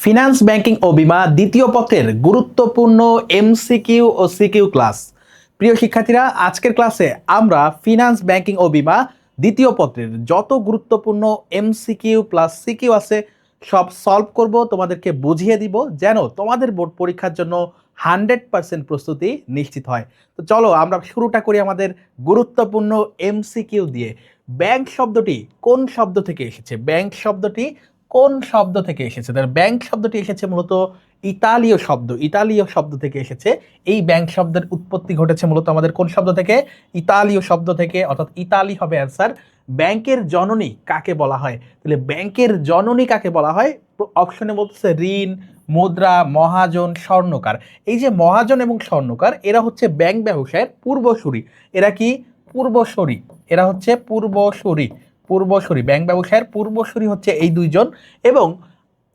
Finance banking ও বীমা দ্বিতীয় পত্রের গুরুত্বপূর্ণ এমসিকিউ ও সিকিউ ক্লাস। প্রিয় শিক্ষার্থীরা, আজকের ক্লাসে আমরা ফিনান্স ব্যাংকিং ও বীমা দ্বিতীয় পত্রের যত গুরুত্বপূর্ণ এমসিকিউ প্লাস সিকিউ আছে সব সলভ করব, তোমাদেরকে বুঝিয়ে দিব যেন তোমাদের বোর্ড পরীক্ষার জন্য 100% প্রস্তুতি নিশ্চিত হয়। তো চলো আমরা শুরুটা করি আমাদের গুরুত্বপূর্ণ এমসিকিউ দিয়ে। ব্যাংক শব্দটি কোন শব্দ থেকে এসেছে? ব্যাংক শব্দটি কোন শব্দ থেকে এসেছে? তাহলে ব্যাংক শব্দটি এসেছে মূলত ইতালীয় শব্দ থেকে এসেছে। এই ব্যাংক শব্দের উৎপত্তি ঘটেছে মূলত আমাদের কোন শব্দ থেকে? ইতালীয় শব্দ থেকে, অর্থাৎ ইতালি হবে অ্যান্সার। ব্যাংকের জননী কাকে বলা হয়? তাহলে ব্যাংকের জননী কাকে বলা হয়? অপশনে বলতেছে ঋণ, মুদ্রা, মহাজন, স্বর্ণকার। এই যে মহাজন এবং স্বর্ণকার, এরা হচ্ছে ব্যাংক ব্যবসায়ের পূর্বসূরি। এরা কি? পূর্বসূরি। এরা হচ্ছে পূর্বসূরি ব্যাংক ব্যবসায়ের পূর্বসূরি হচ্ছে এই দুইজন। এবং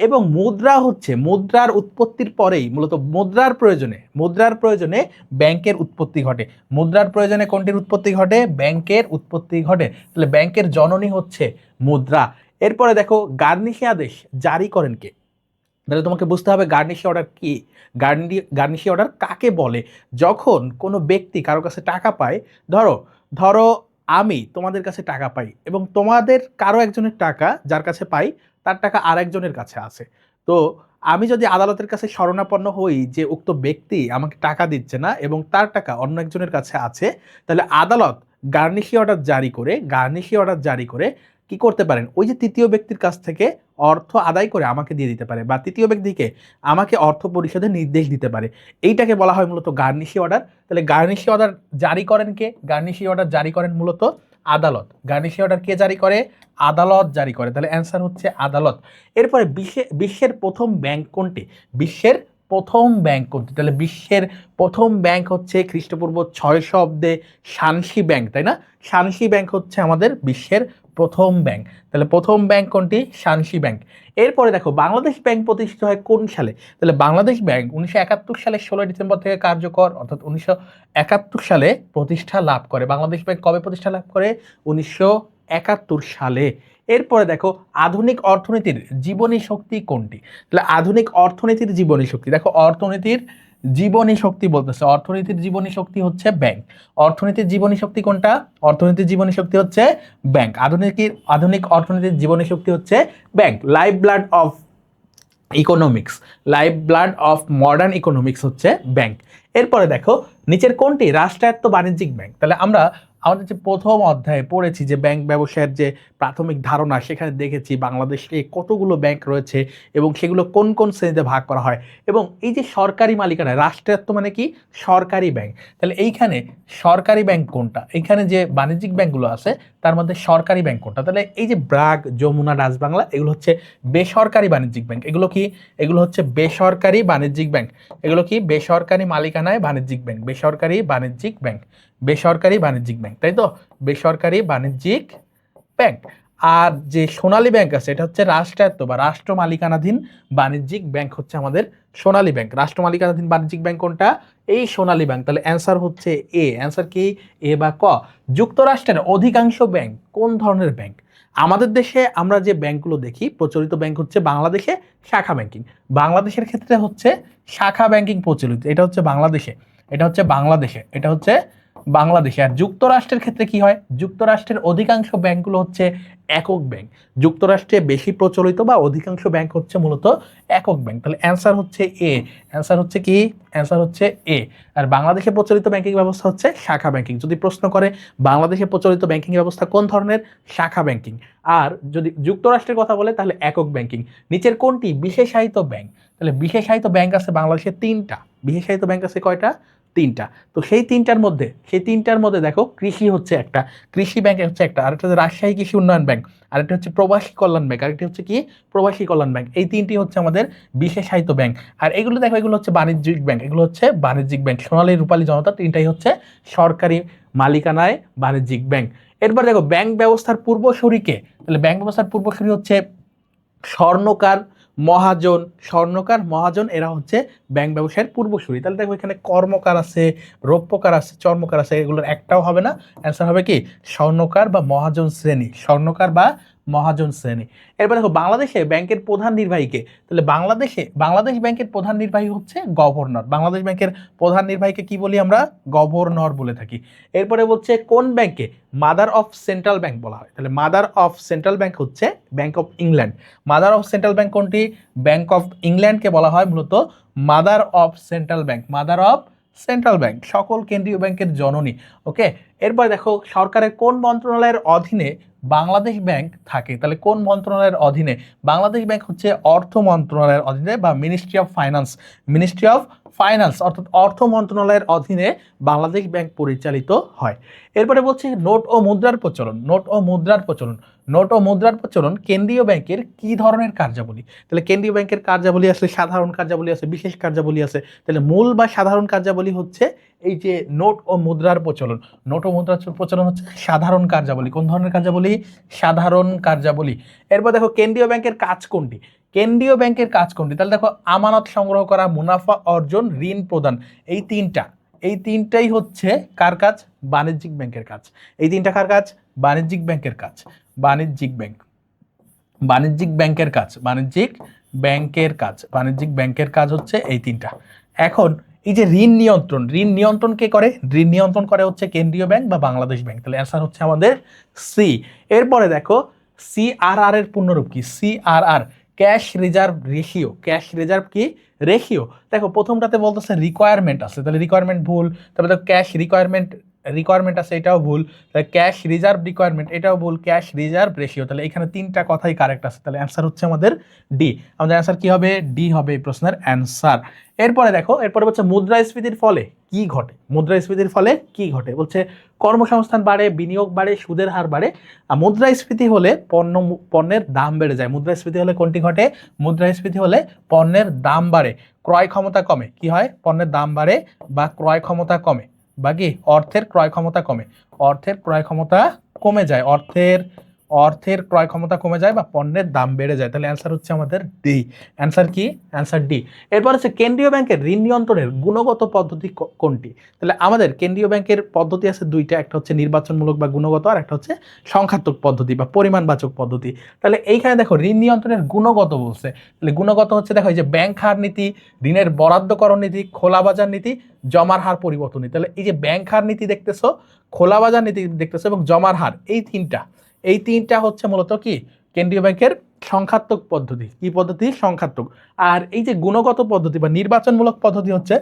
এবং মুদ্রার উৎপত্তির পরেই মূলত মুদ্রার প্রয়োজনে ব্যাংকের উৎপত্তি ঘটে। মুদ্রার প্রয়োজনে কোনটির উৎপত্তি ঘটে? ব্যাংকের উৎপত্তি ঘটে। তাহলে ব্যাংকের জননী হচ্ছে মুদ্রা। এরপরে দেখো, গার্নিশি আদেশ জারি করেন কে? তাহলে তোমাকে বুঝতে হবে গার্নিশি অর্ডার কি, গার্নিশি অর্ডার কাকে বলে। যখন কোনো ব্যক্তি কারো কাছে টাকা পায়, ধরো ধরো আমি তোমাদের কাছে টাকা পাই এবং তোমাদের কারো একজনের টাকা যার কাছে পাই তার টাকা আরেকজনের কাছে আছে। তো আমি যদি আদালতের কাছে শরণাপন্ন হই যে উক্ত ব্যক্তি আমাকে টাকা দিচ্ছে না এবং তার টাকা অন্য একজনের কাছে আছে, তাহলে আদালত গার্নিশি অর্ডার জারি করে কি করতে পারেন? ওই যে তৃতীয় ব্যক্তির কাছ থেকে অর্থ আদায় করে আমাকে দিয়ে দিতে পারে, বা তৃতীয় ব্যক্তিকে আমাকে অর্থ পরিশোধের নির্দেশ দিতে পারে। এইটাকে বলা হয় মূলত গার্নিশি অর্ডার। তাহলে গার্নিশি অর্ডার জারি করেন কে? গার্নিশি অর্ডার জারি করেন মূলত আদালত। গার্নিশি অর্ডার কে জারি করে? আদালত জারি করে। তাহলে অ্যান্সার হচ্ছে আদালত। এরপরে বিশ্বের প্রথম ব্যাংক কোনটি? তাহলে বিশ্বের প্রথম ব্যাংক হচ্ছে খ্রিস্টপূর্ব 600 অব্দে শানসি ব্যাংক, তাই না? শানসি ব্যাংক হচ্ছে আমাদের বিশ্বের প্রথম ব্যাংক। তাহলে প্রথম ব্যাংক কোনটি? Shanxi bank. এরপরে দেখো, বাংলাদেশ ব্যাংক প্রতিষ্ঠিত হয় কোন সালে? তাহলে বাংলাদেশ ব্যাংক 1971 সালের 16 ডিসেম্বর থেকে কার্যকর, অর্থাৎ 1971 সালে প্রতিষ্ঠা লাভ করে। বাংলাদেশ ব্যাংক কবে প্রতিষ্ঠা লাভ করে? 1971 সালে। এরপরে দেখো, আধুনিক অর্থনীতির জীবনী শক্তি কোনটি? তাহলে আধুনিক অর্থনীতির জীবনী শক্তি, দেখো অর্থনীতির জীবনী শক্তি বলতেছে, অর্থনীতির জীবনী শক্তি হচ্ছে ব্যাংক। অর্থনীতির জীবনী শক্তি কোনটা? অর্থনীতির জীবনী শক্তি হচ্ছে ব্যাংক। আধুনিক অর্থনীতির জীবনী শক্তি হচ্ছে bank. Life blood of modern economics হচ্ছে ব্যাংক। এরপরে দেখো, নিচের কোনটি রাষ্ট্রায়ত্ত বাণিজ্যিক ব্যাংক? তাহলে আমরা আমাদের যে প্রথম অধ্যায়ে পড়েছি যে ব্যাংক ব্যবসায়ের যে প্রাথমিক ধারণা, সেখানে দেখেছি বাংলাদেশে কতগুলো ব্যাংক রয়েছে এবং সেগুলো কোন কোন শ্রেণীতে ভাগ করা হয়। এবং এই যে সরকারি মালিকানা, রাষ্ট্রায়ত্ত মানে কি? সরকারি ব্যাংক। তাহলে এইখানে সরকারি ব্যাংক কোনটা? এইখানে যে বাণিজ্যিক ব্যাংকগুলো আছে তার মধ্যে সরকারি ব্যাংক কোনটা? তাহলে এই যে ব্র্যাক, যমুনা, রাজবাংলা, এগুলো হচ্ছে বেসরকারি বাণিজ্যিক ব্যাংক। এগুলো হচ্ছে বেসরকারি বাণিজ্যিক ব্যাংক। এগুলো কি? বেসরকারি মালিকানায় বাণিজ্যিক ব্যাংক, বেসরকারি বাণিজ্যিক ব্যাংক, তাই তো? বেসরকারি বাণিজ্যিক ব্যাংক। আর যে সোনালী ব্যাংক আছে, এটা হচ্ছে রাষ্ট্রায়ত্ত বা রাষ্ট্র মালিকানাধীন বাণিজ্যিক ব্যাংক হচ্ছে আমাদের সোনালী ব্যাংক। রাষ্ট্র মালিকানাধীন বাণিজ্যিক ব্যাংক কোনটা? এই সোনালী ব্যাংক। তাহলে অ্যান্সার হচ্ছে এ। অ্যান্সার কি? এ বা ক। যুক্তরাষ্ট্রের অধিকাংশ ব্যাংক কোন ধরনের ব্যাংক? আমাদের দেশে আমরা যে ব্যাংকগুলো দেখি, প্রচলিত ব্যাংক হচ্ছে বাংলাদেশে শাখা ব্যাংকিং। বাংলাদেশের ক্ষেত্রে হচ্ছে শাখা ব্যাংকিং প্রচলিত। এটা হচ্ছে বাংলাদেশে। আর যুক্তরাষ্ট্রের ক্ষেত্রে কি হয়? যুক্তরাষ্ট্রের অধিকাংশ ব্যাংকগুলো হচ্ছে একক ব্যাংক। যুক্তরাষ্ট্রে বেশি প্রচলিত বা অধিকাংশ ব্যাংক হচ্ছে মূলত একক ব্যাংক। তাহলে অ্যান্সার হচ্ছে এ। অ্যান্সার হচ্ছে কি? অ্যান্সার হচ্ছে এ। আর বাংলাদেশে প্রচলিত ব্যাংকিং ব্যবস্থা হচ্ছে শাখা ব্যাংকিং। যদি প্রশ্ন করে বাংলাদেশে প্রচলিত ব্যাংকিং ব্যবস্থা কোন ধরনের? শাখা ব্যাংকিং। আর যদি যুক্তরাষ্ট্রের কথা বলে তাহলে একক ব্যাংকিং। নিচের কোনটি বিশেষায়িত ব্যাংক? তাহলে বিশেষায়িত ব্যাংক আছে বাংলাদেশে 3টা। বিশেষায়িত ব্যাংক আছে কয়টা? 3টা। তো সেই তিনটার মধ্যে দেখো, কৃষি হচ্ছে একটা, কৃষি ব্যাংক হচ্ছে একটা, আরেকটা হচ্ছে রাজশাহী কৃষি উন্নয়ন ব্যাংক, আরেকটা হচ্ছে প্রবাসী কল্যাণ ব্যাংক, আরেকটা হচ্ছে কি? প্রবাসী কল্যাণ ব্যাংক। এই 3টি হচ্ছে আমাদের বিশেষায়িত ব্যাংক। আর এগুলো দেখো, এগুলো হচ্ছে বাণিজ্যিক ব্যাংক। সোনালী, রূপালী, জনতা, 3টাই হচ্ছে সরকারি মালিকানায় বাণিজ্যিক ব্যাংক। এরপর দেখো, ব্যাংক ব্যবস্থার পূর্বসূরি কে? তাহলে ব্যাংক ব্যবস্থার পূর্বসূরি হচ্ছে স্বর্ণকার, মহাজন, এরা হচ্ছে ব্যাংক ব্যবসায়ের পূর্বসূরি। তাহলে দেখো, এখানে কর্মকার আছে, রৌপ্যকার আছে, চর্মকার আছে, এগুলোর একটাও হবে না। অ্যান্সার হবে কি? স্বর্ণকার বা মহাজন শ্রেণী। স্বর্ণকার বা মহাজন শ্রেণী। এরপর দেখো বাংলাদেশে ব্যাংকের প্রধান নির্বাহীকে, তাহলে বাংলাদেশ ব্যাংকের প্রধান নির্বাহী হচ্ছে গভর্নর। বাংলাদেশ ব্যাংকের প্রধান নির্বাহীকে কি বলি আমরা? গভর্নর বলে থাকি। এরপরে বলছে কোন ব্যাংকে মাদার অফ সেন্ট্রাল ব্যাংক বলা হয়? তাহলে মাদার অফ সেন্ট্রাল ব্যাংক হচ্ছে bank of England. Mother of central bank কোনটি? ব্যাংক অফ ইংল্যান্ডকে বলা হয় মূলত mother of central bank. Mother of central bank, সকল কেন্দ্রীয় ব্যাংকের জননী। ওকে, এরপর দেখো সরকারের কোন মন্ত্রণালয়ের অধীনে বাংলাদেশ ব্যাংক থাকে? তাহলে কোন মন্ত্রণালয়ের অধীনে? বাংলাদেশ ব্যাংক হচ্ছে অর্থ মন্ত্রণালয়ের অধীনে বা ministry of finance. Ministry of finance অর্থাৎ অর্থ মন্ত্রণালয়ের অধীনে বাংলাদেশ ব্যাংক পরিচালিত হয়। এরপরে বলছে নোট ও মুদ্রার প্রচলন। নোট ও মুদ্রার প্রচলন। নোট ও মুদ্রার প্রচলন কেন্দ্রীয় ব্যাংকের কি ধরনের কার্যাবলী? তাহলে কেন্দ্রীয় ব্যাংকের কার্যাবলী আছে, সাধারণ কার্যাবলী আছে, বিশেষ কার্যাবলী আছে। তাহলে মূল বা সাধারণ কার্যাবলী হচ্ছে এই যে নোট ও মুদ্রার প্রচলন। নোট ও মুদ্রার প্রচলন হচ্ছে সাধারণ কার্যাবলী। কোন ধরনের কার্যাবলী? সাধারণ কার্যাবলী। এরপর দেখো কেন্দ্রীয় ব্যাংকের কাজ কোনটি? কেন্দ্রীয় ব্যাংকের কাজ কোনটি? তাহলে দেখো আমানত সংগ্রহ করা, মুনাফা অর্জন, ঋণ প্রদান, এই তিনটাই হচ্ছে কার কাজ? বাণিজ্যিক ব্যাংকের কাজ। এই তিনটা কার কাজ? বাণিজ্যিক ব্যাংকের কাজ। বাণিজ্যিক ব্যাংকের কাজ। বাণিজ্যিক ব্যাংকের কাজ হচ্ছে এই তিনটা। এখন এই যে ঋণ নিয়ন্ত্রণ কে করে? ঋণ নিয়ন্ত্রণ করে হচ্ছে কেন্দ্রীয় ব্যাংক বা বাংলাদেশ ব্যাংক। তাহলে অ্যান্সার হচ্ছে আমাদের সি। এরপরে দেখো সিআরআর এর পূর্ণরূপ কি? CRR cash reserve ratio. Cash reserve কি? রেশিও। দেখো প্রথমটাতে বলতেছে রিকোয়ারমেন্ট আছে, তাহলে রিকোয়ারমেন্ট ভুল। তারপরে দেখো ক্যাশ রিকোয়ারমেন্ট আছে, এটাও ভুল। তাহলে ক্যাশ রিজার্ভ রিকোয়ারমেন্ট, এটাও ভুল। ক্যাশ রিজার্ভ রেশিও, তাহলে এখানে তিনটা কথাই কারেক্ট আছে। তাহলে অ্যান্সার হচ্ছে আমাদের ডি। আমাদের অ্যান্সার কি হবে? ডি হবে এই প্রশ্নের অ্যান্সার। এরপরে দেখো, এরপরে বলছে মুদ্রাস্ফীতির ফলে কি ঘটে? মুদ্রাস্ফীতির ফলে কি ঘটে? বলছে কর্মসংস্থান বাড়ে, বিনিয়োগ বাড়ে, সুদের হার বাড়ে। আর মুদ্রাস্ফীতি হলে পণ্যের দাম বেড়ে যায়। মুদ্রাস্ফীতি হলে কোনটি ঘটে? মুদ্রাস্ফীতি হলে পণ্যের দাম বাড়ে, ক্রয় ক্ষমতা কমে। কি হয়? পণ্যের দাম বাড়ে বা ক্রয় ক্ষমতা কমে, বা কি অর্থের ক্রয় ক্ষমতা কমে। অর্থের ক্রয় ক্ষমতা কমে যায়, অর্থের ক্রয় ক্ষমতা কমে যায় বা পণ্যের দাম বেড়ে যায়। তাহলে অ্যান্সার হচ্ছে আমাদের ডি। অ্যান্সার কি? Answer D. এরপর হচ্ছে কেন্দ্রীয় ব্যাংকের ঋণ নিয়ন্ত্রণের গুণগত পদ্ধতি কোনটি? তাহলে আমাদের কেন্দ্রীয় ব্যাংকের পদ্ধতি আছে দুইটা, একটা হচ্ছে নির্বাচনমূলক বা গুণগত, আর একটা হচ্ছে সংখ্যাত্মক পদ্ধতি বা পরিমাণবাচক পদ্ধতি। তাহলে এইখানে দেখো ঋণ নিয়ন্ত্রণের গুণগত বলছে। তাহলে গুণগত হচ্ছে দেখো এই যে ব্যাংক হার নীতি, ঋণের বরাদ্দকরণ নীতি, খোলা বাজার নীতি, জমার হার পরিবর্তন নীতি। তাহলে এই যে ব্যাংক হার নীতি দেখতেছো, খোলা বাজার নীতি দেখতেছো এবং জমার হার, এই তিনটা হচ্ছে মূলত কি? কেন্দ্রীয় ব্যাংকের সংখ্যাত্মক পদ্ধতি। কি পদ্ধতি? সংখ্যাত্মক। আর এই যে গুণগত পদ্ধতি বা নির্বাচনমূলক পদ্ধতি হচ্ছে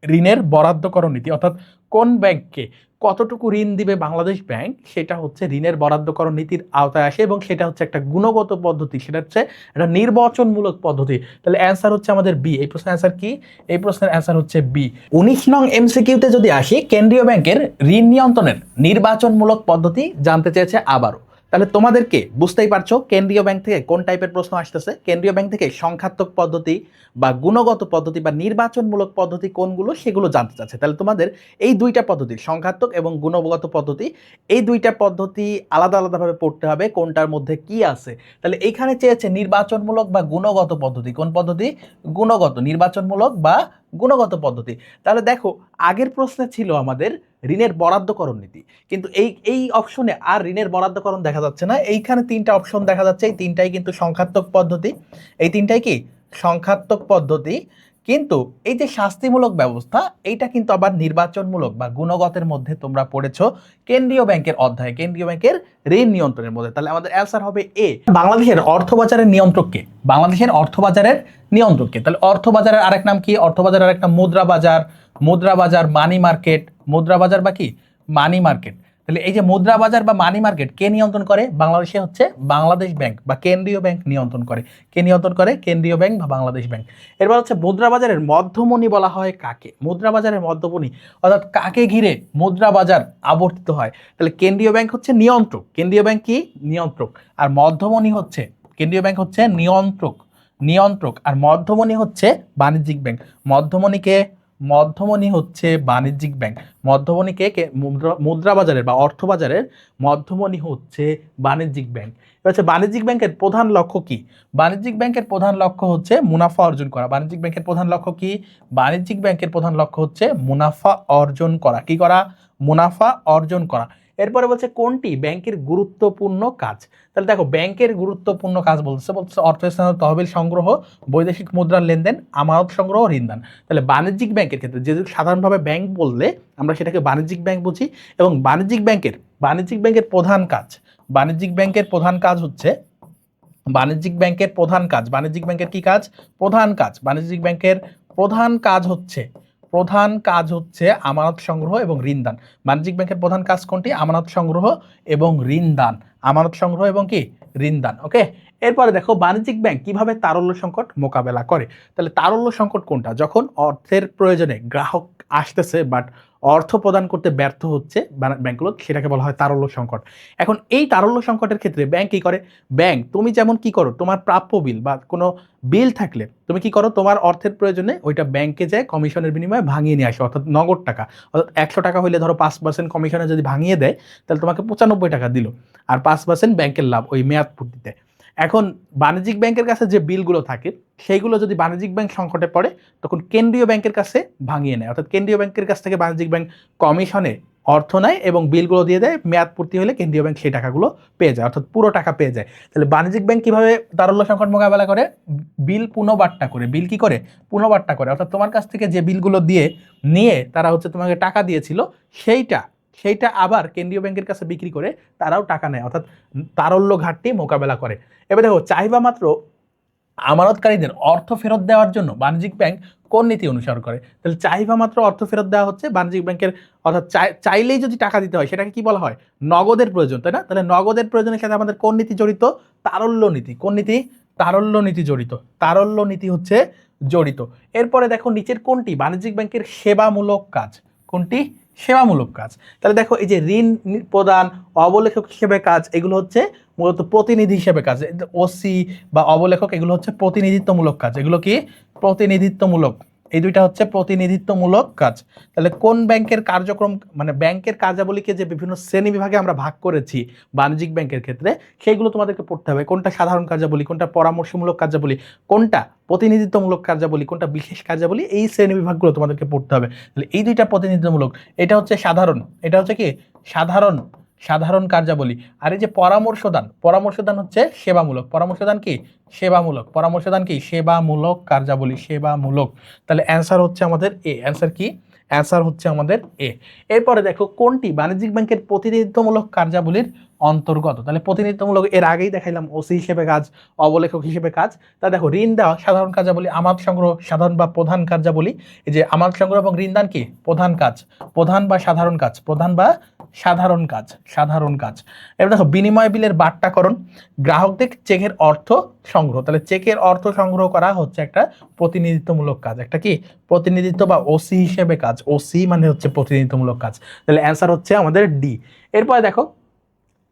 ঋণের বরাদ্দকরণ নীতি, অর্থাৎ কোন ব্যাংককে কতটুকু ঋণ দিবে বাংলাদেশ ব্যাংক, সেটা হচ্ছে ঋণের বরাদ্দকরণ নীতির আওতায় আসে এবং সেটা হচ্ছে একটা গুণগত পদ্ধতি, সেটা হচ্ছে একটা নির্বাচনমূলক পদ্ধতি। তাহলে অ্যান্সার হচ্ছে আমাদের বি। এই প্রশ্নের অ্যান্সার কি? এই প্রশ্নের অ্যান্সার হচ্ছে বি। 19 নং এমসিকিউতে যদি আসি, কেন্দ্রীয় ব্যাংকের ঋণ নিয়ন্ত্রণের নির্বাচনমূলক পদ্ধতি জানতে চেয়েছে আবারও। তাহলে তোমাদেরকে বুঝতেই পারছো কেন্দ্রীয় ব্যাংক থেকে কোন টাইপের প্রশ্ন আসতেছে। কেন্দ্রীয় ব্যাংক থেকে সংখ্যাত্মক পদ্ধতি বা গুণগত পদ্ধতি বা নির্বাচনমূলক পদ্ধতি কোনগুলো সেগুলো জানতে চাচ্ছে। তাহলে তোমাদের এই দুইটা পদ্ধতি, সংখ্যাত্মক এবং গুণগত পদ্ধতি, এই দুইটা পদ্ধতি আলাদা আলাদাভাবে পড়তে হবে কোনটার মধ্যে কি আছে। তাহলে এইখানে চেয়েছে নির্বাচনমূলক বা গুণগত পদ্ধতি। কোন পদ্ধতি? গুণগত। নির্বাচনমূলক বা গুণগত পদ্ধতি। তাহলে দেখো আগের প্রশ্নে ছিল আমাদের ঋণের বরাদ্দকরণ নীতি, কিন্তু এই অপশনে আর ঋণের বরাদ্দকরণ দেখা যাচ্ছে না। এইখানে তিনটা অপশন দেখা যাচ্ছে, এই তিনটাই কিন্তু সংখ্যাত্মক পদ্ধতি। এই তিনটাই কি? সংখ্যাত্মক পদ্ধতি। কিন্তু এই যে শাস্তিমূলক ব্যবস্থা, এইটা কিন্তু আবার নির্বাচনমূলক বা গুণগতের মধ্যে তোমরা পড়েছো কেন্দ্রীয় ব্যাংকের অধ্যায়ে, কেন্দ্রীয় ব্যাংকের ঋণ নিয়ন্ত্রণের মধ্যে। তাহলে আমাদের অ্যান্সার হবে এ। বাংলাদেশের অর্থবাজারের নিয়ন্ত্রককে? বাংলাদেশের অর্থবাজারের নিয়ন্ত্রককে। তাহলে অর্থবাজারের আরেক নাম কি? অর্থবাজারের আরেক নাম মুদ্রা বাজার, মানি মার্কেট, মুদ্রা বাজার বা কি মানি মার্কেট। তাহলে এই যে মুদ্রা বাজার বা মানি মার্কেট কে নিয়ন্ত্রণ করে? বাংলাদেশে হচ্ছে বাংলাদেশ ব্যাংক বা কেন্দ্রীয় ব্যাংক নিয়ন্ত্রণ করে। কে নিয়ন্ত্রণ করে? কেন্দ্রীয় ব্যাংক বা বাংলাদেশ ব্যাংক। এরপর হচ্ছে মুদ্রা বাজারের মধ্যমণি বলা হয় কাকে? মুদ্রা বাজারের মধ্যমণি অর্থাৎ কাকে ঘিরে মুদ্রা বাজার আবর্তিত হয়? তাহলে কেন্দ্রীয় ব্যাংক হচ্ছে নিয়ন্ত্রক। কেন্দ্রীয় ব্যাংক কি? নিয়ন্ত্রক। আর মধ্যমণি হচ্ছে, কেন্দ্রীয় ব্যাংক হচ্ছে নিয়ন্ত্রক আর মধ্যমণি হচ্ছে বাণিজ্যিক ব্যাংক। মধ্যমণি হচ্ছে বাণিজ্যিক ব্যাংক। মধ্যমণিকে মুদ্রা বাজারের বা অর্থ বাজারের মধ্যমণি হচ্ছে বাণিজ্যিক ব্যাংক। হচ্ছে বাণিজ্যিক ব্যাংকের প্রধান লক্ষ্য কি? বাণিজ্যিক ব্যাংকের প্রধান লক্ষ্য হচ্ছে মুনাফা অর্জন করা। বাণিজ্যিক ব্যাংকের প্রধান লক্ষ্য কি? বাণিজ্যিক ব্যাংকের প্রধান লক্ষ্য হচ্ছে মুনাফা অর্জন করা। কি করা? মুনাফা অর্জন করা। এরপরে বলছে কোনটি ব্যাংকের গুরুত্বপূর্ণ কাজ। তাহলে দেখো ব্যাংকের গুরুত্বপূর্ণ কাজ বলছে অর্থস্থানীয় তহবিল সংগ্রহ, বৈদেশিক মুদ্রার লেনদেন, আমানত সংগ্রহ, ঋণদান। তাহলে বাণিজ্যিক ব্যাংকের ক্ষেত্রে যে সাধারণভাবে ব্যাংক বললে আমরা সেটাকে বাণিজ্যিক ব্যাংক বুঝি, এবং বাণিজ্যিক ব্যাংকের প্রধান কাজ, বাণিজ্যিক ব্যাংকের প্রধান কাজ হচ্ছে বাণিজ্যিক ব্যাংকের প্রধান কাজ, বাণিজ্যিক ব্যাংকের কি কাজ? প্রধান কাজ। বাণিজ্যিক ব্যাংকের প্রধান কাজ হচ্ছে আমানত সংগ্রহ এবং ঋণদান। বাণিজ্যিক ব্যাংকের প্রধান কাজ কোনটি? আমানত সংগ্রহ এবং ঋণদান। আমানত সংগ্রহ এবং কি? ঋণদান। ওকে, এরপরে দেখো বাণিজ্যিক ব্যাংক কিভাবে তারল্য সংকট মোকাবেলা করে। তাহলে তারল্য সংকট কোনটা? যখন অর্থের প্রয়োজনে গ্রাহক আসতেছে বাট অর্থ প্রদান করতে ব্যর্থ হচ্ছে ব্যাংকগুলো, সেটাকে বলা হয় তারল্য সংকট। এখন এই তারল্য সংকটের ক্ষেত্রে ব্যাংক কি করে? ব্যাংক তুমি যেমন কি করো, তোমার প্রাপ্য বিল বা কোনো বিল থাকলে তুমি কি করো, তোমার অর্থের প্রয়োজনে ওইটা ব্যাংকে যায় কমিশনের বিনিময়ে ভাঙিয়ে নিয়ে আসো, অর্থাৎ নগদ টাকা। অর্থাৎ 100 টাকা হইলে ধরো 5% কমিশনে যদি ভাঙিয়ে দেয় তাহলে তোমাকে 95 টাকা দিল, আর 5% ব্যাংকের লাভ ওই মেয়াদ পূর্তিতে। এখন বাণিজ্যিক ব্যাংকের কাছে যে বিলগুলো থাকে সেইগুলো যদি বাণিজ্যিক ব্যাংক সংকটে পড়ে তখন কেন্দ্রীয় ব্যাংকের কাছে ভাঙিয়ে নেয়, অর্থাৎ কেন্দ্রীয় ব্যাংকের কাছ থেকে বাণিজ্যিক ব্যাংক কমিশনে অর্থ নেয় এবং বিলগুলো দিয়ে দেয়, মেয়াদ পূর্তি হলে কেন্দ্রীয় ব্যাংক সেই টাকাগুলো পেয়ে যায়, অর্থাৎ পুরো টাকা পেয়ে যায়। তাহলে বাণিজ্যিক ব্যাংক কিভাবে তারল্য সংকট মোকাবেলা করে? বিল পুনঃবাট্টা করে। বিল কি করে? পুনঃবাট্টা করে, অর্থাৎ তোমার কাছ থেকে যে বিলগুলো নিয়ে তারা হচ্ছে তোমাকে টাকা দিয়েছিল সেইটা আবার কেন্দ্রীয় ব্যাংকের কাছে বিক্রি করে তারাও টাকা নেয়, অর্থাৎ তারল্য ঘাটতি মোকাবেলা করে। এবার দেখো চাহিদা মাত্র আমানতকারীদের অর্থ ফেরত দেওয়ার জন্য বাণিজ্যিক ব্যাংক কোন নীতি অনুসরণ করে? তাহলে চাহিদা মাত্র অর্থ ফেরত দেওয়া হচ্ছে বাণিজ্যিক ব্যাংকের, অর্থাৎ চাইলেই যদি টাকা দিতে হয় সেটাকে কি বলা হয়? নগদের প্রয়োজন, তাই না? তাহলে নগদের প্রয়োজনের সাথে আমাদের কোন নীতি জড়িত? তারল্য নীতি। কোন নীতি? তারল্য নীতি জড়িত। তারল্য নীতি হচ্ছে জড়িত। এরপরে দেখো নিচের কোনটি বাণিজ্যিক ব্যাংকের সেবামূলক কাজ? কোনটি? সেবামূলক কাজ। তাহলে দেখো এই যে ঋণ প্রদান, অবলেখক হিসেবে কাজ, এগুলো হচ্ছে মূলত প্রতিনিধি হিসেবে কাজ। ওসি বা অবলেখক এগুলো হচ্ছে প্রতিনিধিত্বমূলক কাজ। এগুলো কি? প্রতিনিধিত্বমূলক। এই দুইটা হচ্ছে প্রতিনিধিত্বমূলক কাজ। তাহলে কোন ব্যাংকের কার্যক্রম, মানে ব্যাংকের কার্যাবলীকে যে বিভিন্ন শ্রেণী বিভাগে আমরা ভাগ করেছি বাণিজ্যিক ব্যাংকের ক্ষেত্রে, সেইগুলো তোমাদেরকে পড়তে হবে। কোনটা সাধারণ কার্যাবলী, কোনটা পরামর্শমূলক কার্যাবলী, কোনটা প্রতিনিধিত্বমূলক কার্যাবলী, কোনটা বিশেষ কার্যাবলী, এই শ্রেণী বিভাগগুলো তোমাদেরকে পড়তে হবে। তাহলে এই দুইটা প্রতিনিধিত্বমূলক, এটা হচ্ছে সাধারণ, এটা হচ্ছে কি? সাধারণ কার্যাবলী। আর এই যে পরামর্শদান হচ্ছে সেবামূলক। পরামর্শদান কি? সেবামূলক। পরামর্শদান কি? সেবামূলক কার্যাবলী, সেবামূলক। তাহলে অ্যান্সার হচ্ছে আমাদের এ। অ্যান্সার কি? অ্যান্সার হচ্ছে আমাদের এ। এরপরে দেখো কোনটি বাণিজ্যিক ব্যাংকের প্রতিনিধিত্বমূলক কার্যাবলীর অন্তর্গত? তাহলে প্রতিনিধিত্বমূলক এর আগেই দেখাইলাম, ওসি হিসেবে কাজ, অবলেখক হিসেবে কাজ। তা দেখো ঋণ দেওয়া সাধারণ কার্যাবলী, আমানত সংগ্রহ সাধারণ বা প্রধান কার্যাবলী। এই যে আমানত সংগ্রহ এবং ঋণদান কি? প্রধান কাজ। প্রধান বা সাধারণ কাজ, প্রধান বা সাধারণ কাজ, সাধারণ কাজ। এবার দেখো বিনিময় বিলের বাট্টাকরণ, গ্রাহকদের চেকের অর্থ সংগ্রহ। তাহলে চেকের অর্থ সংগ্রহ করা হচ্ছে একটা প্রতিনিধিত্বমূলক কাজ, একটা কি? প্রতিনিধিত্ব বা ওসি হিসেবে কাজ। ওসি মানে হচ্ছে প্রতিনিধিত্বমূলক কাজ। তাহলে অ্যান্সার হচ্ছে আমাদের ডি। এরপরে দেখো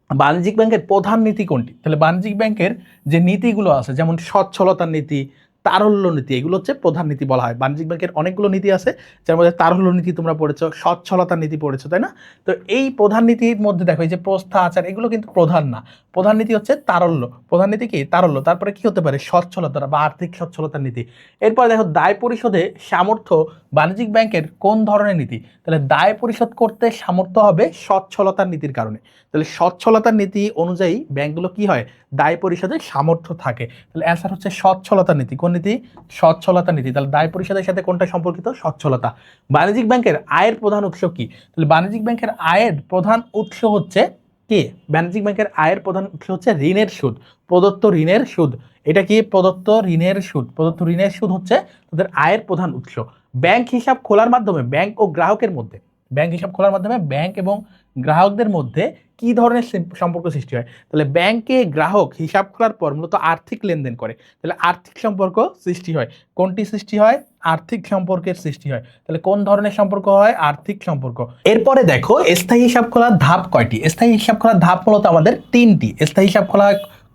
বাণিজ্যিক ব্যাংকের প্রধান নীতি কোনটি? তাহলে বাণিজ্যিক ব্যাংকের যে নীতিগুলো আছে যেমন সচ্ছলতার নীতি, তারল্য নীতি, এগুলো হচ্ছে প্রধান নীতি বলা হয়। বাণিজ্যিক ব্যাংকের অনেকগুলো নীতি আছে, যার মধ্যে তারল্য নীতি তোমরা পড়েছো, সচ্ছলতার নীতি পড়েছো, তাই না? তো এই প্রধান নীতির মধ্যে দেখো এই যে প্রস্থা, আচার, এগুলো কিন্তু প্রধান না। প্রধান নীতি হচ্ছে তারল্য। প্রধান নীতি কি? তারল্য। তারপরে কি হতে পারে? সচ্ছলতা বা আর্থিক সচ্ছলতার নীতি। এরপর দেখো দায় পরিশোধে সামর্থ্য বাণিজ্যিক ব্যাংকের কোন ধরনের নীতি? তাহলে দায় পরিশোধ করতে সামর্থ্য হবে সচ্ছলতার নীতির কারণে। তাহলে সচ্ছলতার নীতি অনুযায়ী ব্যাংকগুলো কি হয়? দায় পরিশোধে সামর্থ্য থাকে। তাহলে অ্যান্সার হচ্ছে সচ্ছলতার নীতি। কোন নীতি? সচ্ছলতার নীতি। তাহলে দায় পরিশোধের সাথে কোনটা সম্পর্কিত? সচ্ছলতা। বাণিজ্যিক ব্যাংকের আয়ের প্রধান উৎস কি? তাহলে বাণিজ্যিক ব্যাংকের আয়ের প্রধান উৎস হচ্ছে কি? বাণিজ্যিক ব্যাংকের আয়ের প্রধান উৎস হচ্ছে ঋণের সুদ, প্রদত্ত ঋণের সুদ। এটা কি? প্রদত্ত ঋণের সুদ। প্রদত্ত ঋণের সুদ হচ্ছে তাদের আয়ের প্রধান উৎস। ব্যাংক হিসাব খোলার মাধ্যমে ব্যাংক ও গ্রাহকের মধ্যে, ব্যাংক হিসাব খোলার মাধ্যমে ব্যাংক এবং গ্রাহকদের মধ্যে কি ধরনের সম্পর্ক সৃষ্টি হয়? তাহলে ব্যাংকে গ্রাহক হিসাব খোলার পর মূলত আর্থিক লেনদেন করে, তাহলে আর্থিক সম্পর্ক সৃষ্টি হয়। কোনটি সৃষ্টি হয়? আর্থিক সম্পর্কের সৃষ্টি হয়। তাহলে কোন ধরনের সম্পর্ক হয়? আর্থিক সম্পর্ক। এরপরে দেখো স্থায়ী হিসাব খোলার ধাপ কয়টি? স্থায়ী হিসাব খোলার ধাপ মূলত আমাদের তিনটি। স্থায়ী হিসাব খোলা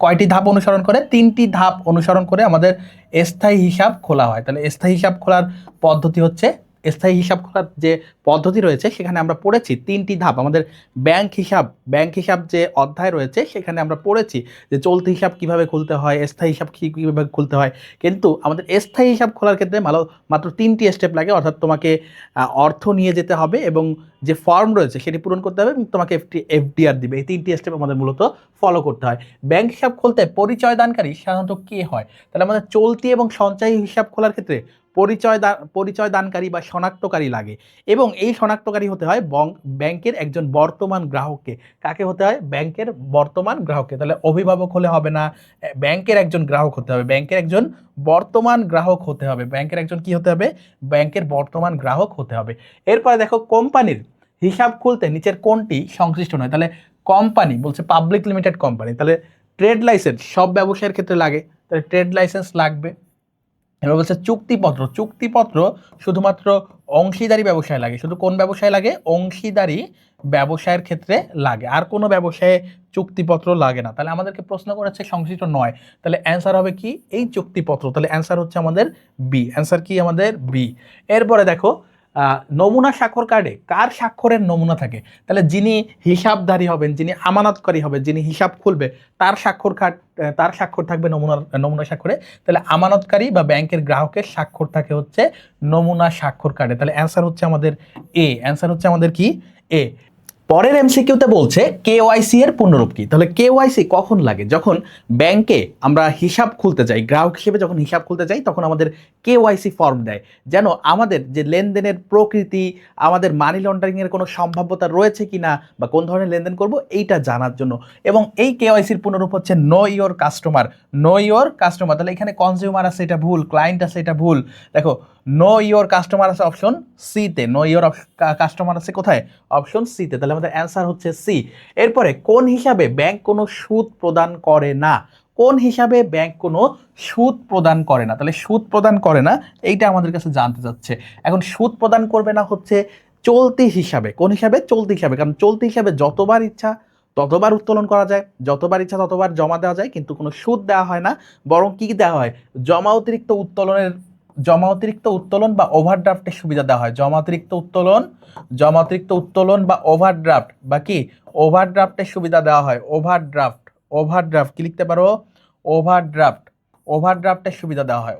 কয়টি ধাপ অনুসরণ করে? তিনটি ধাপ অনুসরণ করে আমাদের স্থায়ী হিসাব খোলা হয়। তাহলে স্থায়ী হিসাব খোলার পদ্ধতি হচ্ছে, স্থায়ী হিসাব খোলার যে পদ্ধতি রয়েছে সেখানে আমরা পড়েছি তিনটি ধাপ। আমাদের ব্যাংক হিসাব যে অধ্যায় রয়েছে সেখানে আমরা পড়েছি যে চলতি হিসাব কিভাবে খুলতে হয়, স্থায়ী হিসাব কীভাবে খুলতে হয়। কিন্তু আমাদের স্থায়ী হিসাব খোলার ক্ষেত্রে মাত্র তিনটি স্টেপ লাগে, অর্থাৎ তোমাকে অর্থ নিয়ে যেতে হবে এবং যে ফর্ম রয়েছে সেটি পূরণ করতে হবে এবং তোমাকে এফডিআর দিবে। এই 3টি স্টেপ আমাদের মূলত ফলো করতে হয়। ব্যাংক হিসাব খুলতে পরিচয় দানকারী সাধারণত কে হয়? তাহলে আমাদের চলতি এবং সঞ্চয়ী হিসাব খোলার ক্ষেত্রে পরিচয় দানকারী বা শনাক্তকারী লাগে, এবং এই শনাক্তকারী হতে হয় ব্যাংকের একজন বর্তমান গ্রাহককে। কাকে হতে হয়? ব্যাংকের বর্তমান গ্রাহককে। তাহলে অভিভাবক হলে হবে না, ব্যাংকের একজন গ্রাহক হতে হবে, ব্যাংকের একজন বর্তমান গ্রাহক হতে হবে, ব্যাংকের একজন কি হতে হবে? ব্যাংকের বর্তমান গ্রাহক হতে হবে। এরপরে দেখো কোম্পানির হিসাব খুলতে নিচের কোনটি সংশ্লিষ্ট নয়? তাহলে কোম্পানি বলছে পাবলিক লিমিটেড কোম্পানি, তাহলে ট্রেড লাইসেন্স সব ব্যবসায়ের ক্ষেত্রে লাগে, তাহলে ট্রেড লাইসেন্স লাগবে। এবার বলছে চুক্তিপত্র শুধুমাত্র অংশীদারি ব্যবসায় লাগে। শুধু কোন ব্যবসায় লাগে? অংশীদারি ব্যবসায়ের ক্ষেত্রে লাগে, আর কোনো ব্যবসায়ে চুক্তিপত্র লাগে না। তাহলে আমাদেরকে প্রশ্ন করেছে সংশ্লিষ্ট নয়, তাহলে অ্যান্সার হবে কি? এই চুক্তিপত্র। তাহলে অ্যান্সার হচ্ছে আমাদের বি। অ্যান্সার কি আমাদের? বি। এরপরে দেখো নমুনা স্বাক্ষর কার্ডে কার স্বাক্ষরের নমুনা থাকে? তাহলে যিনি হিসাবধারী হবেন, যিনি আমানতকারী হবে, যিনি হিসাব খুলবে, তার স্বাক্ষর থাকবে নমুনা স্বাক্ষরে। তাহলে আমানতকারী বা ব্যাংকের গ্রাহকের স্বাক্ষর থাকে হচ্ছে নমুনা স্বাক্ষর কার্ডে। তাহলে অ্যান্সার হচ্ছে আমাদের এ। অ্যান্সার হচ্ছে আমাদের কি? এ। পরের এমসিকিউতে বলছে কেওয়াইসি এর পূর্ণরূপ কি? তাহলে কেওয়াইসি কখন লাগে? যখন ব্যাংকে আমরা হিসাব খুলতে যাই, গ্রাহক হিসেবে যখন হিসাব খুলতে যাই তখন আমাদের কেওয়াইসি ফর্ম দেয়, যেন আমাদের যে লেনদেনের প্রকৃতি, আমাদের মানি লন্ডারিং এর কোনো সম্ভাব্যতা রয়েছে কিনা বা কোন ধরনের লেনদেন করব এইটা জানার জন্য। এবং এই কেওয়াইসির পূর্ণরূপ হচ্ছে know your customer. Know your customer, তাহলে এখানে কনজিউমার আছে এটা ভুল, ক্লায়েন্ট আছে এটা ভুল। দেখো নো ইওর কাস্টমার আছে অপশন সিতে, নো ইওর কাস্টমার আছে কোথায়? অপশন সিতে। তাহলে আমাদের অ্যান্সার হচ্ছে সি। এরপরে কোন হিসাবে ব্যাংক কোনো সুদ প্রদান করে না? কোন হিসাবে ব্যাংক কোনো সুদ প্রদান করে না? তাহলে সুদ প্রদান করে না এইটা আমাদের কাছে জানতে চাচ্ছে। এখন সুদ প্রদান করবে না হচ্ছে চলতি হিসাবে। কোন হিসাবে? চলতি হিসাবে। কারণ চলতি হিসাবে যতবার ইচ্ছা ততবার উত্তোলন করা যায়, যতবার ইচ্ছা ততবার জমা দেওয়া যায়, কিন্তু কোনো সুদ দেওয়া হয় না। বরং কি দেওয়া হয়? জমা অতিরিক্ত উত্তোলন বা ওভারড্রাফটের সুবিধা দেওয়া হয়। জমা অতিরিক্ত উত্তোলন বা ওভারড্রাফট বা কি ওভারড্রাফটের সুবিধা দেওয়া হয়। ওভারড্রাফট কি লিখতে পারো? ওভারড্রাফটের সুবিধা দেওয়া হয়।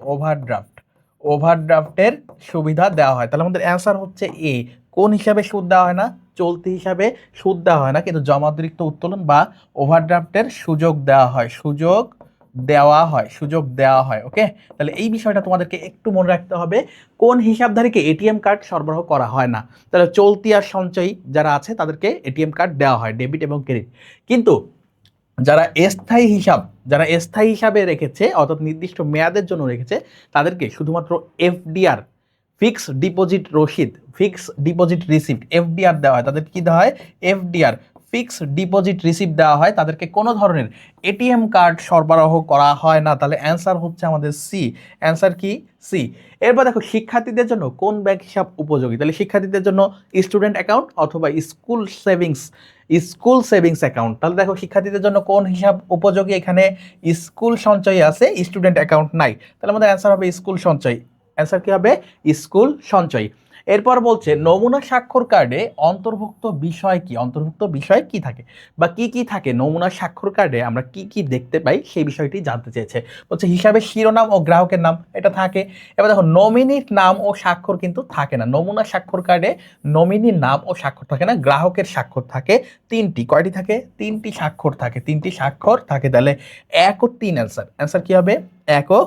ওভারড্রাফটের সুবিধা দেওয়া হয়। তাহলে আমাদের অ্যান্সার হচ্ছে এ। কোন হিসাবে সুদ দেওয়া হয় না? চলতি হিসাবে সুদ দেওয়া হয় না, কিন্তু জমা অতিরিক্ত উত্তোলন বা ওভারড্রাফটের সুযোগ দেওয়া হয়। ওকে, তাহলে এই বিষয়টা তোমাদেরকে একটু মনে রাখতে হবে। কোন হিসাবধারীকে এটিএম কার্ড সরবরাহ করা হয় না? তাহলে চলতি আর সঞ্চয়ী যারা আছে তাদেরকে এটিএম কার্ড দেওয়া হয়, ডেবিট এবং ক্রেডিট। কিন্তু যারা স্থায়ী হিসাবে রেখেছে, অর্থাৎ নির্দিষ্ট মেয়াদের জন্য রেখেছে, তাদেরকে শুধুমাত্র FDR, fixed deposit receipt, FDR দেওয়া হয়। তাদেরকে কি দেওয়া হয়? এফডিআর, ফিক্সড ডিপোজিট রিসিপ্ট দেওয়া হয়। তাদেরকে কোনো ধরনের এটিএম কার্ড সরবরাহ করা হয় না। তাহলে অ্যান্সার হচ্ছে আমাদের সি। অ্যান্সার কি? সি। এরপর দেখো শিক্ষার্থীদের জন্য কোন ব্যাংক হিসাব উপযোগী? তাহলে শিক্ষার্থীদের জন্য স্টুডেন্ট অ্যাকাউন্ট অথবা স্কুল সেভিংস অ্যাকাউন্ট। তাহলে দেখো শিক্ষার্থীদের জন্য কোন হিসাব উপযোগী? এখানে স্কুল সঞ্চয়ী আছে, স্টুডেন্ট অ্যাকাউন্ট নাই। তাহলে আমাদের অ্যান্সার হবে স্কুল সঞ্চয়ী। অ্যান্সার কি হবে? স্কুল সঞ্চয়ী। এরপর বলছে নমুনা স্বাক্ষর কার্ডে অন্তর্ভুক্ত বিষয় কি থাকে বা কি থাকে নমুনা স্বাক্ষর কার্ডে? আমরা কি দেখতে পাই সেই বিষয়টি জানতে চেয়েছে। বলছে হিসাবে শিরোনাম ও গ্রাহকের নাম এটা থাকে। এবার দেখো নমিনির নাম ও স্বাক্ষর কিন্তু থাকে না। নমুনা স্বাক্ষর কার্ডে নমিনির নাম ও স্বাক্ষর থাকে না, গ্রাহকের স্বাক্ষর থাকে তিনটি। কয়টি থাকে? তিনটি স্বাক্ষর থাকে। তাহলে 1 ও 3 অ্যান্সার কি হবে? 1 ও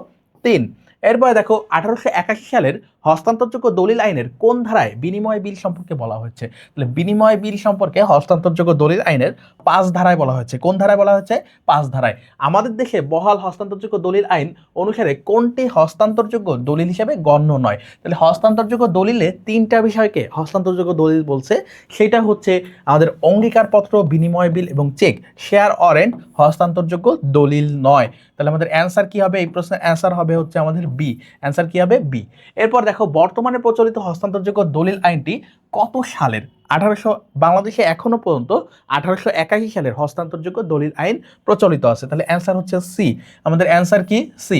3। এরপরে দেখো 1881 সালের হস্তান্তরযোগ্য দলিল আইনের কোন ধারায় বিনিময় বিল সম্পর্কে বলা হয়েছে? তাহলে বিনিময় বিল সম্পর্কে হস্তান্তরযোগ্য দলিল আইনের 5 ধারায় বলা হয়েছে। কোন ধারায় বলা হয়েছে? 5 ধারায়। আমাদের দেশে বহাল হস্তান্তরযোগ্য দলিল আইন অনুসারে কোনটি হস্তান্তরযোগ্য দলিল হিসেবে গণ্য নয়? তাহলে হস্তান্তরযোগ্য দলিলে 3টা বিষয়কে হস্তান্তরযোগ্য দলিল বলছে, সেটা হচ্ছে আমাদের অঙ্গীকারপত্র, বিনিময় বিল এবং চেক। শেয়ার ওয়ারেন্ট হস্তান্তরযোগ্য দলিল নয়। তাহলে আমাদের অ্যান্সার কি হবে? এই প্রশ্নের অ্যান্সার হবে হচ্ছে আমাদের বি। অ্যান্সার কি হবে? বি। এরপর দেখো বর্তমানে প্রচলিত হস্তান্তরযোগ্য দলিল আইনটি কত সালের? বাংলাদেশে এখনো পর্যন্ত 1881 সালের হস্তান্তরযোগ্য দলিল আইন প্রচলিত আছে। তাহলে অ্যান্সার হচ্ছে সি। আমাদের অ্যান্সার কি? সি।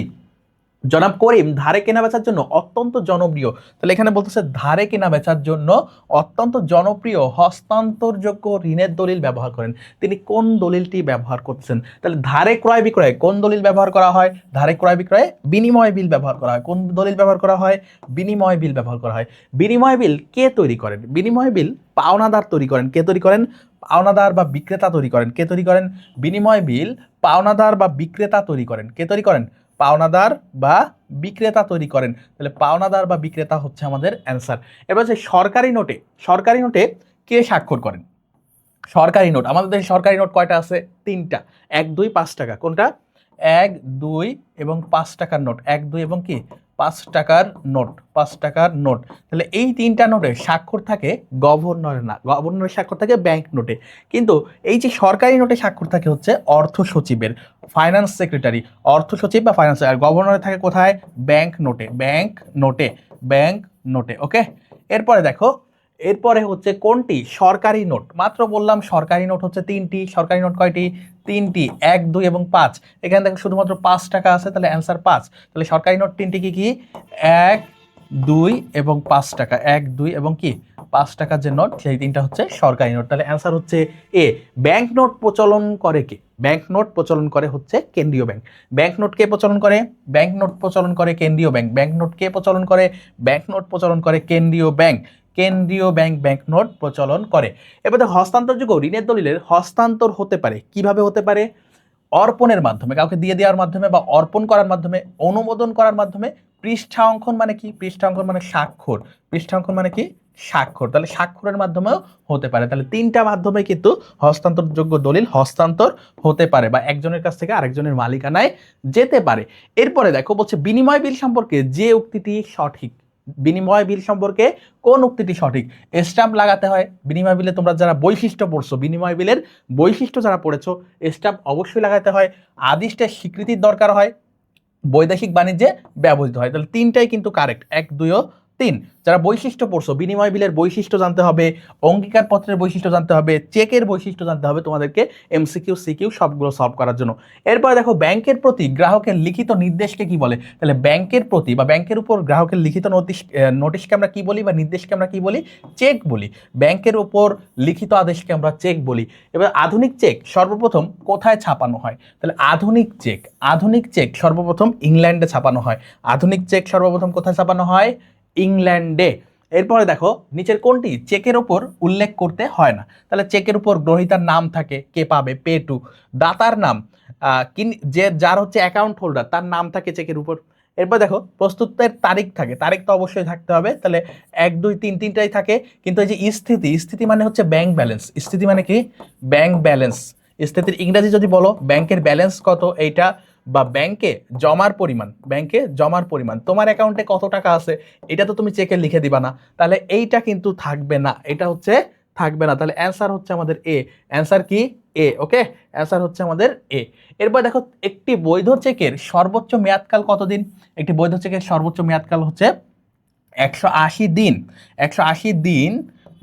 জনাব করিম ধারে কেনা বেচার জন্য অত্যন্ত জনপ্রিয়। তাহলে এখানে বলতেছে ধারে কেনা বেচার জন্য অত্যন্ত জনপ্রিয় হস্তান্তরযোগ্য ঋণের দলিল ব্যবহার করেন। তিনি কোন দলিলটি ব্যবহার করছেন? তাহলে ধারে ক্রয় বিক্রয়ে কোন দলিল ব্যবহার করা হয়? ধারে ক্রয় বিক্রয়ে বিনিময় বিল ব্যবহার করা হয়। কোন দলিল ব্যবহার করা হয়? বিনিময় বিল ব্যবহার করা হয়। বিনিময় বিল কে তৈরি করেন? বিনিময় বিল পাওনাদার তৈরি করেন। কে তৈরি করেন? পাওনাদার বা বিক্রেতা তৈরি করেন। কে তৈরি করেন? বিনিময় বিল পাওনাদার বা বিক্রেতা তৈরি করেন। কে তৈরি করেন? পাওনাদার বা বিক্রেতা তৈরি করেন। তাহলে পাওনাদার বা বিক্রেতা হচ্ছে আমাদের অ্যান্সার। এবার হচ্ছে সরকারি নোটে কে স্বাক্ষর করেন? সরকারি নোট, আমাদের দেশে সরকারি নোট কয়টা আছে? 3টা। 1, 2, 5 টাকা। কোনটা? 1, 2 এবং 5 টাকার নোট। 1, 2 এবং কি 5 টাকার নোট। 5 টাকার নোট। তাহলে এই 3টা নোটে স্বাক্ষর থাকে গভর্নরের না, গভর্নরের স্বাক্ষর থাকে ব্যাংক নোটে। কিন্তু এই যে সরকারি নোটে স্বাক্ষর থাকে হচ্ছে অর্থ সচিবের, ফাইন্যান্স সেক্রেটারি, অর্থ সচিব বা ফাইন্যান্স। আর গভর্নরে থাকে কোথায়? ব্যাংক নোটে, ব্যাংক নোটে, ব্যাংক নোটে। ওকে, এরপরে দেখো, এরপরে হচ্ছে কোনটি সরকারি নোট? মাত্র বললাম সরকারি নোট হচ্ছে 3টি। সরকারি নোট কয়টি? 3টি। 1, 2 এবং 5। এখানে দেখো শুধুমাত্র 5 টাকা আছে, তাহলে অ্যান্সার 5। তাহলে সরকারি নোট 3টি কি কি? 1, 2 এবং 5 টাকা। 1, 2 এবং কি 5 টাকার যে নোট, সেই 3টা হচ্ছে সরকারি নোট। তাহলে অ্যান্সার হচ্ছে এ। ব্যাংক নোট প্রচলন করে কে? ব্যাংক নোট প্রচলন করে হচ্ছে কেন্দ্রীয় ব্যাংক। ব্যাংক নোট কে প্রচলন করে? ব্যাংক নোট প্রচলন করে কেন্দ্রীয় ব্যাংক। ব্যাংক নোট কে প্রচলন করে? ব্যাংক নোট প্রচলন করে কেন্দ্রীয় ব্যাংক। কেন্দ্রীয় ব্যাংক ব্যাংক নোট প্রচলন করে। এবার দেখো হস্তান্তরযোগ্য ঋণের দলিলের হস্তান্তর হতে পারে কিভাবে? হতে পারে অর্পণের মাধ্যমে, কাউকে দিয়ে দেওয়ার মাধ্যমে বা অর্পণ করার মাধ্যমে, অনুমোদন করার মাধ্যমে। পৃষ্ঠা অঙ্কন মানে কি? পৃষ্ঠা অঙ্কন মানে স্বাক্ষর। পৃষ্ঠা অঙ্কন মানে কি? স্বাক্ষর। তাহলে স্বাক্ষরের মাধ্যমেও হতে পারে। তাহলে 3টা মাধ্যমে কিন্তু হস্তান্তরযোগ্য দলিল হস্তান্তর হতে পারে বা একজনের কাছ থেকে আরেকজনের মালিকানায় যেতে পারে। এরপরে দেখো বলছে বিনিময় বিল সম্পর্কে যে উক্তিটি সঠিক। বিনিময় বিল সম্পর্কে কোন উক্তিটি সঠিক? স্ট্যাম্প লাগাতে হয় বিনিময় বিলে। তোমরা যারা বৈশিষ্ট্য পড়ছো, বিনিময় বিলের বৈশিষ্ট্য যারা পড়েছো, স্ট্যাম্প অবশ্যই লাগাতে হয়। আদিষ্টের স্বীকৃতির দরকার হয়। বৈদেশিক বাণিজ্যে ব্যবহৃত হয়। তাহলে 3টাই কিন্তু কারেক্ট, 1, 2 ও 3। যারা বৈশিষ্ট্য পড়ছো, বিনিময় বিলের বৈশিষ্ট্য জানতে হবে, অঙ্গীকার পত্রের বৈশিষ্ট্য জানতে হবে, চেকের বৈশিষ্ট্য জানতে হবে তোমাদেরকে এমসিকিউ সিকিউ সবগুলো সলভ করার জন্য। এরপরে দেখো ব্যাংকের প্রতি গ্রাহকের লিখিত নির্দেশকে কি বলে? তাহলে ব্যাংকের প্রতি বা ব্যাংকের উপর গ্রাহকের লিখিত নোটিশকে আমরা কি বলি বা নির্দেশকে আমরা কি বলি? চেক বলি। ব্যাংকের উপর লিখিত আদেশকে আমরা চেক বলি। এবার আধুনিক চেক সর্বপ্রথম কোথায় ছাপানো হয়? তাহলে আধুনিক চেক সর্বপ্রথম ইংল্যান্ডে ছাপানো হয়। আধুনিক চেক সর্বপ্রথম কোথায় ছাপানো হয়? ইংল্যান্ডে। এরপরে দেখো নিচের কোনটি চেকের উপর উল্লেখ করতে হয় না? তাহলে চেকের উপর গ্রহীতার নাম থাকে, কে পাবে? Pay to. দাতার নাম, যে যার হচ্ছে অ্যাকাউন্ট হোল্ডার, তার নাম থাকে চেকের উপর। এরপর দেখো প্রস্তুতের তারিখ থাকে, তারিখ তো অবশ্যই থাকতে হবে। তাহলে 1, 2, 3 তিনটাই থাকে। কিন্তু এই যে স্থিতি মানে হচ্ছে ব্যাংক ব্যালেন্স। স্থিতি মানে কি? Bank balance. স্থিতির ইংরেজি যদি বলো ব্যাংকের ব্যালেন্স কত এইটা, বা ব্যাংকে জমার পরিমাণ, তোমার অ্যাকাউন্টে কত টাকা আছে এটা তো তুমি চেকে লিখে দিবা না। তাহলে এইটা কিন্তু থাকবে না, এটা হচ্ছে থাকবে না। তাহলে অ্যান্সার হচ্ছে আমাদের এ। অ্যান্সার কি? এ। ওকে, অ্যান্সার হচ্ছে আমাদের এ। এরপর দেখো একটি বৈধ চেকের সর্বোচ্চ মেয়াদকাল কতদিন? একটি বৈধ চেকের সর্বোচ্চ মেয়াদকাল হচ্ছে 180 দিন। 180 দিন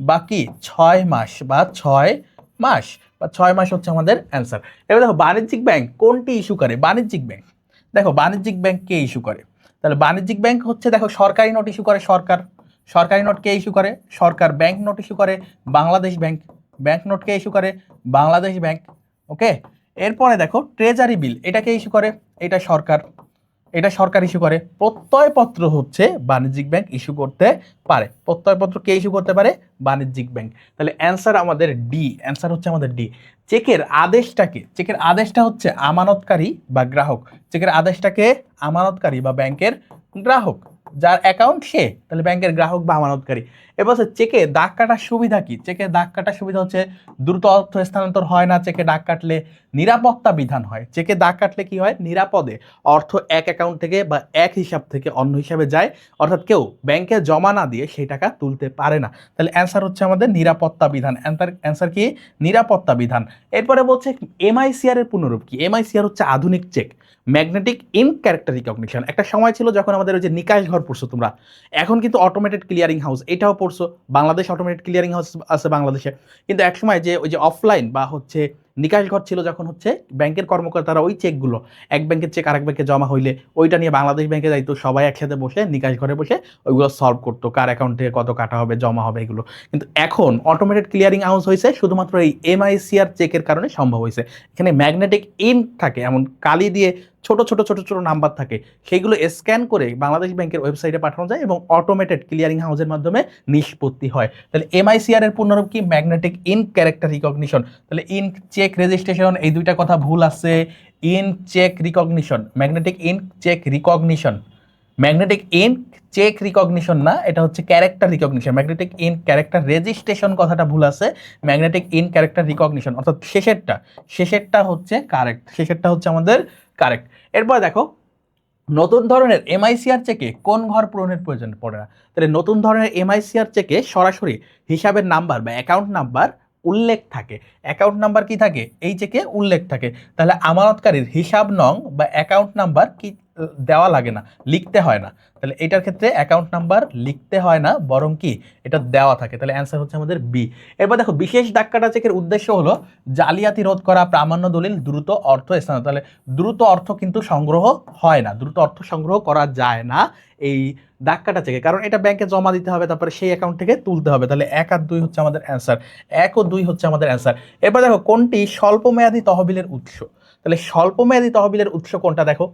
বা কি 6 মাস বা 6 মাস বা 6 মাস হচ্ছে আমাদের অ্যান্সার। এবার দেখো বাণিজ্যিক ব্যাংক কোনটি ইস্যু করে? বাণিজ্যিক ব্যাংক, দেখো বাণিজ্যিক ব্যাংক কে ইস্যু করে? তাহলে বাণিজ্যিক ব্যাংক হচ্ছে দেখো সরকারি নোট ইস্যু করে সরকার। সরকারি নোট কে ইস্যু করে? সরকার। ব্যাংক নোট ইস্যু করে বাংলাদেশ ব্যাংক। ব্যাংক নোট কে ইস্যু করে? বাংলাদেশ ব্যাংক। ওকে, এরপরে দেখো ট্রেজারি বিল, এটা কে ইস্যু করে? এটা সরকার। এটা সরকার ইস্যু করে। প্রত্যয়পত্র হচ্ছে বাণিজ্যিক ব্যাংক ইস্যু করতে পারে। প্রত্যয়পত্র কে ইস্যু করতে পারে? বাণিজ্যিক ব্যাংক। তাহলে অ্যান্সার আমাদের ডি। অ্যান্সার হচ্ছে আমাদের ডি। চেকের আদেশটাকে, চেকের আদেশটা হচ্ছে আমানতকারী বা গ্রাহক। চেকের আদেশটাকে আমানতকারী বা ব্যাংকের গ্রাহক, যার অ্যাকাউন্ট সে, তাহলে ব্যাংকের গ্রাহক বা আমানতকারী। এবার চেকে দাগ কাটার সুবিধা কি? চেকে দাগ কাটার সুবিধা হচ্ছে দ্রুত অর্থ স্থানান্তর হয় না চেকে দাগ কাটলে, নিরাপত্তা বিধান হয়। চেকে দাগ কাটলে কি হয়? নিরাপদে অর্থ এক অ্যাকাউন্ট থেকে বা এক হিসাব থেকে অন্য হিসাবে যায়, অর্থাৎ কেউ ব্যাংকে জমা না দিয়ে সেই টাকা তুলতে পারে না। তাহলে অ্যান্সার হচ্ছে আমাদের নিরাপত্তা বিধান। অ্যান্সার কি? নিরাপত্তা বিধান। এরপরে বলছে এমআইসিআর এর পুনরূপ কি? এমআইসিআর হচ্ছে আধুনিক cheque, magnetic in character recognition. একটা সময় ছিল যখন আমাদের ওই যে নিকাশ ঘর পড়ছো তোমরা, এখন কিন্তু অটোমেটেড ক্লিয়ারিং হাউস এটাও পড়ছো। বাংলাদেশ অটোমেটেড ক্লিয়ারিং হাউস আছে বাংলাদেশে। কিন্তু একসময় যে ওই যে অফলাইন বা হচ্ছে নিকাশ ঘর ছিল যখন হচ্ছে ব্যাংকের কর্মকর্তারা ওই চেকগুলো এক ব্যাংকের চেক আরেক ব্যাংকে জমা হইলে ওইটা নিয়ে বাংলাদেশ ব্যাংকে যাইতো, সবাই একসাথে বসে নিকাশ ঘরে বসে ওইগুলো সলভ করতো, কার অ্যাকাউন্ট থেকে কত কাটা হবে জমা হবে এগুলো। কিন্তু এখন অটোমেটেড ক্লিয়ারিং হাউস হয়েছে শুধুমাত্র এই এমআইসিআর চেকের কারণে সম্ভব হয়েছে। এখানে ম্যাগনেটিক ইঙ্ক থাকে, এমন কালি দিয়ে ছোট ছোট ছোট ছোট নাম্বার থাকে, সেইগুলো স্ক্যান করে বাংলাদেশ ব্যাংকের ওয়েবসাইটে পাঠানো যায় এবং অটোমেটেড ক্লিয়ারিং হাউসের মাধ্যমে নিষ্পত্তি হয়। তাহলে এমআইসিআর এর পূর্ণরূপ কি? Magnetic ink character recognition. তাহলে ইঙ্ক চেক রেজিস্ট্রেশন এই দুইটা কথা ভুল আছে। Ink cheque recognition, magnetic ink cheque recognition, magnetic ink cheque recognition না, এটা হচ্ছে character recognition. Magnetic ink character registration কথাটা ভুল আছে, ম্যাগনেটিক ইঙ্ক ক্যারেক্টার রিকগনিশন, অর্থাৎ শেষেরটা হচ্ছে কারেক্ট, শেষেরটা হচ্ছে আমাদের কারেক্ট। এরপর দেখো নতুন ধরনের এমআইসিআর চেকে কোন ঘর পূরণের প্রয়োজন পড়ে না। তাহলে নতুন ধরনের এমআইসিআর চেকে সরাসরি হিসাবের নাম্বার বা অ্যাকাউন্ট নাম্বার উল্লেখ থাকে। অ্যাকাউন্ট নাম্বার কি থাকে? এই চেকে উল্লেখ থাকে। তাহলে আমানতকারীর হিসাব নং বা অ্যাকাউন্ট নাম্বার কি দেওয়া লাগে না, লিখতে হয় না। তাহলে এটার ক্ষেত্রে অ্যাকাউন্ট নাম্বার লিখতে হয় না, বরং কি এটা দেওয়া থাকে। তাহলে অ্যান্সার হচ্ছে আমাদের বি। এরপর দেখো বিশেষ দাগকাটা চেকের উদ্দেশ্য হলো জালিয়াতি রোধ করা, প্রামাণ্য দলিল, দ্রুত অর্থ স্থানান্তর। তাহলে দ্রুত অর্থ কিন্তু সংগ্রহ হয় না, দ্রুত অর্থ সংগ্রহ করা যায় না এই দাগকাটা চেকে, কারণ এটা ব্যাংকে জমা দিতে হবে, তারপরে সেই অ্যাকাউন্ট থেকে তুলতে হবে। তাহলে 1 আর 2 হচ্ছে আমাদের অ্যান্সার, 1 ও 2 হচ্ছে আমাদের অ্যান্সার। এরপর দেখো কোনটি স্বল্পমেয়াদী তহবিলের উৎস। তাহলে স্বল্পমেয়াদী তহবিলের উৎস কোনটা দেখো,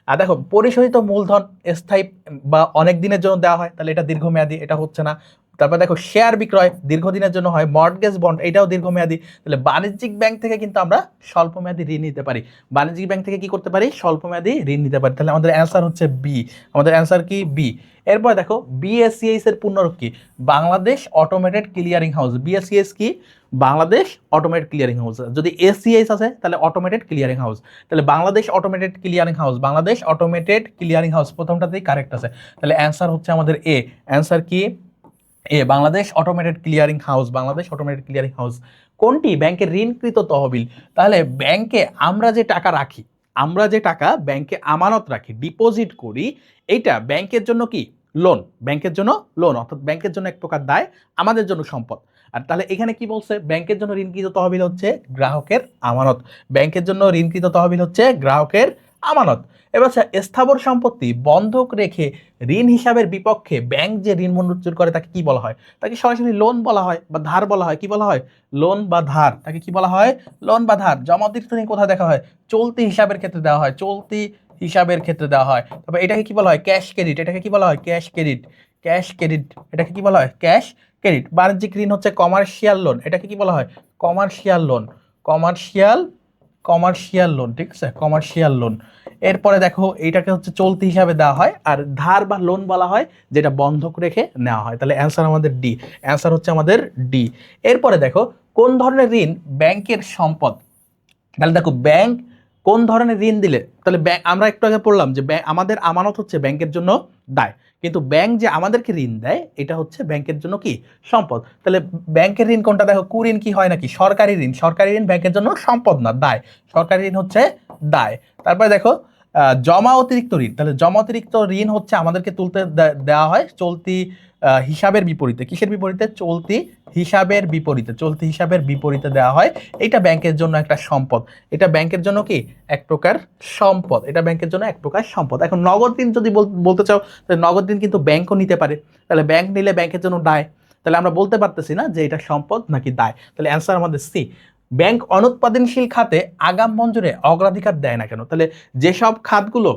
আর দেখো পরিশোধিত মূলধন স্থায়ী বা অনেক দিনের জন্য দেওয়া হয়, তাহলে এটা দীর্ঘমেয়াদী, এটা হচ্ছে না। তারপর দেখো শেয়ার বিক্রয় দীর্ঘদিনের জন্য হয়, মর্টগেজ বন্ড এটাও দীর্ঘমেয়াদী। তাহলে বাণিজ্যিক ব্যাংক থেকে কিন্তু আমরা স্বল্পমেয়াদী ঋণ নিতে পারি, বাণিজ্যিক ব্যাংক থেকে কি করতে পারি? স্বল্পমেয়াদী ঋণ নিতে পারি। তাহলে আমাদের অ্যান্সার হচ্ছে বি, আমাদের অ্যান্সার কি? বি। এরপর দেখো বিএসসিএস এর পূর্ণরূপ কি? Bangladesh automated clearing house. BSCS কি? Bangladesh automated clearing house. যদি এসসিএস আছে তাহলে অটোমেটেড ক্লিয়ারিং হাউস। তাহলে Bangladesh automated clearing house, Bangladesh automated clearing house প্রথমটাতেই কারেক্ট আছে। তাহলে অ্যান্সার হচ্ছে আমাদের এ। অ্যান্সার কি? A, Bangladesh automated clearing house, Bangladesh automated clearing house. কোনটি ব্যাংকের ঋণকৃত তহবিল? তাহলে ব্যাংকে আমরা যে টাকা রাখি, আমরা যে টাকা ব্যাংকে আমানত রাখি, ডিপোজিট করি, এইটা ব্যাংকের জন্য কি? লোন, ব্যাংকের জন্য লোন, অর্থাৎ ব্যাংকের জন্য এক প্রকার দায়, আমাদের জন্য সম্পদ। আর তাহলে এখানে কি বলছে? ব্যাংকের জন্য ঋণকৃত তহবিল হচ্ছে গ্রাহকের আমানত, ব্যাংকের জন্য ঋণকৃত তহবিল হচ্ছে গ্রাহকের আমানত। এবার স্থাবর সম্পত্তি বন্ধক রেখে ঋণ হিসাবের বিপক্ষে ব্যাংক যে ঋণ মঞ্জুর করে তাকে কি বলা হয়? তাকে সরাসরি লোন বলা হয় বা ধার বলা হয়। কি বলা হয়? লোন বা ধার। তাকে কি বলা হয়? লোন বা ধার। জমা অতিরিক্ত ঋণ কোথায় দেখা হয়? চলতি হিসাবের ক্ষেত্রে দেওয়া হয়, চলতি হিসাবের ক্ষেত্রে দেওয়া হয়। তবে এটাকে কি বলা হয়? Cash credit. এটাকে কি বলা হয়? Cash credit, cash credit. এটাকে কি বলা হয়? Cash credit. বাণিজ্যিক ঋণ হচ্ছে কমার্শিয়াল লোন। এটাকে কি বলা হয়? কমার্শিয়াল লোন, কমার্শিয়াল লোন, ঠিক আছে, কমার্শিয়াল লোন। এরপরে দেখো এইটাকে হচ্ছে চলতি হিসাবে দেওয়া হয়, আর ধার বা লোন বলা হয় যেটা বন্ধক রেখে নেওয়া হয়। তাহলে অ্যান্সার আমাদের ডি, অ্যান্সার হচ্ছে আমাদের ডি। এরপরে দেখো কোন ধরনের ঋণ ব্যাংকের সম্পদ। তাহলে দেখো ব্যাংক কোন ধরনের ঋণ দিলে, তাহলে আমরা একটু আগে পড়লাম যে আমাদের আমানত হচ্ছে ব্যাংকের জন্য দায়, কিন্তু ব্যাংক যে আমাদেরকে ঋণ দেয় এটা হচ্ছে ব্যাংকের জন্য কি? সম্পদ। তাহলে ব্যাংকের ঋণ কোনটা দেখো? কুঋণ কি হয় নাকি? সরকারি ঋণ, সরকারি ঋণ ব্যাংকের জন্য সম্পদ না, দায়। সরকারি ঋণ হচ্ছে দায়। তারপরে দেখো জমা অতিরিক্ত ঋণ। তাহলে জমা অতিরিক্ত ঋণ হচ্ছে আমাদেরকে তুলতে দেওয়া হয় চলতি হিসাবের বিপরীতে। কিসের বিপরীতে? চলতি হিসাবের বিপরীতে, চলতি হিসাবের বিপরীতে দেওয়া হয়। এটা ব্যাংকের জন্য একটা সম্পদ, এটা ব্যাংকের জন্য কি? এক প্রকার সম্পদ, এটা ব্যাংকের জন্য এক প্রকার সম্পদ। এখন নগদ ঋণ যদি বলতে চাও, তাহলে নগদ ঋণ কিন্তু ব্যাংকও নিতে পারে। তাহলে ব্যাংক নিলে ব্যাংকের জন্য দায়। তাহলে আমরা বলতে পারতেছি না যে এটা সম্পদ নাকি দায়। তাহলে অ্যান্সার আমাদের সি। ব্যাংক অনুৎপাদনশীল খাতে আগাম মঞ্জুরে অগ্রাধিকার দেয় না কেন? তাহলে যেসব খাতগুলো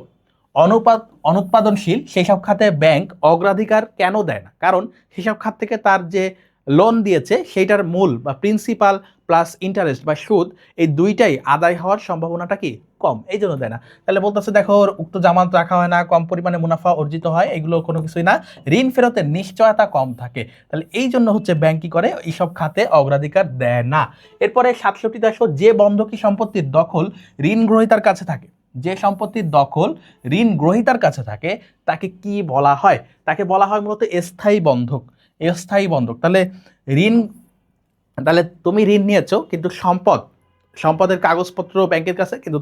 অনুৎপাদনশীল সেই সব খাতে ব্যাংক অগ্রাধিকার কেন দেয় না? কারণ সেসব খাত থেকে তার যে লোন দিয়েছে সেইটার মূল বা প্রিন্সিপাল প্লাস ইন্টারেস্ট বা সুদ এই দুইটাই আদায় হওয়ার সম্ভাবনাটা কি? কম, এই জন্য দেয় না। তাহলে বলতেছে দেখো উক্ত জামানত রাখা হয় না, কম পরিমাণে মুনাফা অর্জিত হয়, এগুলো কোনো কিছুই না, ঋণ ফেরতের নিশ্চয়তা কম থাকে। তাহলে এই জন্য হচ্ছে ব্যাংক কি করে? এইসব খাতে অগ্রাধিকার দেয় না। এরপরে 67 দেখো যে বন্ধকি সম্পত্তির দখল ঋণ গ্রহীতার কাছে থাকে, যে সম্পত্তির দখল ঋণ গ্রহীতার কাছে থাকে তাকে কি বলা হয়? তাকে বলা হয় মূলত স্থায়ী বন্ধক, স্থায়ী বন্ধক। তাহলে তুমি ঋণ নিয়েছো কিন্তু সম্পদের কাগজপত্র ব্যাংকের কাছে, কিন্তু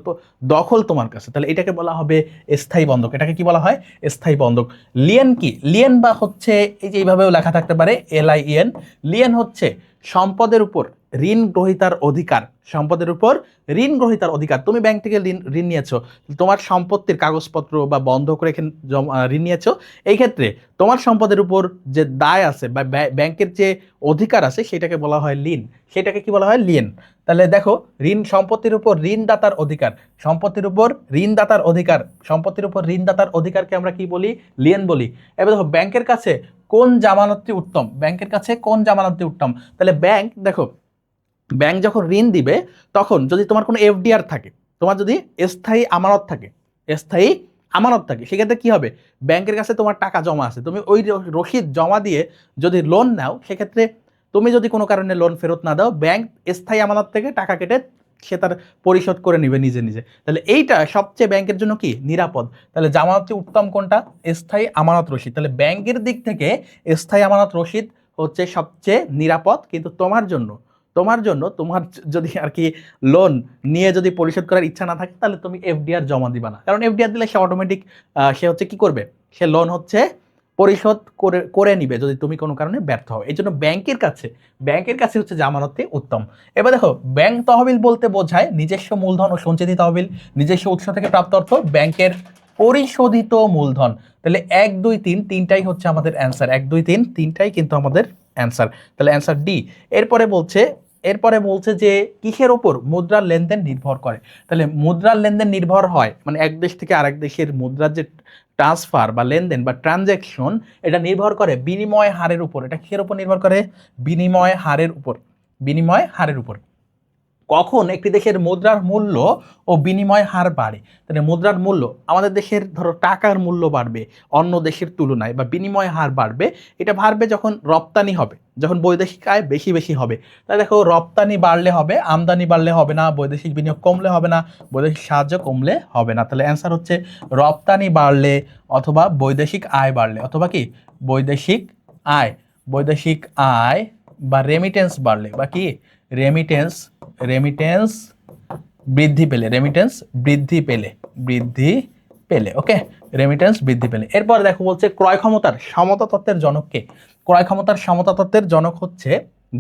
দখল তোমার কাছে, তাহলে এটাকে বলা হবে স্থায়ী বন্ধক। এটাকে কি বলা হয়? স্থায়ী বন্ধক। লিয়েন কি? লিয়েন বা হচ্ছে এই যে এইভাবেও লেখা থাকতে পারে LIEN। লিয়েন হচ্ছে সম্পদের উপর ঋণ গ্রহীতার অধিকার, সম্পদের উপর ঋণ গ্রহীতার অধিকার। তুমি ব্যাংক থেকে ঋণ নিয়েছো, তোমার সম্পত্তির কাগজপত্র বা বন্ধক রেখে ঋণ নিয়েছো, এই ক্ষেত্রে তোমার সম্পদের উপর যে দায় আছে বা ব্যাংকের যে অধিকার আছে সেটাকে বলা হয় লিন, সেটাকে কি বলা হয়? লিন। তাহলে দেখো, ঋণ সম্পত্তির উপর ঋণদাতার অধিকার, সম্পত্তির উপর ঋণদাতার অধিকার, সম্পত্তির উপর ঋণদাতার অধিকারকে আমরা কি বলি? লিয়েন বলি। এবার দেখো, ব্যাংকের কাছে কোন জামানতটি উত্তম? ব্যাংকের কাছে কোন জামানতটি উত্তম? তাহলে ব্যাংক, দেখো, ব্যাংক যখন ঋণ দিবে তখন যদি তোমার কোনো এফডিআর থাকে, তোমার যদি স্থায়ী আমানত থাকে, স্থায়ী আমানত থাকে, সেক্ষেত্রে কি হবে? ব্যাংকের কাছে তোমার টাকা জমা আছে, তুমি ওই রসিদ জমা দিয়ে যদি লোন নাও, সেক্ষেত্রে তুমি যদি কোনো কারণে লোন ফেরত না দাও, ব্যাংক স্থায়ী আমানত থেকে টাকা কেটে সে তার পরিশোধ করে নিবে নিজে নিজে। তাহলে এইটা সবচেয়ে ব্যাংকের জন্য কি? নিরাপদ। তাহলে জামানতটি উত্তম কোনটা? স্থায়ী আমানত রসিদ। তাহলে ব্যাংকের দিক থেকে স্থায়ী আমানত রসিদ হচ্ছে সবচেয়ে নিরাপদ। কিন্তু তোমার জন্য তোমার যদি আর কি লোন নিয়ে যদি পরিশোধ করার ইচ্ছা না থাকে, তাহলে তুমি এফডিআর জমা দিবা না, কারণ এফডিআর দিলে সে অটোমেটিক সে হচ্ছে কি করবে? সে লোন হচ্ছে পরিশোধ করে করে নিবে যদি তুমি কোনো কারণে ব্যর্থ হও। এই জন্য ব্যাংকের কাছে হচ্ছে জামানতটি উত্তম। এবার দেখো, ব্যাংক তহবিল বলতে বোঝায় নিজস্ব মূলধন ও সঞ্চিত তহবিল, নিজস্ব উৎস থেকে প্রাপ্ত অর্থ, ব্যাংকের পরিশোধিত মূলধন। তাহলে 1 2 3 তিনটাই হচ্ছে আমাদের অ্যান্সার, 1 2 3 তিনটাই কিন্তু আমাদের অ্যান্সার। তাহলে অ্যান্সার ডি। এরপরে বলছে যে কিসের ওপর মুদ্রার লেনদেন নির্ভর করে? তাহলে মুদ্রার লেনদেন নির্ভর হয়, মানে এক দেশ থেকে আরেক দেশের মুদ্রার যে ট্রান্সফার বা লেনদেন বা ট্রানজ্যাকশন, এটা নির্ভর করে বিনিময় হারের উপর। এটা কিসের উপর নির্ভর করে? বিনিময় হারের উপর। বিনিময় হারের উপর। কখন একটি দেশের মুদ্রার মূল্য ও বিনিময় হার বাড়ে? তাহলে মুদ্রার মূল্য, আমাদের দেশের ধরো টাকার মূল্য বাড়বে অন্য দেশের তুলনায়, বা বিনিময় হার বাড়বে, এটা বাড়বে যখন রপ্তানি হবে, যখন বৈদেশিক আয় বেশি বেশি হবে। তাই দেখো, রপ্তানি বাড়লে হবে, আমদানি বাড়লে হবে না, বৈদেশিক বিনিয়োগ কমলে হবে না, বৈদেশিক সাহায্য কমলে হবে না। তাহলে অ্যান্সার হচ্ছে রপ্তানি বাড়লে অথবা বৈদেশিক আয় বাড়লে, অথবা কি বৈদেশিক আয়, বৈদেশিক আয় বা রেমিটেন্স বাড়লে, বা কি রেমিটেন্স বৃদ্ধি পেলে। ওকে, রেমিটেন্স বৃদ্ধি পেলে। এরপর দেখো, বলছে ক্রয় ক্ষমতার সমতা তত্ত্বের জনককে? ক্রয় ক্ষমতার সমতা তত্ত্বের জনক হচ্ছে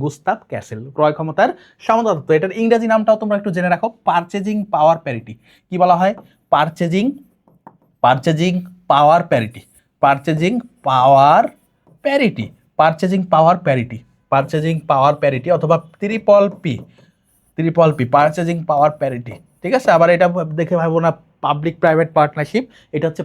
গুস্তাভ ক্যাসেল। ক্রয় ক্ষমতার সমতা তত্ত্ব, এটার ইংরেজি নামটাও তোমরা একটু জেনে রাখো, পারচেজিং পাওয়ার প্যারিটি। কি বলা হয়? পারচেজিং পাওয়ার প্যারিটি। পারচেজিং পাওয়ার প্যারিটি অথবা ট্রিপল পি, পারচেজিং পাওয়ার প্যারিটি। ঠিক আছে, আবার এটা দেখে ভাবো না পাবলিক প্রাইভেট পার্টনারশিপ, এটা হচ্ছে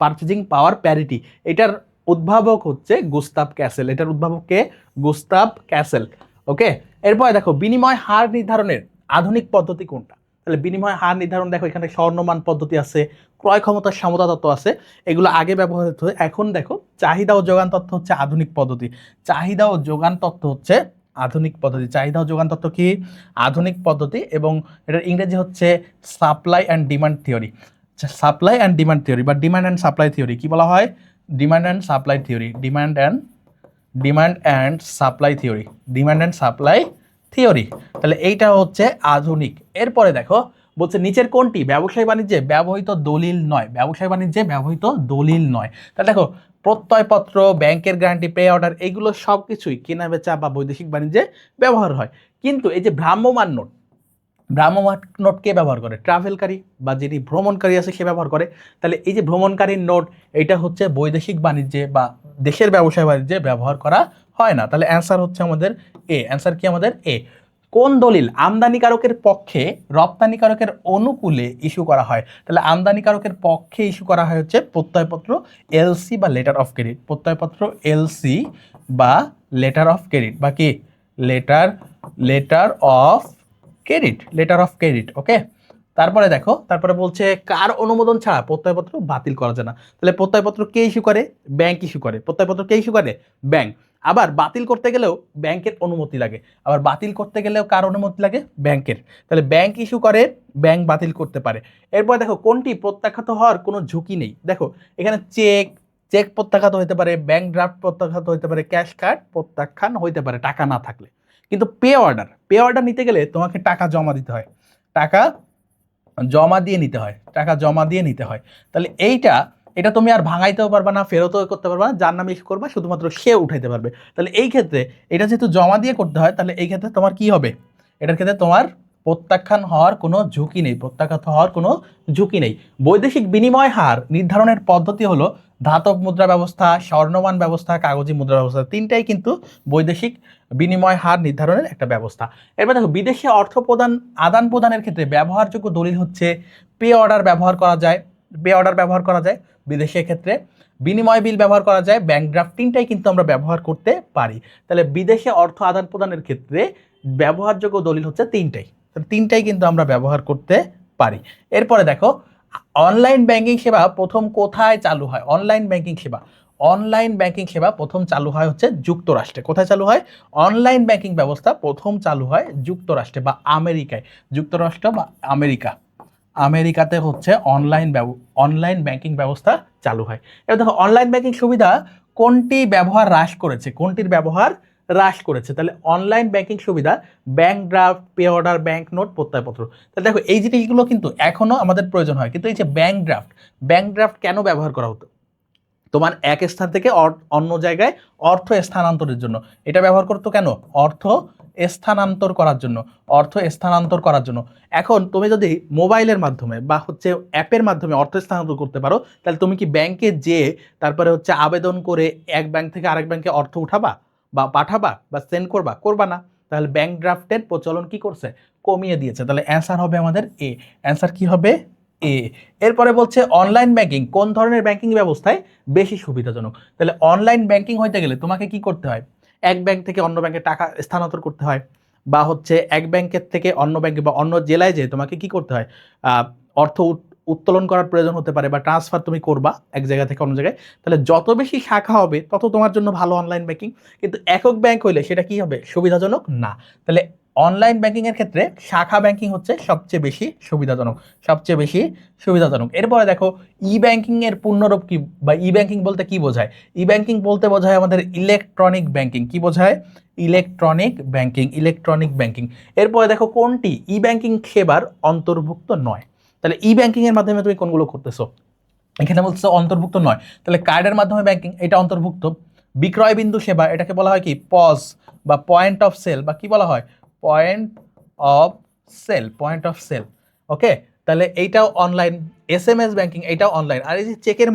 পারচেজিং পাওয়ার প্যারিটি। এটার উদ্ভাবক হচ্ছে গুস্তাভ ক্যাসেল। এটার উদ্ভাবক কে? Gustave castle. ওকে, এরপর দেখো, বিনিময় হার নির্ধারণের আধুনিক পদ্ধতি কোনটা? তাহলে বিনিময় হার নির্ধারণ, দেখো এখানে স্বর্ণমান পদ্ধতি আছে, ক্রয় ক্ষমতার সমতা তত্ত্ব আছে, এগুলো আগে ব্যবহৃত হয়। এখন দেখো, চাহিদা ও যোগান তত্ত্ব হচ্ছে আধুনিক পদ্ধতি। চাহিদা ও যোগান তত্ত্ব হচ্ছে আধুনিক পদ্ধতি। চাহিদা ও যোগান তত্ত্ব কি? আধুনিক পদ্ধতি। এবং এটার ইংরেজি হচ্ছে supply and demand theory. Supply and demand theory বা ডিমান্ড অ্যান্ড সাপ্লাই থিওরি। কি বলা হয়? Demand and supply theory. তাহলে এইটা হচ্ছে আধুনিক। এরপরে দেখো, বলছে নিচের কোনটি ব্যবসায় বাণিজ্যে ব্যবহৃত দলিল নয়? তাহলে দেখো, প্রত্যয়পত্র, ব্যাংকের গ্যারান্টি, পে অর্ডার, এগুলো সব কিছুই কেনা বেচা বা বৈদেশিক বাণিজ্যে ব্যবহার হয়। কিন্তু এই যে ভ্রাম্যমাণ নোট কে ব্যবহার করে? ট্রাভেলকারী বা যিনি ভ্রমণকারী আছে সে ব্যবহার করে। তাহলে এই যে ভ্রমণকারীর নোট, এটা হচ্ছে বৈদেশিক বাণিজ্যে বা দেশের ব্যবসায় বাণিজ্যে ব্যবহার করা হয় না। তাহলে অ্যান্সার হচ্ছে আমাদের এ। অ্যান্সার কি আমাদের? এ। কোন দলিল আমদানিকারকের পক্ষে রপ্তানিকারকের অনুকূলে ইস্যু করা হয়? তাহলে আমদানিকারকের পক্ষে ইস্যু করা হয় হচ্ছে প্রত্যয়পত্র, এলসি বা লেটার অফ ক্রেডিট। প্রত্যয়পত্র, এলসি বা লেটার অফ ক্রেডিট, বা কি লেটার অফ ক্রেডিট। ওকে, তারপরে দেখো, তারপরে বলছে কার অনুমোদন ছাড়া প্রত্যয়পত্র বাতিল করা যায় না? তাহলে প্রত্যয়পত্র কে ইস্যু করে? ব্যাংক ইস্যু করে। প্রত্যয়পত্র কে ইস্যু করে? ব্যাংক। আবার বাতিল করতে গেলেও ব্যাংকের অনুমতি লাগে, আবার বাতিল করতে গেলেও কার অনুমতি লাগে? ব্যাংকের। তাহলে ব্যাংক ইস্যু করে, ব্যাংক বাতিল করতে পারে। এরপর দেখো, কোনটি প্রত্যাখ্যাত হওয়ার কোনো ঝুঁকি নেই? দেখো এখানে চেক প্রত্যাখ্যাত হতে পারে, ব্যাংক ড্রাফট প্রত্যাখ্যাত হতে পারে, ক্যাশ কার্ড প্রত্যাখ্যান হতে পারে টাকা না থাকলে। কিন্তু পে অর্ডার নিতে গেলে তোমাকে টাকা জমা দিতে হয়, টাকা জমা দিয়ে নিতে হয়। তাহলে এইটা এটা তুমি আর ভাঙাইতেও পারবা না, ফেরতও করতে পারবা না, যার নামে ইস্যু করবা শুধুমাত্র সে উঠাইতে পারবে। তাহলে এই ক্ষেত্রে এটা যেহেতু জমা দিয়ে করতে হয়, তাহলে এই ক্ষেত্রে তোমার কি হবে, এটার ক্ষেত্রে তোমার প্রত্যাখ্যান হওয়ার কোনো ঝুঁকি নেই, প্রত্যাখ্যাত হওয়ার কোনো ঝুঁকি নেই। বৈদেশিক বিনিময় হার নির্ধারণের পদ্ধতি হলো ধাতব মুদ্রা ব্যবস্থা, স্বর্ণমান ব্যবস্থা, কাগজি মুদ্রা ব্যবস্থা, তিনটাই কিন্তু বৈদেশিক বিনিময় হার নির্ধারণের একটা ব্যবস্থা। এরপর দেখো, বিদেশে অর্থ প্রদান আদান প্রদানের ক্ষেত্রে ব্যবহারযোগ্য দলিল হচ্ছে পে অর্ডার ব্যবহার করা যায়, পে অর্ডার ব্যবহার করা যায় বিদেশের ক্ষেত্রে, বিনিময় বিল ব্যবহার করা যায়, ব্যাংক ড্রাফট, তিনটাই কিন্তু আমরা ব্যবহার করতে পারি। তাহলে বিদেশে অর্থ আদান প্রদানের ক্ষেত্রে ব্যবহারযোগ্য দলিল হচ্ছে তিনটাই, তিনটাই কিন্তু আমরা ব্যবহার করতে পারি। এরপরে দেখো, অনলাইন ব্যাংকিং সেবা প্রথম কোথায় চালু হয়? অনলাইন ব্যাংকিং সেবা প্রথম চালু হয় হচ্ছে যুক্তরাষ্ট্রে। কোথায় চালু হয়? অনলাইন ব্যাংকিং ব্যবস্থা প্রথম চালু হয় যুক্তরাষ্ট্রে বা আমেরিকায়। যুক্তরাষ্ট্র বা আমেরিকাতে হচ্ছে অনলাইন ব্যাংকিং ব্যবস্থা চালু হয়। এবার দেখো, অনলাইন ব্যাংকিং সুবিধা কোনটির ব্যবহার হ্রাস করেছে? তাহলে অনলাইন ব্যাংকিং সুবিধা bank draft, pay order, bank note, প্রত্যয়পত্র। তাহলে দেখো, এই জিনিসগুলো কিন্তু এখনো আমাদের প্রয়োজন হয়, কিন্তু এই যে ব্যাংক ড্রাফট কেন ব্যবহার করা হতো? তোমার এক স্থান থেকে অন্য জায়গায় অর্থ স্থানান্তরের জন্য এটা ব্যবহার করতো। কেন? অর্থ স্থানান্তর করার জন্য। এখন তুমি যদি মোবাইলের মাধ্যমে বা হচ্ছে অ্যাপের মাধ্যমে অর্থ স্থানান্তর করতে পারো, তাহলে তুমি কি ব্যাংকে যেয়ে তারপরে হচ্ছে আবেদন করে এক ব্যাংক থেকে আরেক ব্যাংকে অর্থ উঠাবা বা পাঠাবা বা সেন্ড করবা না? তাহলে ব্যাংক ড্রাফটের প্রচলন কি করছে? কমিয়ে দিয়েছে। তাহলে অ্যান্সার হবে আমাদের এ। অ্যান্সার কি হবে? এ। এরপরে বলছে অনলাইন ব্যাংকিং কোন ধরনের ব্যাংকিং ব্যবস্থায় বেশি সুবিধাজনক? তাহলে অনলাইন ব্যাংকিং হইতে গেলে তোমাকে কি করতে হয়? এক ব্যাংক থেকে অন্য ব্যাংকে টাকা স্থানান্তর করতে হয়, বা হচ্ছে এক ব্যাংকের থেকে অন্য ব্যাংকে বা অন্য জেলায় যেয়ে তোমাকে কি করতে হয়? অর্থ উত্তোলন করার প্রয়োজন হতে পারে, বা ট্রান্সফার তুমি করবা এক জায়গা থেকে অন্য জায়গায়। তাহলে যত বেশি শাখা হবে তত তোমার জন্য ভালো অনলাইন ব্যাংকিং। কিন্তু একক ব্যাংক হইলে সেটা কি হবে? সুবিধাজনক না। তাহলে অনলাইন ব্যাংকিংয়ের ক্ষেত্রে শাখা ব্যাংকিং হচ্ছে সবচেয়ে বেশি সুবিধাজনক। এরপরে দেখো, ই ব্যাংকিংয়ের পূর্ণরূপ কি, বা ই ব্যাংকিং বলতে কি বোঝায়? ই ব্যাংকিং বলতে বোঝায় আমাদের ইলেকট্রনিক ব্যাংকিং। কি বোঝায়? Electronic banking. এরপরে দেখো, কোনটি ই ব্যাংকিং সেবার অন্তর্ভুক্ত নয়? তাহলে ই ব্যাংকিংয়ের মাধ্যমে তুমি কোনগুলো করতেছো? এখানে বলছে অন্তর্ভুক্ত নয়। তাহলে কার্ডের মাধ্যমে ব্যাংকিং, এটা অন্তর্ভুক্ত। বিক্রয় বিন্দু সেবা, এটাকে বলা হয় কি? পজ বা পয়েন্ট অফ সেল, বা কি বলা হয়? Point of sell. ওকে, তাহলে এইটাও অনলাইন। SMS ব্যাংকিং, এইটাও অনলাইন। আর এই যে চেকের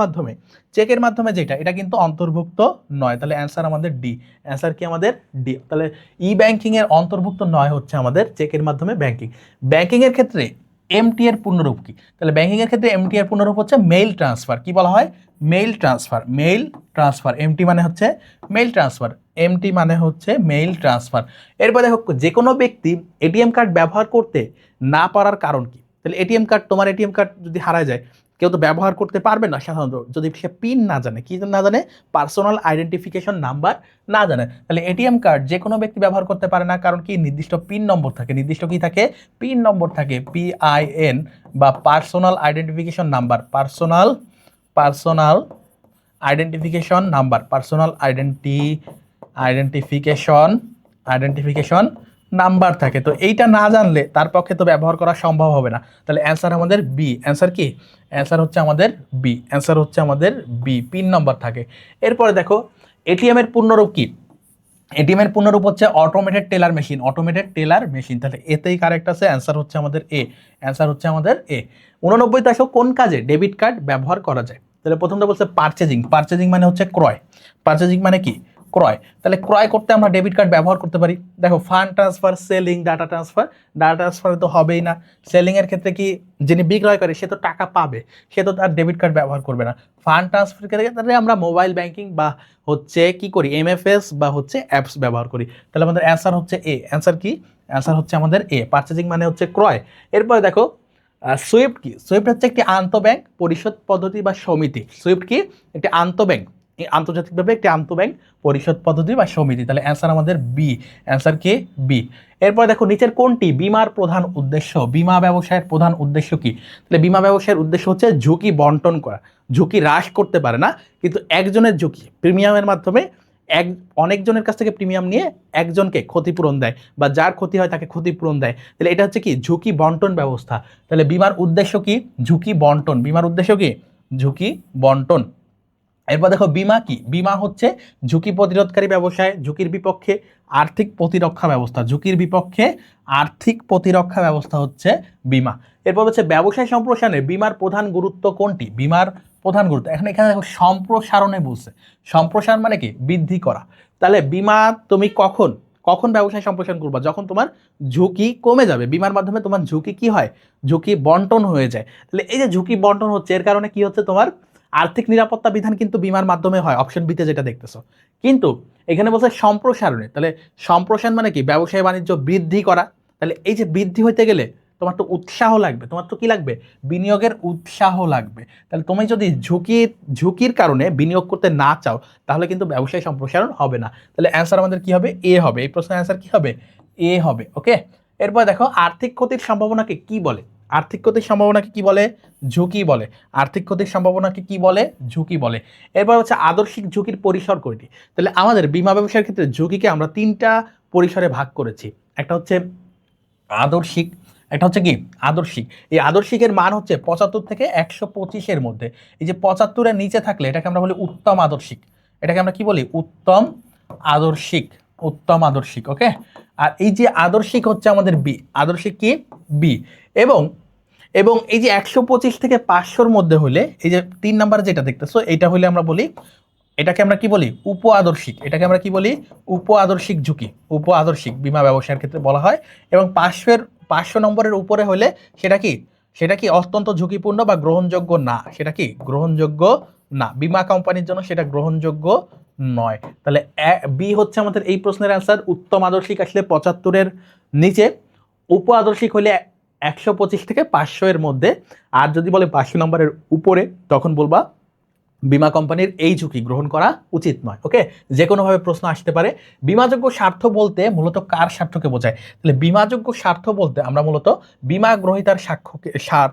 মাধ্যমে যেটা, এটা কিন্তু অন্তর্ভুক্ত নয়। তাহলে অ্যান্সার আমাদের ডি। অ্যান্সার কি আমাদের? ডি। তাহলে ই ব্যাংকিং এর অন্তর্ভুক্ত নয় হচ্ছে আমাদের চেকের মাধ্যমে ব্যাংকিং। ব্যাংকিং এর ক্ষেত্রে MT এর পূর্ণরূপ কি? তাহলে ব্যাংকিং এর ক্ষেত্রে MT এর পূর্ণরূপ হচ্ছে মেইল ট্রান্সফার। কি বলা হয়? Mail transfer. MT মানে হচ্ছে মেইল ট্রান্সফার। এরপর দেখো, যে কোনো ব্যক্তি ATM কার্ড ব্যবহার করতে না পারার কারণ কি? তাহলে তোমার ATM কার্ড যদি হারায় যায়, কেউ তো ব্যবহার করতে পারবে না সাধারণত, যদি সে পিন না জানে। কি না জানে? পার্সোনাল আইডেন্টিফিকেশন নাম্বার না জানে। তাহলে ATM কার্ড যে কোনো ব্যক্তি ব্যবহার করতে পারে না, কারণ কি? নির্দিষ্ট পিন নম্বর থাকে। পিন নম্বর থাকে, PIN, বা personal identification number, personal identification number থাকে। তো এইটা না জানলে তার পক্ষে তো ব্যবহার করা সম্ভব হবে না। তাহলে অ্যান্সার আমাদের বি। অ্যান্সার কি? অ্যান্সার হচ্ছে আমাদের বি, পিন নম্বর থাকে। এরপরে দেখো, এটিএম এর পূর্ণরূপ কি? এটিএম এর পূর্ণরূপ হচ্ছে অটোমেটেড টেলার মেশিন। তাহলে এতেই কারেক্ট আছে। অ্যান্সার হচ্ছে আমাদের এ। 89 আসো, কোন কাজে ডেবিট কার্ড ব্যবহার করা যায়? তাহলে প্রথমটা বলছে পারচেজিং মানে হচ্ছে ক্রয়। পারচেজিং মানে কি? ক্রয়। তাহলে ক্রয় করতে আমরা ডেবিট কার্ড ব্যবহার করতে পারি। দেখো, fund transfer, selling, data transfer তো হবেই না। সেলিং এর ক্ষেত্রে কি? যিনি বিক্রয় করে সে তো টাকা পাবে, সে তো তার ডেবিট কার্ড ব্যবহার করবে না। ফান্ড ট্রান্সফার ক্ষেত্রে আমরা মোবাইল ব্যাংকিং বা হচ্ছে কি করি? MFS বা হচ্ছে অ্যাপস ব্যবহার করি। তাহলে আমাদের অ্যান্সার হচ্ছে এ। অ্যান্সার কি? অ্যান্সার হচ্ছে আমাদের এ। পারচেজিং মানে হচ্ছে ক্রয়। এরপরে দেখো, সুইফট কি? সুইফট হচ্ছে একটি আন্তঃব্যাংক পরিশোধ পদ্ধতি বা সমিতি। সুইফট কি? একটি আন্তঃব্যাংক, আন্তর্জাতিকভাবে একটি আন্তঃব্যাংক পরিশোধ পদ্ধতি বা সমিতি। তাহলে অ্যান্সার আমাদের বি। অ্যান্সার কি? বি। এরপর দেখো, নিচের কোনটি বিমার প্রধান উদ্দেশ্য? বিমা ব্যবসায়ের প্রধান উদ্দেশ্য কি? তাহলে বিমা ব্যবসায়ের উদ্দেশ্য হচ্ছে ঝুঁকি বন্টন করা। ঝুঁকি হ্রাস করতে পারে না, কিন্তু একজনের ঝুঁকি প্রিমিয়ামের মাধ্যমে অনেকজনের কাছ থেকে প্রিমিয়াম নিয়ে একজনকে ক্ষতিপূরণ দেয়, বা যার ক্ষতি হয় তাকে ক্ষতিপূরণ দেয়। তাহলে এটা হচ্ছে কি? ঝুঁকি বন্টন ব্যবস্থা। তাহলে বিমার উদ্দেশ্য কি? ঝুঁকি বন্টন। বিমার উদ্দেশ্য কি? ঝুঁকি বন্টন। এরপর দেখো বিমা কি, বিমা হচ্ছে ঝুঁকি প্রতিরোধকারী ব্যবসায় ঝুঁকির বিপক্ষে আর্থিক প্রতিরক্ষা ব্যবস্থা, ঝুঁকির বিপক্ষে আর্থিক প্রতিরক্ষা ব্যবস্থা হচ্ছে বিমা। এরপর হচ্ছে ব্যবসায় সম্প্রসারণে বিমার প্রধান গুরুত্ব কোনটি, বিমার প্রধান গুরুত্ব এখানে দেখো সম্প্রসারণে বলছে, সম্প্রসারণ মানে কি বৃদ্ধি করা। তাহলে বিমা তুমি কখন কখন ব্যবসায় সম্প্রসারণ করবা, যখন তোমার ঝুঁকি কমে যাবে, বিমার মাধ্যমে তোমার ঝুঁকি কি হয়, ঝুঁকি বন্টন হয়ে যায়। তাহলে এই যে ঝুঁকি বন্টন হচ্ছে এর কারণে কি হচ্ছে, তোমার আর্থিক নিরাপত্তা বিধান কিন্তু বিমার মাধ্যমে হয়, অপশন বিতে যেটা দেখতেছো। কিন্তু এখানে বলছে সম্প্রসারণে, তাহলে সম্প্রসারণ মানে কি ব্যবসায় বাণিজ্য বৃদ্ধি করা। তাহলে এই যে বৃদ্ধি হইতে গেলে তোমার তো উৎসাহ লাগবে, তোমার তো কি লাগবে, বিনিয়োগের উৎসাহ লাগবে। তাহলে তুমি যদি ঝুঁকির কারণে বিনিয়োগ করতে না চাও তাহলে কিন্তু ব্যবসায় সম্প্রসারণ হবে না। তাহলে অ্যান্সার আমাদের কি হবে, এ হবে। এই প্রশ্নের অ্যান্সার কি হবে, এ হবে। ওকে, এরপর দেখো আর্থিক ক্ষতির সম্ভাবনাকে কি বলে, আর্থিক ক্ষতির সম্ভাবনাকে কি বলে, ঝুঁকি বলে। আর্থিক ক্ষতির সম্ভাবনাকে কি বলে, ঝুঁকি বলে। এরপর হচ্ছে আদর্শিক ঝুঁকির পরিসর কয়টি। তাহলে আমাদের বীমা ব্যবসার ক্ষেত্রে ঝুঁকিকে আমরা তিনটা পরিসরে ভাগ করেছি। একটা হচ্ছে আদর্শিক, একটা হচ্ছে কি আদর্শিক। এই আদর্শিকের মান হচ্ছে 75 থেকে 125-এর মধ্যে। এই যে 75-এর নিচে থাকলে এটাকে আমরা বলি উত্তম আদর্শিক, এটাকে আমরা কি বলি, উত্তম আদর্শিক, উত্তম আদর্শিক। ওকে, আর এই যে আদর্শিক হচ্ছে আমাদের বি, আদর্শিক কি বি। এবং এবং এই যে 125 থেকে 500-র মধ্যে হলে, এই যে 3 নাম্বার যেটা দেখতেছো এটা হলে আমরা বলি, এটাকে আমরা কি বলি, উপ আদর্শিক। এটাকে আমরা কি বলি, উপ আদর্শিক ঝুঁকি, উপ আদর্শিক বীমা ব্যবসার ক্ষেত্রে বলা হয়। এবং 500 নম্বরের উপরে হলে সেটা কি, সেটা কি অত্যন্ত ঝুঁকিপূর্ণ বা গ্রহণযোগ্য না, সেটা কি গ্রহণযোগ্য না, বীমা কোম্পানির জন্য সেটা গ্রহণযোগ্য নয়। তাহলে বি হচ্ছে আমাদের এই প্রশ্নের অ্যান্সার। উত্তম আদর্শিক আসলে 75-এর নিচে, উপ আদর্শিক হলে 125 থেকে 500-এর মধ্যে, আর যদি বলে 500 নম্বরের উপরে তখন বলবা বীমা কোম্পানির এই ঝুঁকি গ্রহণ করা উচিত নয়। ওকে, যে কোনোভাবে প্রশ্ন আসতে পারে। বীমাযোগ্য স্বার্থ বলতে মূলত কার স্বার্থকে বোঝায়, তাহলে বীমাযোগ্য স্বার্থ বলতে আমরা মূলত বীমা গ্রহীতার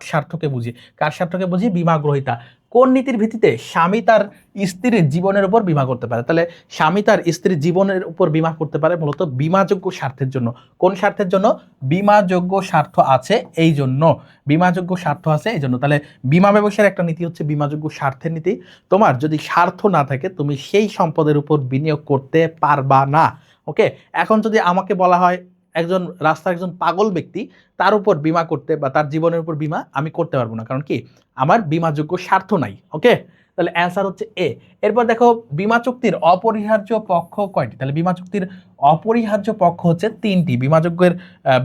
স্বার্থকে বুঝি। কার স্বার্থকে বুঝি, বীমা গ্রহীতা। কোন নীতির ভিত্তিতে স্বামী তার স্ত্রীর জীবনের উপর বীমা করতে পারে, তাহলে স্বামী তার স্ত্রীর জীবনের উপর বীমা করতে পারে মূলত বীমাযোগ্য স্বার্থের জন্য। কোন স্বার্থের জন্য, বীমাযোগ্য স্বার্থ আছে এই জন্য, বীমাযোগ্য স্বার্থ আছে এই জন্য। তাহলে বীমা ব্যবসার একটা নীতি হচ্ছে বীমাযোগ্য স্বার্থের নীতি। তোমার যদি স্বার্থ না থাকে তুমি সেই সম্পদের উপর বিনিয়োগ করতে পারবা না। ওকে, এখন যদি আমাকে বলা হয় একজন রাস্তার একজন পাগল ব্যক্তি তার উপর বীমা করতে বা তার জীবনের উপর বীমা, আমি করতে পারবো না, কারণ কি আমার বীমাযোগ্য স্বার্থ নাই। ওকে, তাহলে অ্যান্সার হচ্ছে এ। এরপর দেখো বীমা চুক্তির অপরিহার্য পক্ষ কয়টি, তাহলে বীমা চুক্তির অপরিহার্য পক্ষ হচ্ছে 3টি।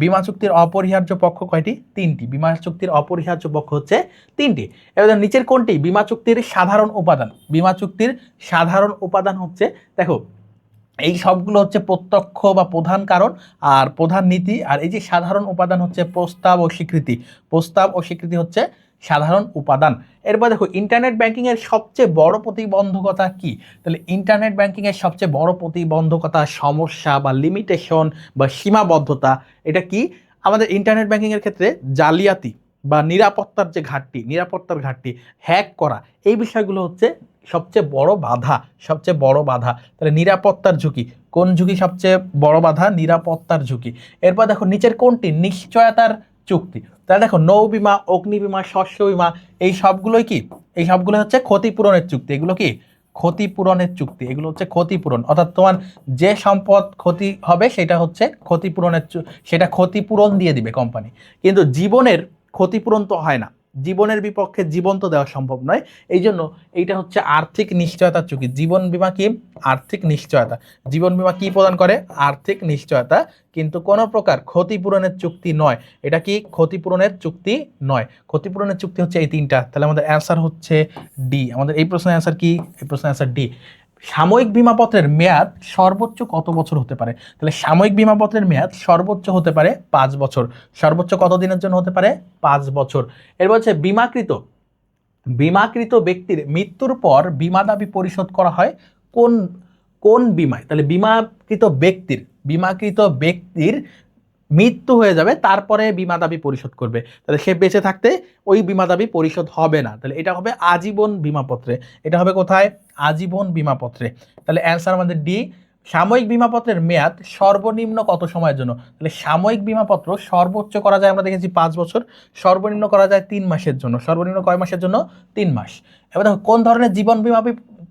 বীমা চুক্তির অপরিহার্য পক্ষ কয়টি, 3টি। বীমা চুক্তির অপরিহার্য পক্ষ হচ্ছে 3টি। এবার নিচের কোনটি বীমা চুক্তির সাধারণ উপাদান, বীমা চুক্তির সাধারণ উপাদান হচ্ছে, দেখো এই সবগুলো হচ্ছে প্রত্যক্ষ বা প্রধান কারণ আর প্রধান নীতি, আর এই যে সাধারণ উপাদান হচ্ছে প্রস্তাব ও স্বীকৃতি, প্রস্তাব ও স্বীকৃতি হচ্ছে সাধারণ উপাদান। এরপর দেখো ইন্টারনেট ব্যাংকিং এর সবচেয়ে বড় প্রতিবন্ধকতা কি, তাহলে ইন্টারনেট ব্যাংকিং এর সবচেয়ে বড় প্রতিবন্ধকতা, সমস্যা বা লিমিটেশন বা সীমাবদ্ধতা, এটা কি, আমাদের ইন্টারনেট ব্যাংকিং এর ক্ষেত্রে জালিয়াতি বা নিরাপত্তার যে ঘাটতি, নিরাপত্তার ঘাটতি, হ্যাক করা, এই বিষয়গুলো হচ্ছে সবচেয়ে বড় বাধা, সবচেয়ে বড় বাধা। তাহলে নিরাপত্তার ঝুঁকি, কোন ঝুঁকি সবচেয়ে বড় বাধা, নিরাপত্তার ঝুঁকি। এরপর দেখো নিচের কোনটি নিশ্চয়তার চুক্তি, তাহলে দেখো নৌ বিমা, অগ্নি বিমা, শস্য বিমা, এই সবগুলোই কি, এই সবগুলো হচ্ছে ক্ষতিপূরণের চুক্তি। এগুলো কি ক্ষতিপূরণের চুক্তি, এগুলো হচ্ছে ক্ষতিপূরণ, অর্থাৎ তোমার যে সম্পদ ক্ষতি হবে সেটা হচ্ছে ক্ষতিপূরণের, সেটা ক্ষতিপূরণ দিয়ে দিবে কোম্পানি। কিন্তু জীবনের ক্ষতিপূরণ তো হয় না, জীবনের বিপক্ষে জীবন তো দেওয়া সম্ভব নয়, এই জন্য এইটা হচ্ছে আর্থিক নিশ্চয়তার চুক্তি। জীবন বীমা কি, আর্থিক নিশ্চয়তা। জীবন বীমা কি প্রদান করে, আর্থিক নিশ্চয়তা, কিন্তু কোনো প্রকার ক্ষতিপূরণের চুক্তি নয়। এটা কি ক্ষতিপূরণের চুক্তি নয়, ক্ষতিপূরণের চুক্তি হচ্ছে এই 3টা। তাহলে আমাদের অ্যান্সার হচ্ছে ডি। আমাদের এই প্রশ্নের অ্যান্সার কি, এই প্রশ্নের অ্যান্সার ডি। সাময়িক বীমাপত্রের মেয়াদ সর্বোচ্চ কত বছর হতে পারে, তাহলে সাময়িক বীমাপত্রের মেয়াদ সর্বোচ্চ হতে পারে 5 বছর। সর্বোচ্চ কত দিনের জন্য হতে পারে, 5 বছর। এরপর হচ্ছে বিমাকৃত ব্যক্তির মৃত্যুর পর বীমা দাবি পরিশোধ করা হয় কোন কোন বিমায়, তাহলে বিমাকৃত ব্যক্তির মৃত্যু হয়ে যাবে তারপরে বীমা দাবি পরিশোধ করবে, তাহলে সে বেঁচে থাকতে ওই বীমা দাবি পরিশোধ হবে না, তাহলে এটা হবে আজীবন বীমাপত্রে। এটা হবে কোথায়, আজীবন বীমাপত্রে। তাহলে অ্যান্সার আমাদের ডি, সাময়িক বিমাপত্রের মেয়াদ সর্বনিম্ন কত সময়ের জন্য? তাহলে সাময়িক বিমাপত্র সর্বোচ্চ করা যায় আমরা দেখেছি 5 বছর, সর্বনিম্ন করা যায় 3 মাসের জন্য। সর্বনিম্ন কয় মাসের জন্য? 3 মাস। এবার দেখো কোন ধরনের জীবন বিমা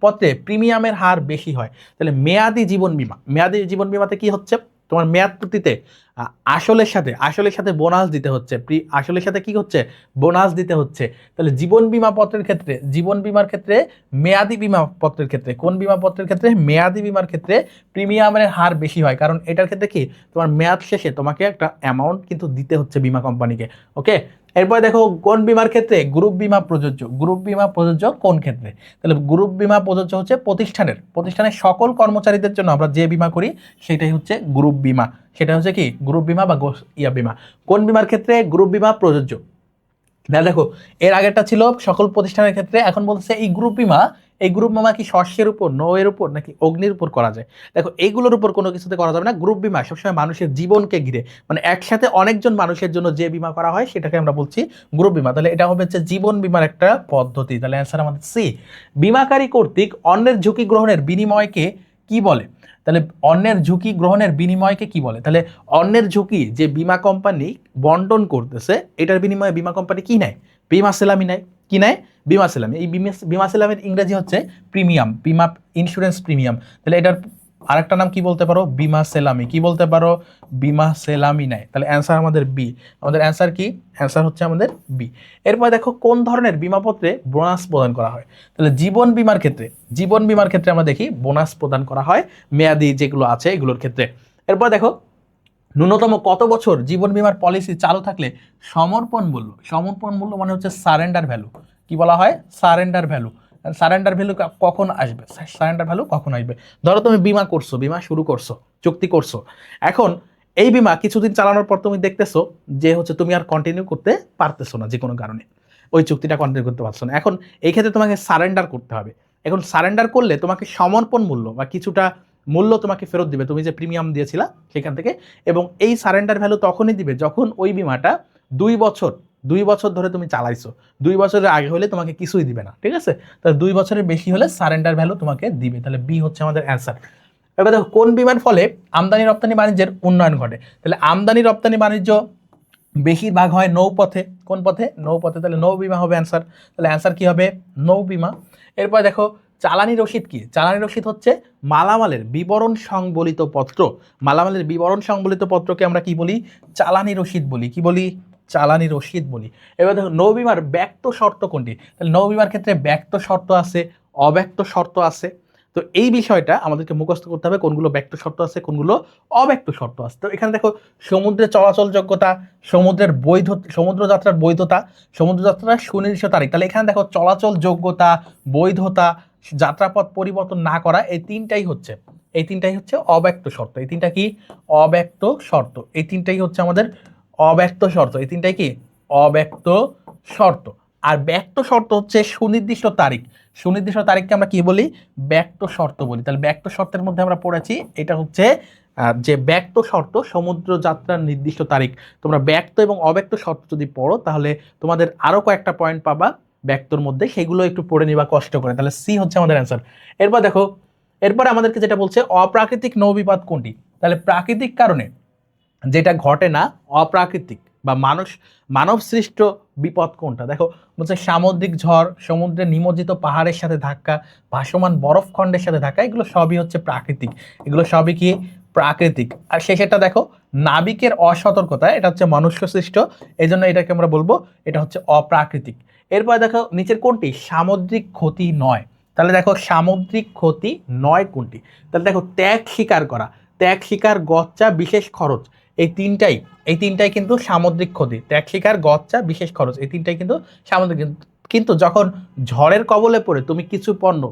পত্রে প্রিমিয়ামের হার বেশি হয়? তাহলে মেয়াদি জীবন বিমা। মেয়াদি জীবন বিমাতে কি হচ্ছে, তোমার মেয়াদ প্রতিতে আসলের সাথে বোনাস দিতে হচ্ছে। আসলের সাথে কি হচ্ছে? বোনাস দিতে হচ্ছে। তাহলে জীবন বিমা পত্রের ক্ষেত্রে, জীবন বিমার ক্ষেত্রে, মেয়াদি বিমা পত্রের ক্ষেত্রে, কোন বিমা পত্রের ক্ষেত্রে? মেয়াদি বিমার ক্ষেত্রে প্রিমিয়ামের হার বেশি হয়, কারণ এটার ক্ষেত্রে কি তোমার মেয়াদ শেষে তোমাকে একটা অ্যামাউন্ট কিন্তু দিতে হচ্ছে বিমা কোম্পানিকে। ওকে, এরপর দেখো কোন বিমার ক্ষেত্রে গ্রুপ বিমা প্রযোজ্য? গ্রুপ বিমা প্রযোজ্য কোন ক্ষেত্রে? তাহলে গ্রুপ বিমা প্রযোজ্য হচ্ছে প্রতিষ্ঠানের সকল কর্মচারীদের জন্য আমরা যে বিমা করি সেটাই হচ্ছে গ্রুপ বিমা। সেটা হচ্ছে কি গ্রুপ বিমা বা বিমা। কোন বিমার ক্ষেত্রে গ্রুপ বিমা প্রযোজ্য? না দেখো, এর আগেরটা ছিল সকল প্রতিষ্ঠানের ক্ষেত্রে, এখন বলছে এই গ্রুপ বিমা, এই গ্রুপ বিমা কি শস্যের উপর, নৌয়ের উপর নাকি অগ্নির উপর করা যায়? দেখো এইগুলোর উপর কোনো কিছুতে করা যাবে না। গ্রুপ বিমা সবসময় মানুষের জীবনকে ঘিরে, মানে একসাথে অনেকজন মানুষের জন্য যে বিমা করা হয় সেটাকে আমরা বলছি গ্রুপ বিমা। তাহলে এটা হবে হচ্ছে জীবন বিমার একটা পদ্ধতি। তাহলে অ্যান্সার আমাদের সি। বিমাকারী কর্তৃক অন্যের ঝুঁকি গ্রহণের বিনিময়কে কি বলে? তাহলে অন্যের ঝুঁকি গ্রহণের বিনিময়কে কি বলে? তাহলে অন্যের ঝুঁকি যে বিমা কোম্পানি বন্টন করতেছে এটার বিনিময়ে বিমা কোম্পানি কি নেয়? বিমা সেলামি নেয়। কি নেয়? বিমা সেলামি। এই বিমা সেলামের ইংরেজি হচ্ছে প্রিমিয়াম, বিমা ইন্স্যুরেন্স প্রিমিয়াম। তাহলে এটার আরেকটা নাম কি বলতে পারো? বিমা সেলামি। কি বলতে পারো? বিমা সেলামি নেয়। তাহলে অ্যান্সার আমাদের বি। আমাদের অ্যান্সার কি? অ্যান্সার হচ্ছে আমাদের বি। এরপর দেখো কোন ধরনের বিমাপত্রে বোনাস প্রদান করা হয়? তাহলে জীবন বিমার ক্ষেত্রে, জীবন বিমার ক্ষেত্রে আমরা দেখি বোনাস প্রদান করা হয় মেয়াদি যেগুলো আছে এগুলোর ক্ষেত্রে। এরপর দেখো ন্যূনতম কত বছর জীবন বিমার পলিসি চালু থাকলে সমর্পণ মূল্য মানে হচ্ছে সারেন্ডার ভ্যালু। কি বলা হয়? Surrender value. সারেন্ডার ভ্যালু কখন আসবে? সারেন্ডার ভ্যালু কখন আসবে? ধরো তুমি বিমা করছো, বিমা শুরু করছো, চুক্তি করছো, এখন এই বিমা কিছুদিন চালানোর পর তুমি দেখতেছো যে হচ্ছে তুমি আর কন্টিনিউ করতে পারতেছো না, যে কোনো কারণে ওই চুক্তিটা কন্টিনিউ করতে পারছো না। এখন এই ক্ষেত্রে তোমাকে সারেন্ডার করতে হবে। এখন সারেন্ডার করলে তোমাকে সমর্পণ মূল্য বা কিছুটা মূল্য তোমাকে ফেরত দিবে তুমি যে প্রিমিয়াম দিয়েছিলা সেখান থেকে। এবং এই সারেন্ডার ভ্যালু তখনই দিবে যখন ওই বিমাটা 2 বছর ধরে তুমি চালাইছো। 2 বছরের আগে হলে তোমাকে কিছুই দিবে না, ঠিক আছে? তাহলে 2 বছরের বেশি হলে সারেন্ডার ভ্যালু তোমাকে দিবে। তাহলে বি হচ্ছে আমাদের অ্যান্সার। এবার দেখো কোন বিমার ফলে আমদানি রপ্তানি বাণিজ্যের উন্নয়ন ঘটে? তাহলে আমদানি রপ্তানি বাণিজ্য বেশিরভাগ হয় নৌপথে। কোন পথে? নৌপথে। তাহলে নৌ বিমা হবে অ্যান্সার। তাহলে অ্যান্সার কি হবে? নৌ বিমা। এরপর দেখো চালানি রসিদ কি? চালানি রসিদ হচ্ছে মালামালের বিবরণ সংবলিত পত্র। মালামালের বিবরণ সংবলিত পত্রকে আমরা কি বলি? চালানি রসিদ বলি। কি বলি? চালানি রসিদ বলি। এবার দেখো নৌ বিমার ব্যক্ত শর্ত কোনটি? তাহলে নৌ বিমার ক্ষেত্রে ব্যক্ত শর্ত আছে, অব্যক্ত শর্ত আছে। তো এই বিষয়টা আমাদেরকে মুখস্থ করতে হবে, কোনগুলো ব্যক্ত শর্ত আছে, কোনগুলো অব্যক্ত শর্ত আছে। তো এখানে দেখো সমুদ্রে চলাচল যোগ্যতা, সমুদ্রের সমুদ্রযাত্রার বৈধতা, সমুদ্রযাত্রার সুনির্দিষ্ট তারিখ। তাহলে এখানে দেখো চলাচল যোগ্যতা, বৈধতা, যাত্রাপথ পরিবর্তন না করা, এই তিনটাই হচ্ছে অব্যক্ত শর্ত। এই তিনটা কি? অব্যক্ত শর্ত। এই তিনটাই হচ্ছে আমাদের অব্যক্ত শর্ত। এই তিনটাই কি? অব্যক্ত শর্ত। আর ব্যক্ত শর্ত হচ্ছে সুনির্দিষ্ট তারিখ। সুনির্দিষ্ট তারিখকে আমরা কি বলি? ব্যক্ত শর্ত বলি। তাহলে ব্যক্ত শর্তের মধ্যে আমরা পড়েছি এটা হচ্ছে যে ব্যক্ত শর্ত সমুদ্র যাত্রার নির্দিষ্ট তারিখ। তোমরা ব্যক্ত এবং অব্যক্ত শর্ত যদি পড়ো তাহলে তোমাদের আরো কয়েকটা পয়েন্ট পাবা ব্যক্তর মধ্যে, সেগুলো একটু পড়ে নিবা কষ্ট করে। তাহলে সি হচ্ছে আমাদের অ্যান্সার। এরপর দেখো, এরপর আমাদেরকে যেটা বলছে অপ্রাকৃতিক নৌবিপদ কোনটি? তাহলে প্রাকৃতিক কারণে যেটা ঘটে না, অপ্রাকৃতিক বা মানব সৃষ্ট বিপদ কোনটা? দেখো বলছে সামুদ্রিক ঝড়, সমুদ্রে নিমজ্জিত পাহাড়ের সাথে ধাক্কা, ভাসমান বরফখণ্ডের সাথে ধাক্কা, এগুলো সবই হচ্ছে প্রাকৃতিক। এগুলো সবই কি? প্রাকৃতিক। আর শেষেরটা দেখো নাবিকের অসতর্কতা, এটা হচ্ছে মনুষ্য সৃষ্ট, এই জন্য এটাকে আমরা বলবো এটা হচ্ছে অপ্রাকৃতিক। এরপর দেখো নিচের কোনটি সামুদ্রিক ক্ষতি নয়? তাহলে দেখো সামুদ্রিক ক্ষতি নয় কোনটি? তাহলে দেখো ত্যাগ স্বীকার করা, ত্যাগ স্বীকার, গচ্চা, বিশেষ খরচ, এই তিনটাই কিন্তু সামুদ্রিক ক্ষতি। ত্যাগ স্বীকার, গচ্চা, বিশেষ খরচ, এই তিনটাই কিন্তু সামুদ্রিক। কিন্তু যখন ঝড়ের কবলে পড়ে তুমি কিছু পণ্য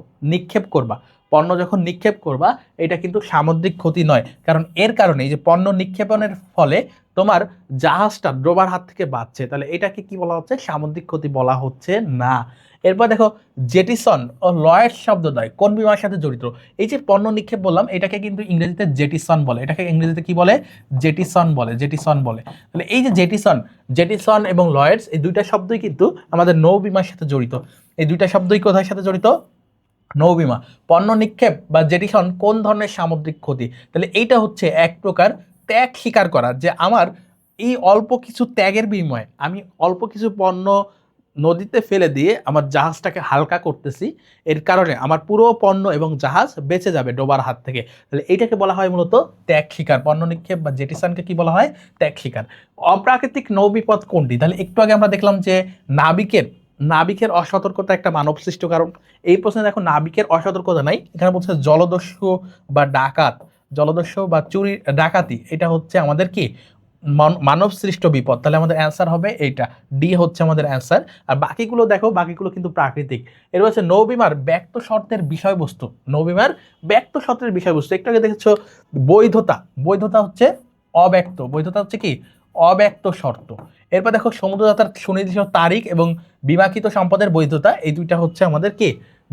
যখন নিক্ষেপ করবা এটা কিন্তু সামুদ্রিক ক্ষতি নয়, কারণ এর কারণে এই যে পণ্য নিক্ষেপণের ফলে তোমার জাহাজটা ডোবার হাত থেকে বাঁচছে, তাহলে এটাকে কি বলা হচ্ছে? সামুদ্রিক ক্ষতি বলা হচ্ছে না। এরপর দেখো জেটিসন ও লয়েড শব্দদ্বয় কোন বিমার সাথে জড়িত? এই যে পণ্য নিক্ষেপ বললাম এটাকে কিন্তু ইংরেজিতে জেটিসন বলে। এটাকে ইংরেজিতে কি বলে? জেটিসন বলে। তাহলে এই যে জেটিসন এবং লয়েডস, এই দুইটা শব্দই কিন্তু আমাদের নৌ বিমার সাথে জড়িত। এই দুইটা শব্দই কোথায় সাথে জড়িত? নৌ বিমা, পণ্য নিক্ষেপ বা জেটিশন কোন ধরনের সামুদ্রিক ক্ষতি? তাহলে এইটা হচ্ছে এক প্রকার ত্যাগ স্বীকার করা, যে আমার এই অল্প কিছু ত্যাগের বিনিময়ে আমি অল্প কিছু পণ্য নদীতে ফেলে দিয়ে আমার জাহাজটাকে হালকা করতেছি, এর কারণে আমার পুরো পণ্য এবং জাহাজ বেঁচে যাবে ডোবার হাত থেকে। তাহলে এইটাকে বলা হয় মূলত ত্যাগ স্বীকার। পণ্য নিক্ষেপ বা জেটিশনকে কি বলা হয়? ত্যাগ স্বীকার। অপ্রাকৃতিক নৌবিপদ কোনটি? তাহলে একটু আগে আমরা দেখলাম যে নাবিকের নাবিকের অসতর্কতা একটা মানব সৃষ্ট কারণ। এই প্রশ্নে দেখো নাবিকের অসতর্কতা নাই, এখানে বলছে জলদস্যু বা ডাকাত, জলদস্যু বা চুরি ডাকাতি, এটা হচ্ছে আমাদের কি মানব সৃষ্ট বিপদ। তাহলে আমাদের অ্যান্সার হবে এইটা, ডি হচ্ছে আমাদের অ্যান্সার। আর বাকিগুলো দেখো, বাকিগুলো কিন্তু প্রাকৃতিক। এর হচ্ছে নৌবিমার ব্যক্ত শর্তের বিষয়বস্তু, নৌবিমার ব্যক্ত শর্তের বিষয়বস্তু একটু আগে দেখেছো বৈধতা, বৈধতা হচ্ছে অব্যক্ত, বৈধতা হচ্ছে কি অব্যক্ত শর্ত। এরপর দেখো সমুদ্রযাত্রার সুনির্দিষ্ট তারিখ এবং বিমাকৃত সম্পদের বৈধতা, এই দুইটা হচ্ছে আমাদের কি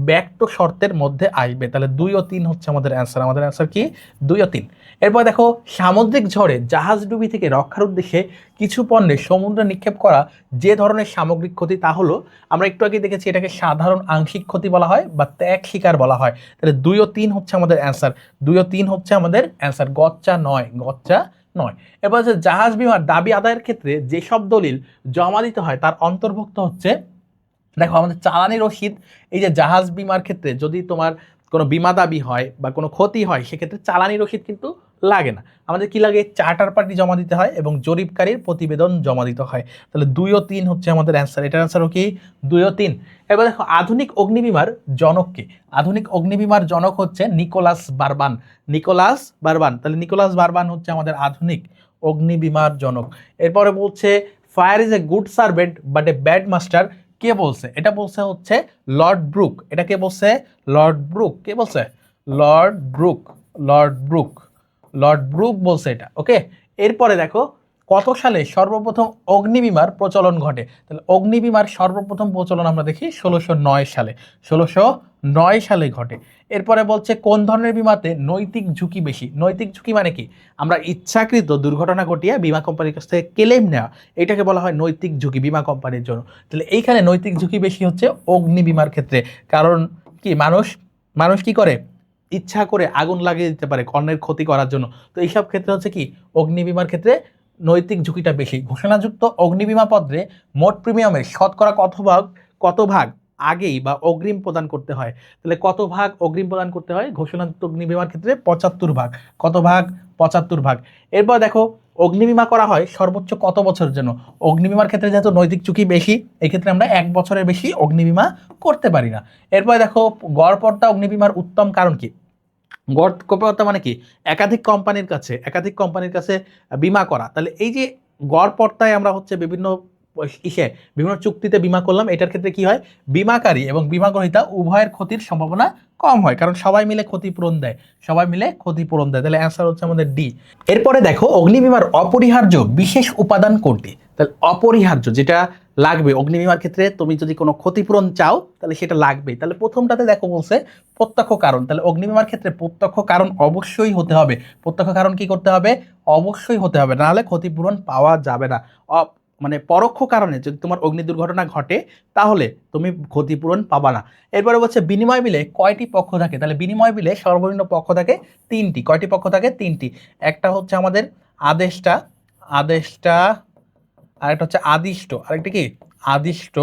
ব্যক্ত শর্তের মধ্যে আসবে। তাহলে 2 ও 3 হচ্ছে আমাদের অ্যান্সার, আমাদের অ্যান্সার কি 2 ও 3। এরপর দেখো সামুদ্রিক ঝড়ে জাহাজ ডুবি থেকে রক্ষার উদ্দেশ্যে কিছু পণ্যে সমুদ্রে নিক্ষেপ করা যে ধরনের সামগ্রিক ক্ষতি তা হলো, আমরা একটু আগে দেখেছি এটাকে সাধারণ আংশিক ক্ষতি বলা হয় বা ত্যাগ স্বীকার বলা হয়। তাহলে 2 ও 3 হচ্ছে আমাদের অ্যান্সার, 2 ও 3 হচ্ছে আমাদের অ্যান্সার, গচ্চা নয়, গচ্চা নয়। এরপর হচ্ছে জাহাজ বিমার দাবি আদায়ের ক্ষেত্রে যেসব দলিল জমা দিতে হয় তার অন্তর্ভুক্ত হচ্ছে, দেখো আমাদের চালানি রসিদ, এই যে জাহাজ বিমার ক্ষেত্রে যদি তোমার কোনো বিমা দাবি হয় বা কোনো ক্ষতি হয় সেক্ষেত্রে চালানি রসিদ কিন্তু লাগে না, আমাদের কি লাগে চার্টার পার্টি জমা দিতে হয় এবং জরিপকারীর প্রতিবেদন জমা দিতে হয়। তাহলে 2 ও 3 হচ্ছে আমাদের অ্যান্সার, এটার অ্যান্সারও কি 2 ও 3। এবার দেখো আধুনিক অগ্নিবিমার জনককে, আধুনিক অগ্নিবিমার জনক হচ্ছে নিকোলাস বারবান, নিকোলাস বারবান। তাহলে নিকোলাস বারবান হচ্ছে আমাদের আধুনিক অগ্নিবিমার জনক। এরপরে বলছে fire is a good servant but a bad master, কে বলছে? এটা বলছে হচ্ছে লর্ড ব্রুক। এটা কে বলছে? Lord Brooke. কে বলছে? Lord Brooke, Lord Brooke, Lord Brooke বলছে এটা। ওকে, এরপরে দেখো কত সালে সর্বপ্রথম অগ্নিবিমার প্রচলন ঘটে? তাহলে অগ্নিবিমার সর্বপ্রথম প্রচলন আমরা দেখি 1609 সালে, 1609 সালে ঘটে। এরপরে বলছে কোন ধরনের বিমাতে নৈতিক ঝুঁকি বেশি? নৈতিক ঝুঁকি মানে কি? আমরা ইচ্ছাকৃত দুর্ঘটনা ঘটিয়ে বিমা কোম্পানির কাছ থেকে ক্লেম নেওয়া, এটাকে বলা হয় নৈতিক ঝুঁকি বিমা কোম্পানির জন্য। তাহলে এইখানে নৈতিক ঝুঁকি বেশি হচ্ছে অগ্নিবিমার ক্ষেত্রে, কারণ কি মানুষ মানুষ কি করে ইচ্ছা করে আগুন লাগিয়ে দিতে পারে অন্যের ক্ষতি করার জন্য। তো এইসব ক্ষেত্রে হচ্ছে কি অগ্নিবিমার ক্ষেত্রে নৈতিক ঝুঁকিটা বেশি। ঘোষণাযুক্ত অগ্নিবিমা পত্রে মোট প্রিমিয়ামের শতকরা কত ভাগ আগেই বা অগ্রিম প্রদান করতে হয়? তাহলে কত ভাগ অগ্রিম প্রদান করতে হয় ঘোষণাযুক্ত অগ্নিবিমার ক্ষেত্রে? 75 ভাগ। কত ভাগ? 75 ভাগ। এরপর দেখো অগ্নিবিমা করা হয় সর্বোচ্চ কত বছরের জন্য? অগ্নিবিমার ক্ষেত্রে যেহেতু নৈতিক ঝুঁকি বেশি, এই ক্ষেত্রে আমরা 1 বছরের বেশি অগ্নিবিমা করতে পারি না। এরপর দেখো গড়পড়তা অগ্নিবিমার উত্তম কারণ কি? গড়পড়তা মানে কি একাধিক কোম্পানির কাছে বীমা করা। তাহলে এই যে গড়পড়তায় আমরা হচ্ছে বিভিন্ন বিভিন্ন চুক্তিতে বীমা করলাম, এটার ক্ষেত্রে কি হয় বীমাকারী এবং বীমা গ্রহীতা উভয়ের ক্ষতির সম্ভাবনা কম হয়, কারণ সবাই মিলে ক্ষতিপূরণ দেয়, সবাই মিলে ক্ষতিপূরণ দেয়। তাহলে অ্যান্সার হচ্ছে আমাদের ডি। এরপরে দেখো অগ্নিবীমার অপরিহার্য বিশেষ উপাদান কোনটি? তাহলে অপরিহার্য যেটা লাগবে অগ্নিবীমার ক্ষেত্রে, তুমি যদি কোনো ক্ষতিপূরণ চাও তাহলে সেটা লাগবেই। তাহলে প্রথমটাতে দেখো বলছে প্রত্যক্ষ কারণ, তাহলে অগ্নিবীমার ক্ষেত্রে প্রত্যক্ষ কারণ অবশ্যই হতে হবে। প্রত্যক্ষ কারণ কি করতে হবে? অবশ্যই হতে হবে, নাহলে ক্ষতিপূরণ পাওয়া যাবে না। মানে পরোক্ষ কারণে যদি তোমার অগ্নি দুর্ঘটনা ঘটে তাহলে তুমি ক্ষতিপূরণ পাবা না। এরপরে বলছে বিনিময় বিলে কয়টি পক্ষ থাকে? তাহলে বিনিময় বিলে সর্বনিম্ন পক্ষ থাকে 3টি। কয়টি পক্ষ থাকে? 3টি। একটা হচ্ছে আমাদের আদেষ্টা, আদেষ্টা, আরেকটা হচ্ছে আদিষ্ট, আরেকটা কি আদিষ্ট,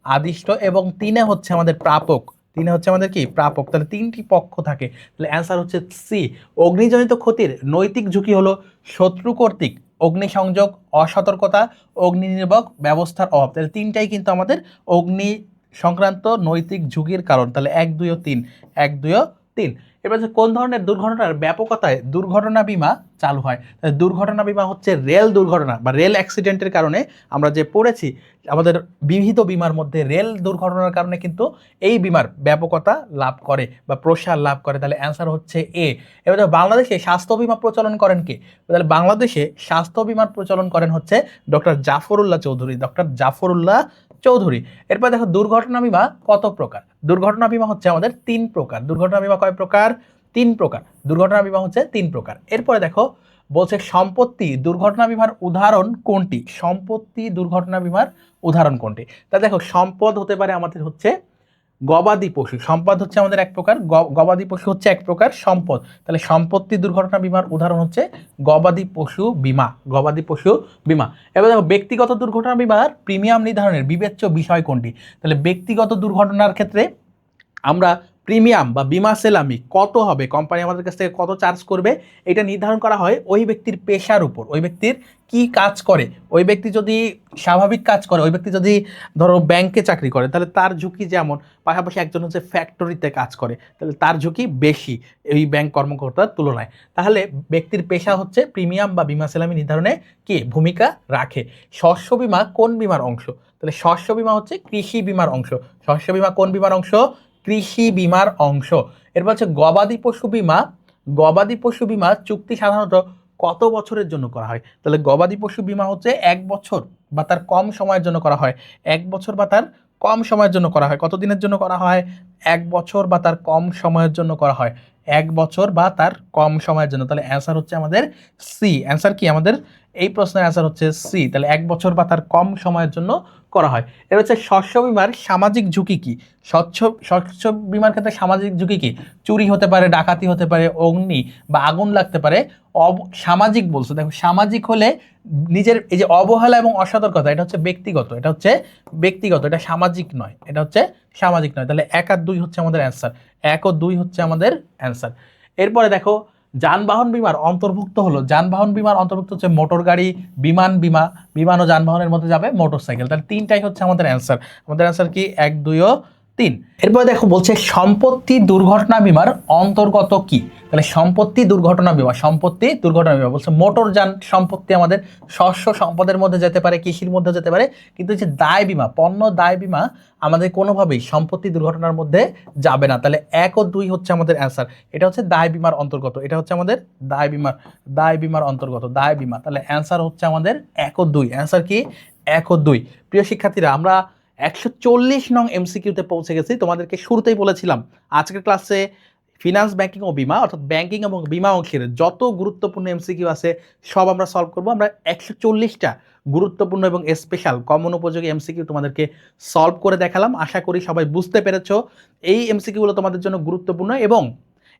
আদিষ্ট, এবং 3 হচ্ছে আমাদের প্রাপক, 3 হচ্ছে আমাদের কি প্রাপক। তাহলে 3টি পক্ষ থাকে। তাহলে অ্যান্সার হচ্ছে সি। অগ্নিজনিত ক্ষতির নৈতিক ঝুঁকি হলো শত্রু কর্তৃক অগ্নিসংযোগ, অসতর্কতা, অগ্নি নির্বাপক ব্যবস্থার অভাব। তাহলে 3টাই কিন্তু আমাদের অগ্নি সংক্রান্ত নৈতিক ঝুঁকির কারণ। তাহলে 1, 2 ও 3, 1, 2 ও 3। এবার হচ্ছে কোন ধরনের দুর্ঘটনার ব্যাপকতায় দুর্ঘটনা বীমা চালু হয়? দুর্ঘটনা বীমা হচ্ছে রেল দুর্ঘটনা বা রেল অ্যাক্সিডেন্টের কারণে আমরা যে পড়েছি আমাদের বিবিধ বীমার মধ্যে রেল দুর্ঘটনার কারণে কিন্তু এই বীমার ব্যাপকতা লাভ করে বা প্রসার লাভ করে। তাহলে অ্যান্সার হচ্ছে এ। এবার বাংলাদেশে স্বাস্থ্য বীমা প্রচলন করেন কে? তাহলে বাংলাদেশে স্বাস্থ্য বীমার প্রচলন করেন হচ্ছে ডক্টর জাফরুল্লাহ চৌধুরী, ডক্টর জাফরুল্লাহ চৌধুরী। এরপর দেখো দুর্ঘটনা বীমা কত প্রকার? দুর্ঘটনা বীমা হচ্ছে আমাদের 3 প্রকার। দুর্ঘটনা বীমা কয় প্রকার? 3 প্রকার। দুর্ঘটনা বীমা হচ্ছে 3 প্রকার। এরপরে দেখো বলছে সম্পত্তি দুর্ঘটনা বীমার উদাহরণ কোনটি? সম্পত্তি দুর্ঘটনা বীমার উদাহরণ কোনটি? তা দেখো সম্পদ হতে পারে আমাদের হচ্ছে গবাদি পশু সম্পদ হচ্ছে আমাদের এক প্রকার, গবাদি পশু হচ্ছে এক প্রকার সম্পদ। তাহলে সম্পত্তি দুর্ঘটনা বীমার উদাহরণ হচ্ছে গবাদি পশু বীমা, গবাদি পশু বীমা। এবার দেখো ব্যক্তিগত দুর্ঘটনা বীমার প্রিমিয়াম নির্ধারণের বিবেচ্য বিষয় কোনটি? তাহলে ব্যক্তিগত দুর্ঘটনার ক্ষেত্রে আমরা প্রিমিয়াম বা বীমা সেলামি কত হবে, কোম্পানি আমাদের কাছ থেকে কত চার্জ করবে, এটা নির্ধারণ করা হয় ওই ব্যক্তির পেশার উপর, ওই ব্যক্তির কি কাজ করে। ওই ব্যক্তি যদি স্বাভাবিক কাজ করে, ওই ব্যক্তি যদি ধরো ব্যাংকে চাকরি করে, তাহলে তার ঝুঁকি যেমন, পাশাপাশি একজন হচ্ছে ফ্যাক্টরিতে কাজ করে, তাহলে তার ঝুঁকি বেশি এই ব্যাংক কর্মকর্তার তুলনায়। তাহলে ব্যক্তির পেশা হচ্ছে প্রিমিয়াম বা বীমা সেলামি নির্ধারণে কি ভূমিকা রাখে। শস্য বীমা কোন বীমার অংশ? তাহলে শস্য বীমা হচ্ছে কৃষি বীমার অংশ। শস্য বীমা কোন বীমার অংশ? কৃষি বীমার অংশ। এরপর হচ্ছে গবাদি পশু বীমা। গবাদি পশু বীমা চুক্তি সাধারণত কত বছরের জন্য করা হয়? তাহলে গবাদি পশু বীমা হচ্ছে 1 বছর বা তার কম সময়ের জন্য করা হয়। 1 বছর বা তার কম সময়ের জন্য করা হয়। কতদিনের জন্য করা হয়? 1 বছর বা তার কম সময়ের জন্য করা হয়। 1 বছর বা তার কম সময়ের জন্য। তাহলে অ্যান্সার হচ্ছে আমাদের সি। অ্যান্সার কি আমাদের এই প্রশ্নের অ্যান্সার হচ্ছে সি। তাহলে 1 বছর বা তার কম সময়ের জন্য করা হয়। এর হচ্ছে শস্য বীমার সামাজিক ঝুঁকি কি? শস্য বীমার ক্ষেত্রে সামাজিক ঝুঁকি কি? চুরি হতে পারে, ডাকাতি হতে পারে, অগ্নি বা আগুন লাগতে পারে। সামাজিক বলছো, দেখো সামাজিক হলে নিজের এই যে অবহেলা এবং অসতর্কতা, এটা হচ্ছে ব্যক্তিগত, এটা হচ্ছে ব্যক্তিগত, এটা সামাজিক নয়, এটা হচ্ছে সামাজিক নয়। তাহলে 1 আর 2 হচ্ছে আমাদের অ্যান্সার, 1 ও 2 হচ্ছে আমাদের অ্যান্সার। এরপরে দেখো যানবাহন বীমার অন্তর্ভুক্ত হলো, যানবাহন বীমার অন্তর্ভুক্ত হচ্ছে মোটর গাড়ি, বিমান বীমা, বিমান ও যানবাহনের মধ্যে যাবে মোটরসাইকেল। তাহলে 3টাই হচ্ছে আমাদের অ্যান্সার। আমাদের অ্যান্সার কি 1, 2 ও 3। এরপরে দেখো বলছে সম্পত্তি দুর্ঘটনা বীমার অন্তর্গত কি? তাহলে সম্পত্তি দুর্ঘটনা বীমা, সম্পত্তি দুর্ঘটনা বীমা বলছে মোটর যান সম্পত্তি আমাদের শস্য সম্পদের মধ্যে যেতে পারে, কৃষির মধ্যে যেতে পারে, কিন্তু যে দায় বীমা, পণ্য দায় বীমা আমাদের কোনোভাবেই সম্পত্তি দুর্ঘটনার মধ্যে যাবে না। তাহলে 1 ও 2 হচ্ছে আমাদের অ্যান্সার। এটা হচ্ছে দায় বীমার অন্তর্গত, এটা হচ্ছে আমাদের দায় বীমার অন্তর্গত, দায় বীমা। তাহলে অ্যান্সার হচ্ছে আমাদের 1 ও 2। অ্যান্সার কি 1 ও 2। প্রিয় শিক্ষার্থীরা, আমরা 140 নং এমসিকিউতে পৌঁছে গেছি। তোমাদেরকে শুরুতেই বলেছিলাম আজকের ক্লাসে ফিনান্স ব্যাংকিং ও বীমা অর্থাৎ ব্যাংকিং এবং বীমা অংশের যত গুরুত্বপূর্ণ এমসিকিউ আছে সব আমরা সলভ করব। আমরা 140টা গুরুত্বপূর্ণ এবং স্পেশাল কমন উপযোগী এমসিকিউ তোমাদেরকে সলভ করে দেখালাম। আশা করি সবাই বুঝতে পেরেছো এই এমসিকিউগুলো তোমাদের জন্য গুরুত্বপূর্ণ।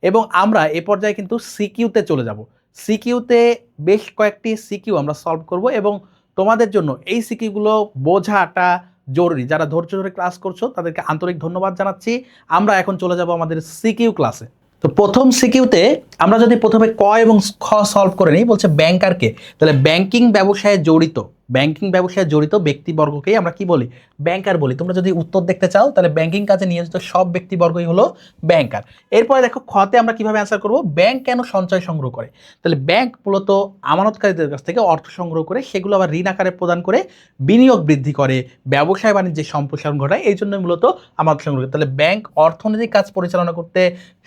এবং আমরা এ পর্যায়ে কিন্তু সিকিউতে চলে যাব। সিকিউতে বেশ কয়েকটি সিকিউ আমরা সলভ করব এবং তোমাদের জন্য এই সিকিউগুলো বোঝাটা জরুরি। যারা ধৈর্য ধরে ক্লাস করছো তাদেরকে আন্তরিক ধন্যবাদ জানাচ্ছি। আমরা এখন চলে যাব আমাদের সিকিউ ক্লাসে। তো প্রথম সিকিউতে আমরা যদি প্রথমে ক এবং খ সলভ করে নিই, বলছে ব্যাংকারকে, তাহলে ব্যাংকিং ব্যবসায় জড়িত, ব্যাংকিং ব্যবসায় জড়িত ব্যক্তিবর্গকেই আমরা কি বলি? ব্যাংকার বলি। তোমরা যদি উত্তর দেখতে চাও তাহলে ব্যাংকিং কাজে নিয়োজিত সব ব্যক্তিবর্গই হলো ব্যাংকার। এরপরে দেখো খতে আমরা কিভাবে অ্যান্সার করব, ব্যাংক কেন সঞ্চয় সংগ্রহ করে? তাহলে ব্যাংক মূলত আমানতকারীদের কাছ থেকে অর্থ সংগ্রহ করে সেগুলো আবার ঋণ আকারে প্রদান করে বিনিয়োগ বৃদ্ধি করে, ব্যবসায় বাণিজ্যের সম্প্রসারণ ঘটায়, এই জন্যই মূলত আমানত সংগ্রহ করে। তাহলে ব্যাংক অর্থনৈতিক কাজ পরিচালনা করতে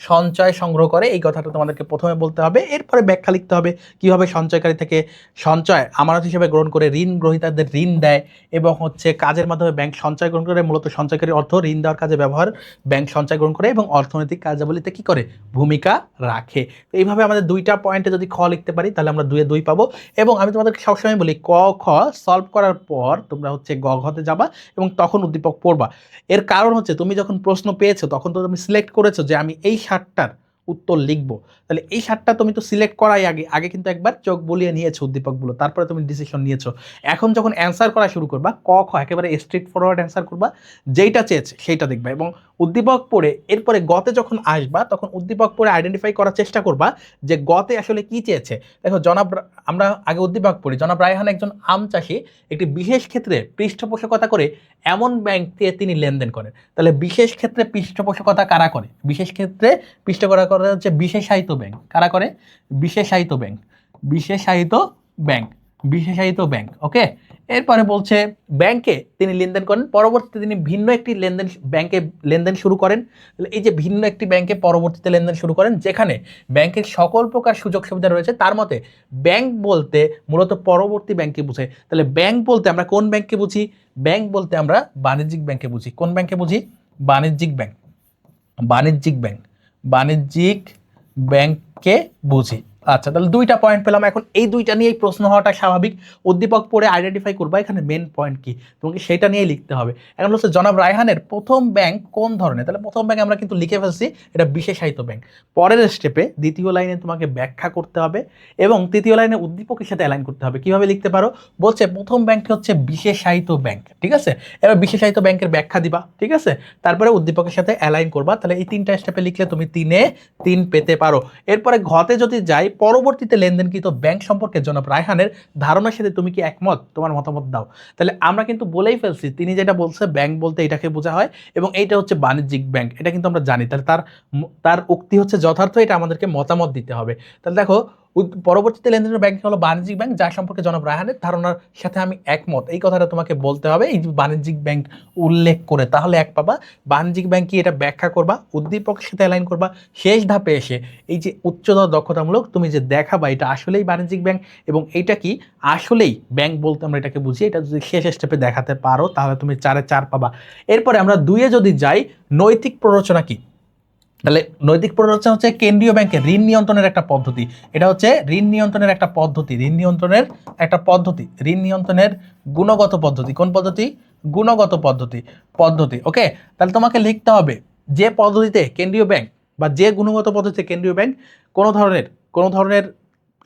সঞ্চয় সংগ্রহ করে, এই কথাটা তোমাদেরকে প্রথমে বলতে হবে। এরপরে ব্যাখ্যা লিখতে হবে কীভাবে সঞ্চয়কারী থেকে সঞ্চয় আমানত হিসেবে গ্রহণ করে ঋণ গ্রহীতাদের ঋণ দেয় এবং হচ্ছে কাজের মাধ্যমে ব্যাংক সঞ্চয় গ্রহণ করে, মূলত সঞ্চয়কারী অর্থ ঋণ দেওয়ার কাজে ব্যবহার ব্যাংক সঞ্চয় গ্রহণ করে এবং অর্থনৈতিক কার্যাবলীতে কি করে ভূমিকা রাখে। তো এইভাবে আমাদের 2টা পয়েন্টে যদি খ লিখতে পারি তাহলে আমরা 2 এ 2 পাবো। এবং আমি তোমাদেরকে সবসময় বলি ক খ সলভ করার পর তোমরা হচ্ছে গ ঘতে যাবা এবং তখন উদ্দীপক পড়বা। এর কারণ হচ্ছে তুমি যখন প্রশ্ন পেয়েছো তখন তো তুমি সিলেক্ট করেছো যে আমি এই 7টার উত্তর লিখবো। তাহলে এই 7টা তুমি তো সিলেক্ট করাই আগে কিন্তু একবার চোখ বুলিয়ে নিয়েছো উদ্দীপকগুলো, তারপরে তুমি ডিসিশন নিয়েছো। এখন যখন অ্যান্সার করা শুরু করবা ক খ একেবারে স্ট্রেট ফরওয়ার্ড অ্যান্সার করবা, যেইটা চেয়েছে সেইটা দেখবা এবং উদ্দীপক পড়ে এরপরে গতে যখন আসবা তখন উদ্দীপক পড়ে আইডেন্টিফাই করার চেষ্টা করবা যে গতে আসলে কি চেয়েছে। দেখো আমরা আগে উদ্দীপক পড়ি। জনাব রায়হান একজন আম চাষি, একটি বিশেষ ক্ষেত্রে পৃষ্ঠপোষকতা করে এমন ব্যাংকে তিনি লেনদেন করেন। তাহলে বিশেষ ক্ষেত্রে পৃষ্ঠপোষকতা কারা করে? বিশেষ ক্ষেত্রে পৃষ্ঠপোষকতা করে হচ্ছে বিশেষায়িত ব্যাংক। কারা করে? বিশেষায়িত ব্যাংক, বিশেষায়িত ব্যাংক, বিশেষায়িত ব্যাংক। ওকে, এরপরে বলছে ব্যাংকে তিনি লেনদেন করেন, পরবর্তীতে তিনি ভিন্ন একটি ব্যাংকে লেনদেন শুরু করেন। এই যে ভিন্ন একটি ব্যাংকে পরবর্তীতে লেনদেন শুরু করেন যেখানে ব্যাংকের সকল প্রকার সুযোগ সুবিধা রয়েছে। তার মতে ব্যাংক বলতে মূলত পরবর্তী ব্যাংককে বুঝে। তাহলে ব্যাংক বলতে আমরা কোন ব্যাংককে বুঝি? ব্যাংক বলতে আমরা বাণিজ্যিক ব্যাংকে বুঝি। কোন ব্যাংকে বুঝি? বাণিজ্যিক ব্যাংক, বাণিজ্যিক ব্যাংক, বাণিজ্যিক ব্যাংককে বুঝি। আচ্ছা, তাহলে দুইটা পয়েন্ট পেলাম। এখন এই দুইটা নিয়েই প্রশ্ন হওয়াটা স্বাভাবিক। উদ্দীপক পড়ে আইডেন্টিফাই করবা এখানে মেন পয়েন্ট কি, তোমাকে সেটা নিয়েই লিখতে হবে। এখন হচ্ছে জনাব রায়হানের প্রথম ব্যাংক কোন ধরনের, তাহলে প্রথম ব্যাংক আমরা কিন্তু লিখে ফেলছি, এটা বিশেষায়িত ব্যাংক। পরের স্টেপে দ্বিতীয় লাইনে তোমাকে ব্যাখ্যা করতে হবে এবং তৃতীয় লাইনে উদ্দীপকের সাথে অ্যালাইন করতে হবে। কিভাবে লিখতে পারো, বলছে প্রথম ব্যাংকটি হচ্ছে বিশেষায়িত ব্যাংক, ঠিক আছে। এবার বিশেষায়িত ব্যাংকের ব্যাখ্যা দিবা, ঠিক আছে, তারপরে উদ্দীপকের সাথে অ্যালাইন করবা। তাহলে এই তিনটা স্টেপে লিখলে তুমি 3-3 পেতে পারো। এরপরে ঘতে যদি যাই, পরবর্তীতে লেনদেনকৃত ব্যাংক সম্পর্কে জনাব রায়হানের ধারণার সাথে তুমি কি একমত, তোমার মতামত দাও। তাহলে আমরা কিন্তু বলেই ফেলছি, তিনি যেটা বলছে ব্যাংক বলতে এটাকে বোঝা হয় এবং এইটা হচ্ছে বাণিজ্যিক ব্যাংক, এটা কিন্তু আমরা জানি। তাহলে তার উক্তি হচ্ছে যথার্থ, এটা আমাদেরকে মতামত দিতে হবে। তাহলে দেখো, পরবর্তীতে লেনদেনের ব্যাংক হলো বাণিজ্যিক ব্যাংক, যার সম্পর্কে জনাব রায়হানের ধারণার সাথে আমি একমত, এই কথাটা তোমাকে বলতে হবে এই যে বাণিজ্যিক ব্যাংক উল্লেখ করে, তাহলে এক পাবা। বাণিজ্যিক ব্যাংক কি এটা ব্যাখ্যা করবা, উদ্দীপকের সাথে অ্যালাইন করবা। শেষ ধাপে এসে এই যে উচ্চতর দক্ষতামূলক তুমি যে দেখাবা এটা আসলেই বাণিজ্যিক ব্যাংক এবং এইটা কি আসলেই ব্যাংক বলতে আমরা এটাকে বুঝি, এটা যদি শেষ স্টেপে দেখাতে পারো তাহলে তুমি 4-4 পাবা। এরপরে আমরা 2-এ যদি যাই, নৈতিক প্ররোচনা কি, তাহলে নৈতিক প্ররোচনা হচ্ছে কেন্দ্রীয় ব্যাংকের ঋণ নিয়ন্ত্রণের একটা পদ্ধতি। এটা হচ্ছে ঋণ নিয়ন্ত্রণের একটা পদ্ধতি, ঋণ নিয়ন্ত্রণের একটা পদ্ধতি, ঋণ নিয়ন্ত্রণের গুণগত পদ্ধতি। কোন পদ্ধতি? গুণগত পদ্ধতি। ওকে, তাহলে তোমাকে লিখতে হবে যে পদ্ধতিতে কেন্দ্রীয় ব্যাংক বা যে গুণগত পদ্ধতিতে কেন্দ্রীয় ব্যাংক কোনো ধরনের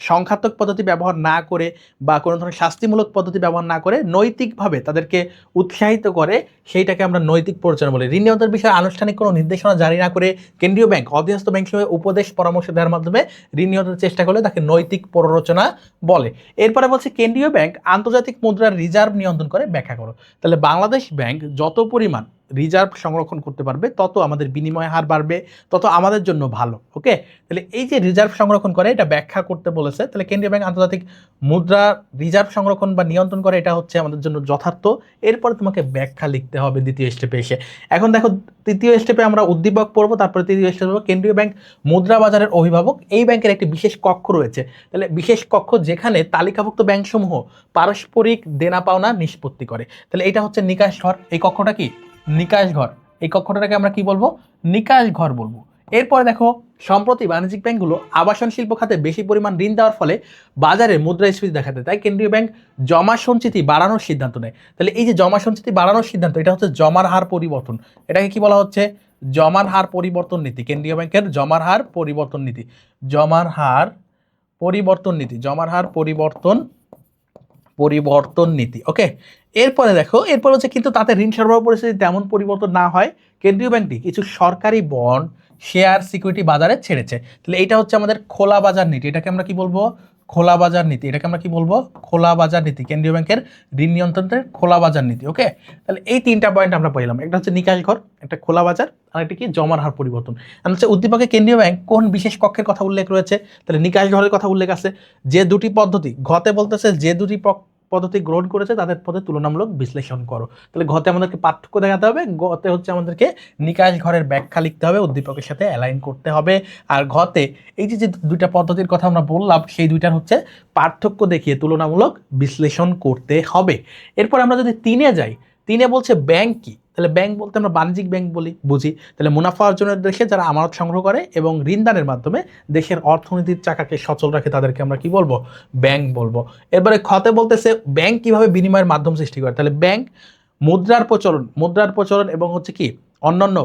সংখ্যাত্মক পদ্ধতি ব্যবহার না করে বা কোনো ধরনের শাস্তিমূলক পদ্ধতি ব্যবহার না করে নৈতিকভাবে তাদেরকে উৎসাহিত করে, সেইটাকে আমরা নৈতিক প্ররোচনা বলি। ঋণ নিয়ন্ত্রণ বিষয়ে আনুষ্ঠানিক কোনো নির্দেশনা জারি না করে কেন্দ্রীয় ব্যাংক অধীনস্থ ব্যাংক হিসেবে উপদেশ পরামর্শ দেওয়ার মাধ্যমে ঋণ নিয়ন্ত্রণের চেষ্টা করলে তাকে নৈতিক প্ররোচনা বলে। এরপরে বলছে কেন্দ্রীয় ব্যাংক আন্তর্জাতিক মুদ্রার রিজার্ভ নিয়ন্ত্রণ করে, ব্যাখ্যা করো। তাহলে বাংলাদেশ ব্যাংক যত পরিমাণ রিজার্ভ সংরক্ষণ করতে পারবে তত আমাদের বিনিময় হার বাড়বে, তত আমাদের জন্য ভালো। ওকে, তাহলে এই যে রিজার্ভ সংরক্ষণ করে এটা ব্যাখ্যা করতে বলেছে। তাহলে কেন্দ্রীয় ব্যাংক আন্তর্জাতিক মুদ্রা রিজার্ভ সংরক্ষণ বা নিয়ন্ত্রণ করে, এটা হচ্ছে আমাদের জন্য যথার্থ। এরপরে তোমাকে ব্যাখ্যা লিখতে হবে দ্বিতীয় স্টেপে এসে। এখন দেখো, তৃতীয় স্টেপে আমরা উদ্দীপক পড়বো, তারপরে তৃতীয় স্টেপে কেন্দ্রীয় ব্যাংক মুদ্রা বাজারের অভিভাবক। এই ব্যাংকের একটি বিশেষ কক্ষ রয়েছে। তাহলে বিশেষ কক্ষ যেখানে তালিকাভুক্ত ব্যাংকসমূহ পারস্পরিক দেনা পাওনা নিষ্পত্তি করে। তাহলে এটা হচ্ছে নিকাশ ঘর। এই কক্ষটা কি? নিকাশ ঘর। এই কক্ষটাকে আমরা কি বলবো? নিকাশ ঘর বলবো। এরপরে দেখো, সম্প্রতি বাণিজ্যিক ব্যাংকগুলো আবাসন শিল্প খাতে বেশি পরিমাণ ঋণ দেওয়ার ফলে বাজারে মুদ্রাস্ফীতি দেখাতে, তাই কেন্দ্রীয় ব্যাংক জমা সঞ্চিতি বাড়ানোর সিদ্ধান্ত নেয়। তাহলে এই যে জমা সঞ্চিতি বাড়ানোর সিদ্ধান্ত, এটা হচ্ছে জমার হার পরিবর্তন। এটাকে কি বলা হচ্ছে? জমার হার পরিবর্তন নীতি। কেন্দ্রীয় ব্যাংকের জমার হার পরিবর্তন নীতি, জমার হার পরিবর্তন নীতি, জমার হার পরিবর্তন নীতি। ওকে, এরপরে দেখো, এরপর হচ্ছে কিন্তু তাতে ঋণ সরবরাহ পরিস্থিতি তেমন পরিবর্তন না হয় কেন্দ্রীয় ব্যাংকটি কিছু সরকারি বন্ড, শেয়ার, সিকিউরিটি বাজারে ছেড়েছে। তাহলে এটা হচ্ছে আমাদের খোলা বাজার নীতি। এটাকে আমরা কি বলবো? খোলা বাজার নীতি। এটাকে আমরা কি বলবো? খোলা বাজার নীতি। কেন্দ্রীয় ব্যাংকের ঋণ নিয়ন্ত্রণের খোলা বাজার নীতি। ওকে, তাহলে এই তিনটা পয়েন্ট আমরা পেলাম। একটা হচ্ছে নিকাশ ঘর, একটা খোলা বাজার, আর একটা কি? জমার হার পরিবর্তন। আর হচ্ছে উদ্দীপকে কেন্দ্রীয় ব্যাংক কোন বিশেষ কক্ষের কথা উল্লেখ রয়েছে? তাহলে নিকাশ ঘরের কথা উল্লেখ আছে। যে দুটি পদ্ধতি, ঘতে বলতেছে যে দুটি পদ্ধতি গ্রহণ করেছে তাদের পথে তুলনামূলক বিশ্লেষণ করো। তাহলে ঘতে আমাদেরকে পার্থক্য দেখাতে হবে, ঘতে হচ্ছে আমাদেরকে নিকাশ ঘরের ব্যাখ্যা লিখতে হবে, উদ্দীপকের সাথে অ্যালাইন করতে হবে। আর ঘতে এই যে দুইটা পদ্ধতির কথা আমরা বললাম, সেই দুইটার হচ্ছে পার্থক্য দেখিয়ে তুলনামূলক বিশ্লেষণ করতে হবে। এরপর আমরা যদি 3-এ যাই, 3-এ বলছে ব্যাংক কি? তাহলে ব্যাংক বলতে আমরা বাণিজ্যিক ব্যাংক বুঝি। তাহলে মুনাফা অর্জনের দেশে যারা আমানত সংগ্রহ করে এবং ঋণদানের মাধ্যমে দেশের অর্থনীতির চাকাকে সচল রাখে তাদেরকে আমরা কি বলবো? ব্যাংক বলবো। এরপরে খতে বলতেছে ব্যাংক কিভাবে বিনিময়ের মাধ্যম সৃষ্টি করে। তাহলে ব্যাংক মুদ্রার প্রচলন এবং হচ্ছে কি অন্যান্য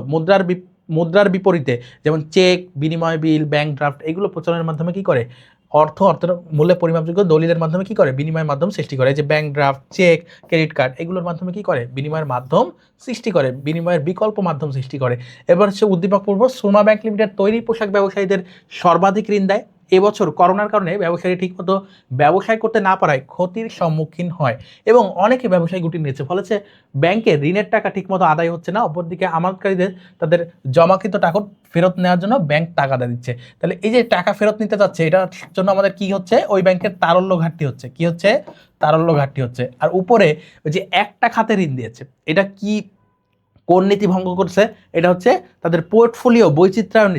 মুদ্রার বিপরীতে, যেমন চেক, বিনিময় বিল, ব্যাংক ড্রাফট, এগুলো প্রচলনের মাধ্যমে কি করে? অর্থের মূল্যে পরিমাপযোগ্য দলিলের মাধ্যমে কি করে? বিনিময়ের মাধ্যম সৃষ্টি করে। যে bank draft, cheque, credit card, এগুলোর মাধ্যমে কি করে? বিনিময়ের মাধ্যম সৃষ্টি করে, বিনিময়ের বিকল্প মাধ্যম সৃষ্টি করে। এবার হচ্ছে উদ্দীপক পূর্ব, সোমা ব্যাংক লিমিটেড তৈরি পোশাক ব্যবসায়ীদের সর্বাধিক ঋণ দেয়। এবছর করোনার কারণে ব্যবসায়ী ঠিকমতো ব্যবসায় করতে না পারায় ক্ষতির সম্মুখীন হয় এবং অনেকে ব্যবসায়ী গুটি নিয়েছে, ফলে ব্যাংকে ঋণের টাকা ঠিকমতো আদায় হচ্ছে না। অপরদিকে আমানতকারীদের তাদের জমাকৃত টাকা ফেরত নেওয়ার জন্য ব্যাংক টাকা দিচ্ছে। তাহলে এই যে টাকা ফেরত নিতে যাচ্ছে, এটার জন্য আমাদের কি হচ্ছে? ওই ব্যাংকের তারল্য ঘাটতি হচ্ছে। কি হচ্ছে? তারল্য ঘাটতি হচ্ছে। আর উপরে ওই যে একটা খাতে ঋণ দিয়েছে, এটা কি কোন নীতি ভঙ্গ করছে? এটা হচ্ছে তাদের পোর্টফোলিও বৈচিত্র্যায়ন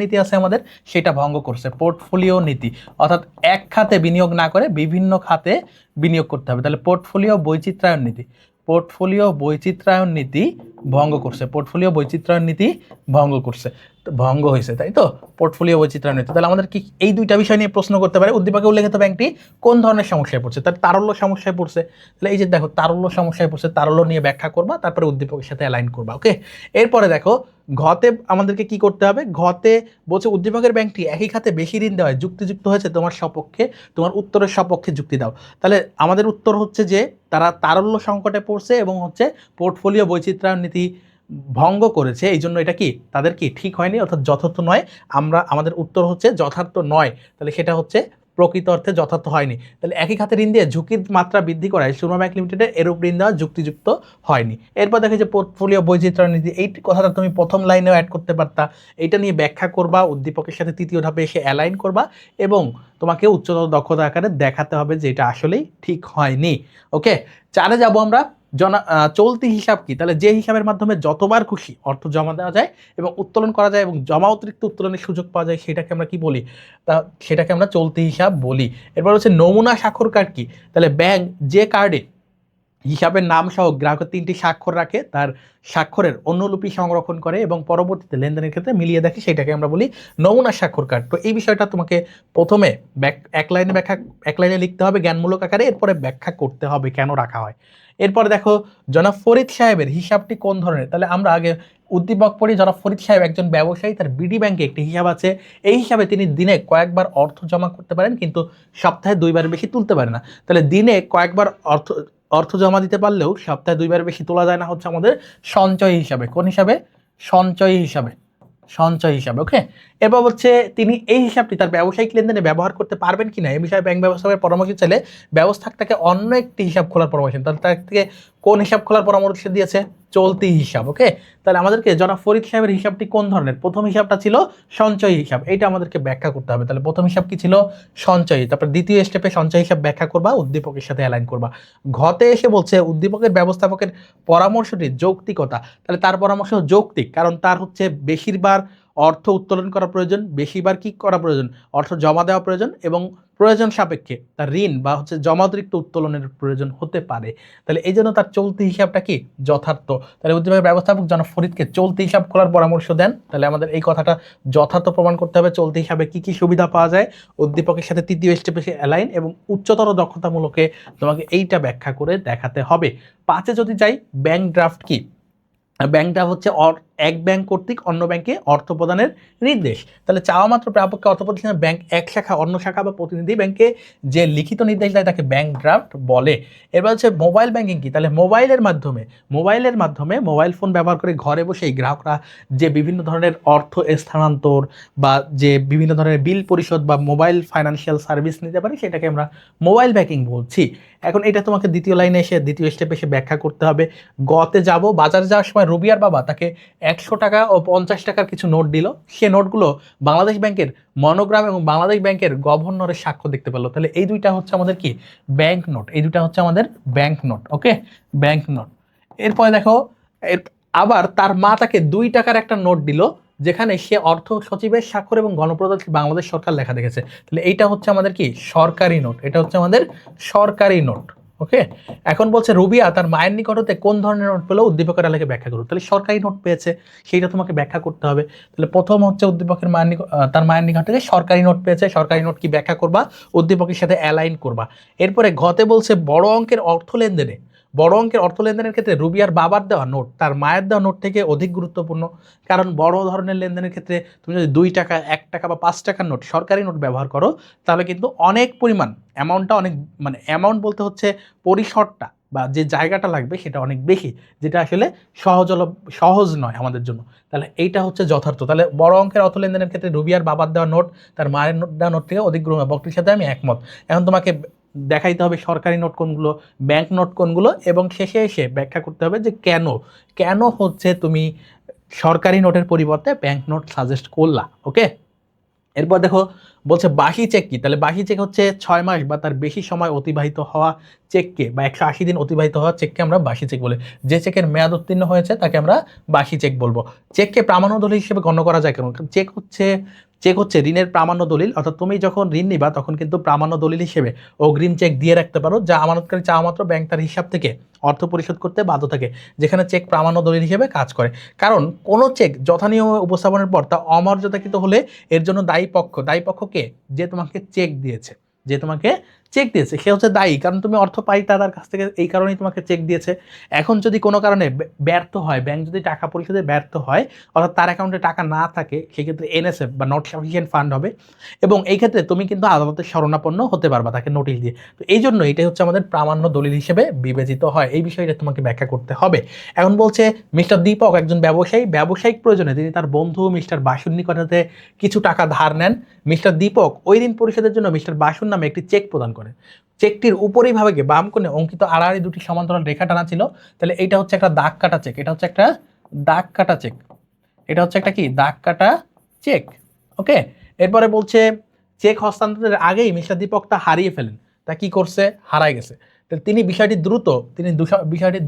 নীতি আছে আমাদের, সেটা ভঙ্গ করছে। পোর্টফোলিও নীতি অর্থাৎ এক খাতে বিনিয়োগ না করে বিভিন্ন খাতে বিনিয়োগ করতে হবে। তাহলে পোর্টফোলিও বৈচিত্র্যায়ন নীতি ভঙ্গ করছে। ভঙ্গ হয়েছে, তাই তো, পোর্টফোলিও বৈচিত্র্যান্বিত। তাহলে আমাদের কি এই দুইটা বিষয় নিয়ে প্রশ্ন করতে পারে, উদ্দীপকে উল্লেখিত ব্যাংকটি কোন ধরনের সমস্যায় পড়ছে, তার তারল্য সমস্যায় পড়ছে। তাহলে এই যে দেখো তারল্য সমস্যায় পড়ছে, তারল্য নিয়ে ব্যাখ্যা করবা, তারপরে উদ্দীপকের সাথে অ্যালাইন করবা। ওকে, এরপরে দেখো ঘতে আমাদেরকে কি করতে হবে, ঘতে বলছে উদ্দীপকের ব্যাংকটি একই খাতে বেশি ঋণ দেওয়ায় যুক্তিযুক্ত হয়েছে, তোমার সপক্ষে, তোমার উত্তরের সপক্ষে যুক্তি দাও। তাহলে আমাদের উত্তর হচ্ছে যে তারা তারল্য সংকটে পড়ছে এবং হচ্ছে পোর্টফোলিও বৈচিত্র্যায়ন নীতি ভঙ্গ করেছে, এই জন্য এটা কি তাদের কি ঠিক হয়নি, অর্থাৎ যথার্থ নয়। আমাদের উত্তর হচ্ছে যথার্থ নয়, তাহলে সেটা হচ্ছে প্রকৃত অর্থে যথার্থ হয়নি। তাহলে একই খাতে ঋণ দিয়ে ঝুঁকির মাত্রা বৃদ্ধি করায় সুরমা ব্যাংক লিমিটেডের এরূপ ঋণ দেওয়া যুক্তিযুক্ত হয়নি। এরপর দেখে যে পোর্টফোলিও বৈচিত্র্য নীতি, এই কথাটা তুমি প্রথম লাইনেও অ্যাড করতে পারতা। এইটা নিয়ে ব্যাখ্যা করবা, উদ্দীপকের সাথে তৃতীয় ধাপে এসে অ্যালাইন করবা এবং তোমাকে উচ্চতর দক্ষতা আকারে দেখাতে হবে যে এটা আসলেই ঠিক হয়নি। ওকে, 4-এ যাবো আমরা। চলতি হিসাব কি, তাহলে যে হিসাবের মাধ্যমে যতবার খুশি অর্থ জমা দেওয়া যায় এবং উত্তোলন করা যায় এবং জমা অতিরিক্ত উত্তোলনের সুযোগ পাওয়া যায়, সেটাকে আমরা কি বলি, তা সেটাকে আমরা চলতি হিসাব বলি। এরপর হচ্ছে নমুনা স্বাক্ষর কার্ড কি, তাহলে ব্যাংক যে কার্ডে হিসাবের নাম সহ গ্রাহকের 3টি স্বাক্ষর রাখে, তার স্বাক্ষরের অনুলিপি সংরক্ষণ করে এবং পরবর্তীতে লেনদেনের ক্ষেত্রে মিলিয়ে দেখে, সেটাকে আমরা বলি নমুনা স্বাক্ষর কার্ড। তো এই বিষয়টা তোমাকে প্রথমে এক লাইনে লিখতে হবে জ্ঞানমূলক আকারে, এরপরে ব্যাখ্যা করতে হবে কেন রাখা হয়। এরপরে দেখো জনাব ফরিদ সাহেবের হিসাবটি কোন ধরনের, তাহলে আমরা আগে উদ্দীপক পড়ি। জনাব ফরিদ সাহেব একজন ব্যবসায়ী, তার বিডি ব্যাংকে একটি হিসাব আছে। এই হিসাবে তিনি দিনে কয়েকবার অর্থ জমা করতে পারেন, কিন্তু সপ্তাহে 2বার বেশি তুলতে পারে না। তাহলে দিনে কয়েকবার অর্থ জমা দিতে পারলেও সপ্তাহে 2বার বেশি তোলা যায় না, হচ্ছে আমাদের সঞ্চয় হিসাবে। কোন হিসাবে? সঞ্চয় হিসাবে, সঞ্চয় হিসাবে। ওকে, এবার হচ্ছে তিনি এই হিসাবটি তার ব্যবসায়িক লেনদেনে ব্যবহার করতে পারবেন কিনা এই বিষয়ে ব্যাংক ব্যবস্থাপকের পরামর্শ চাইলে ব্যবস্থাক তাকে অন্য একটি হিসাব খোলার পরামর্শ, তাহলে তার থেকে কোন হিসাব খোলার পরামর্শ দিয়েছে? চলতি হিসাব। ওকে, তাহলে আমাদেরকে জনাব ফরিদ সাহেবের হিসাবটি কোন ধরনের, প্রথম হিসাবটা ছিল সঞ্চয় হিসাব, এইটা আমাদেরকে ব্যাখ্যা করতে হবে। তাহলে প্রথম হিসাব কি ছিল? সঞ্চয়। তারপর দ্বিতীয় স্টেপে সঞ্চয় হিসাব ব্যাখ্যা করবা, উদ্দীপকের সাথে অ্যালাইন করবা। ঘতে এসে বলছে উদ্দীপকের ব্যবস্থাপকের পরামর্শটি যৌক্তিকতা, তাহলে তার পরামর্শ যৌক্তিক, কারণ তার হচ্ছে বেশিরবার অর্থ উত্তোলন করা প্রয়োজন, বেশিবার কি করা প্রয়োজন, অর্থ জমা দেওয়া প্রয়োজন এবং প্রয়োজন সাপেক্ষে তার ঋণ বা হচ্ছে জমা অতিরিক্ত উত্তোলনের প্রয়োজন হতে পারে। তাহলে এই জন্য তার চলতি হিসাবটা কি যথার্থ। তাহলে উদ্দীপকের ব্যবস্থাপক জনাব ফরিদকে চলতি হিসাব খোলার পরামর্শ দেন। তাহলে আমাদের এই কথাটা যথার্থ প্রমাণ করতে হবে। চলতি হিসাবে কি কি সুবিধা পাওয়া যায়, উদ্দীপকের সাথে তৃতীয় স্টেপে অ্যালাইন এবং উচ্চতর দক্ষতামূলকে তোমাকে এইটা ব্যাখ্যা করে দেখাতে হবে। 5-এ যদি যাই, ব্যাংক ড্রাফট কি, ব্যাংক ড্রাফট হচ্ছে এক ব্যাংক কর্তৃক অন্য ব্যাংকে অর্থ প্রদানের নির্দেশ। তাহলে চাওয়া মাত্র প্রাপককে অর্থ প্রতিষ্ঠানের ব্যাংক এক শাখা অন্য শাখা বা প্রতিনিধি ব্যাংকে যে লিখিত নির্দেশ দেয় তাকে ব্যাংক ড্রাফট বলে। এবার হচ্ছে মোবাইল ব্যাংকিং কি, তাহলে মোবাইলের মাধ্যমে মোবাইল ফোন ব্যবহার করে ঘরে বসেই গ্রাহকরা যে বিভিন্ন ধরনের অর্থ স্থানান্তর বা যে বিভিন্ন ধরনের বিল পরিশোধ বা মোবাইল ফাইন্যান্সিয়াল সার্ভিস নিতে পারে, সেটাকে আমরা মোবাইল ব্যাংকিং বলছি। এখন এটা তোমাকে দ্বিতীয় লাইনে এসে দ্বিতীয় স্টেপে এসে ব্যাখ্যা করতে হবে। গতে যাব, বাজারে যাওয়ার সময় রুবিয়ার বাবা তাকে 100 টাকা ও 50 টাকার কিছু নোট দিল, সে নোটগুলো বাংলাদেশ ব্যাংকের মনোগ্রাম এবং বাংলাদেশ ব্যাংকের গভর্নরের সাক্ষ্য দেখতে পেল। তাহলে এই দুইটা হচ্ছে আমাদের কি ব্যাংক নোট, এই দুইটা হচ্ছে আমাদের ব্যাংক নোট। ওকে, ব্যাংক নোট। এরপরে দেখো আবার তার মা তাকে 2 টাকার একটা নোট দিল, যেখানে সে অর্থ সচিবের স্বাক্ষর এবং গণপ্রজাতন্ত্রী বাংলাদেশ সরকার লেখা দেখেছে। তাহলে এইটা হচ্ছে আমাদের কি সরকারি নোট, এটা হচ্ছে আমাদের সরকারি নোট। ওকে, এখন বলছে রুবিয়া তার মায়ের নিকট হতে কোন ধরনের নোট পেলো, উদ্দীপকের আলোকে ব্যাখ্যা করো। তাহলে সরকারি নোট পেয়েছে, সেইটা তোমাকে ব্যাখ্যা করতে হবে। তাহলে প্রথম হচ্ছে উদ্দীপকের তার মায়ের নিকট থেকে সরকারি নোট পেয়েছে, সরকারি নোট কি ব্যাখ্যা করবা, উদ্দীপকের সাথে অ্যালাইন করবা। এরপরে ঘতে বলছে বড় অঙ্কের অর্থ লেনদেনের ক্ষেত্রে রুবিয়ার বাবার দেওয়া নোট তার মায়ের দেওয়া নোট থেকে অধিক গুরুত্বপূর্ণ, কারণ বড় ধরনের লেনদেনের ক্ষেত্রে তুমি যদি 2 টাকা 1 টাকা বা 5 টাকার নোট সরকারি নোট ব্যবহার করো, তাহলে কিন্তু অনেক পরিমাণ অ্যামাউন্টটা অনেক, মানে অ্যামাউন্ট বলতে হচ্ছে পরিসরটা বা যে জায়গাটা লাগবে সেটা অনেক বেশি, যেটা আসলে সহজ নয় আমাদের জন্য। তাহলে এইটা হচ্ছে যথার্থ। তাহলে বড় অঙ্কের অর্থ লেনদেনের ক্ষেত্রে রুবিয়ার বাবার দেওয়া নোট তার মায়ের দেওয়া নোট থেকে অধিক গুরুত্ব, বক্তৃর সাথে আমি একমত। এখন তোমাকে দেখাইতে হবে সরকারি নোট কোনগুলো, ব্যাংক নোট কোনগুলো, এবং শেষে এসে ব্যাখ্যা করতে হবে যে কেন হচ্ছে তুমি সরকারি নোটের পরিবর্তে ব্যাংক নোট সাজেস্ট করলা। ওকে, এরপর দেখো বলছে বাসি চেক কি, তাহলে বাসি চেক হচ্ছে 6 মাস বা তার বেশি সময় অতিবাহিত হওয়া চেককে বা 180 দিন অতিবাহিত হওয়া চেককে আমরা বাসি চেক বলি। যে চেকের মেয়াদ উত্তীর্ণ হয়েছে তাকে আমরা বাসি চেক বলবো। চেককে প্রামাণ্য দলিল হিসেবে গণ্য করা যায় কেন? চেক হচ্ছে ঋণের প্রামাণ্য দলিল, অর্থাৎ তুমি যখন ঋণ নিবা তখন কিন্তু প্রামাণ্য দলিল হিসেবে অগ্রিম চেক দিয়ে রাখতে পারো, যা আমানতকারী চাওয়া মাত্র ব্যাংক তার হিসাব থেকে অর্থ পরিশোধ করতে বাধ্য থাকে, যেখানে চেক প্রামাণ্য দলিল হিসেবে কাজ করে। কারণ কোনো চেক যথানিয়মে উপস্থাপনের পর তা অমর্যাদাকৃত হলে এর জন্য দায়ী পক্ষ কে? যে তোমাকে চেক দিয়েছে, সে হচ্ছে দায়ী, কারণ তুমি অর্থ পাইতা তার কাছ থেকে, এই কারণেই তোমাকে চেক দিয়েছে। এখন যদি কোনো কারণে ব্যর্থ হয়, ব্যাংক যদি টাকা পরিশোধে ব্যর্থ হয়, অর্থাৎ তার অ্যাকাউন্টে টাকা না থাকে, সেক্ষেত্রে এনএসএফ বা নট সাফিসিয়েন্ট ফান্ড হবে, এবং এই ক্ষেত্রে তুমি কিন্তু আদালতের শরণাপন্ন হতে পারবা তাকে নোটিশ দিয়ে। তো এই জন্য এটাই হচ্ছে আমাদের প্রামাণ্য দলিল হিসেবে বিবেচিত হয়। এই বিষয়টা তোমাকে ব্যাখ্যা করতে হবে। এখন বলছে মিস্টার দীপক একজন ব্যবসায়িক প্রয়োজনে তিনি তার বন্ধু মিস্টার বাসুর নিকটে কিছু টাকা ধার নেন। মিস্টার দীপক ওই ঋণ পরিশোধের জন্য মিস্টার বাসুর নামে একটি চেক প্রদান করে। চেকটির উপরিভাগে বাম কোণে অঙ্কিত আড়াআড়ি দুটি সমান্তরাল রেখা টানা ছিল। তাহলে এটা হচ্ছে একটা দাগ কাটা চেক, এটা হচ্ছে একটা দাগ কাটা চেক, এটা হচ্ছে একটা কি দাগ কাটা চেক। ওকে, এরপরে বলছে চেক হস্তান্তরের আগেই মিস্টার দীপক তা হারিয়ে ফেলেন। তা কি করছে? হারাই গেছে। তিনি বিষয়টি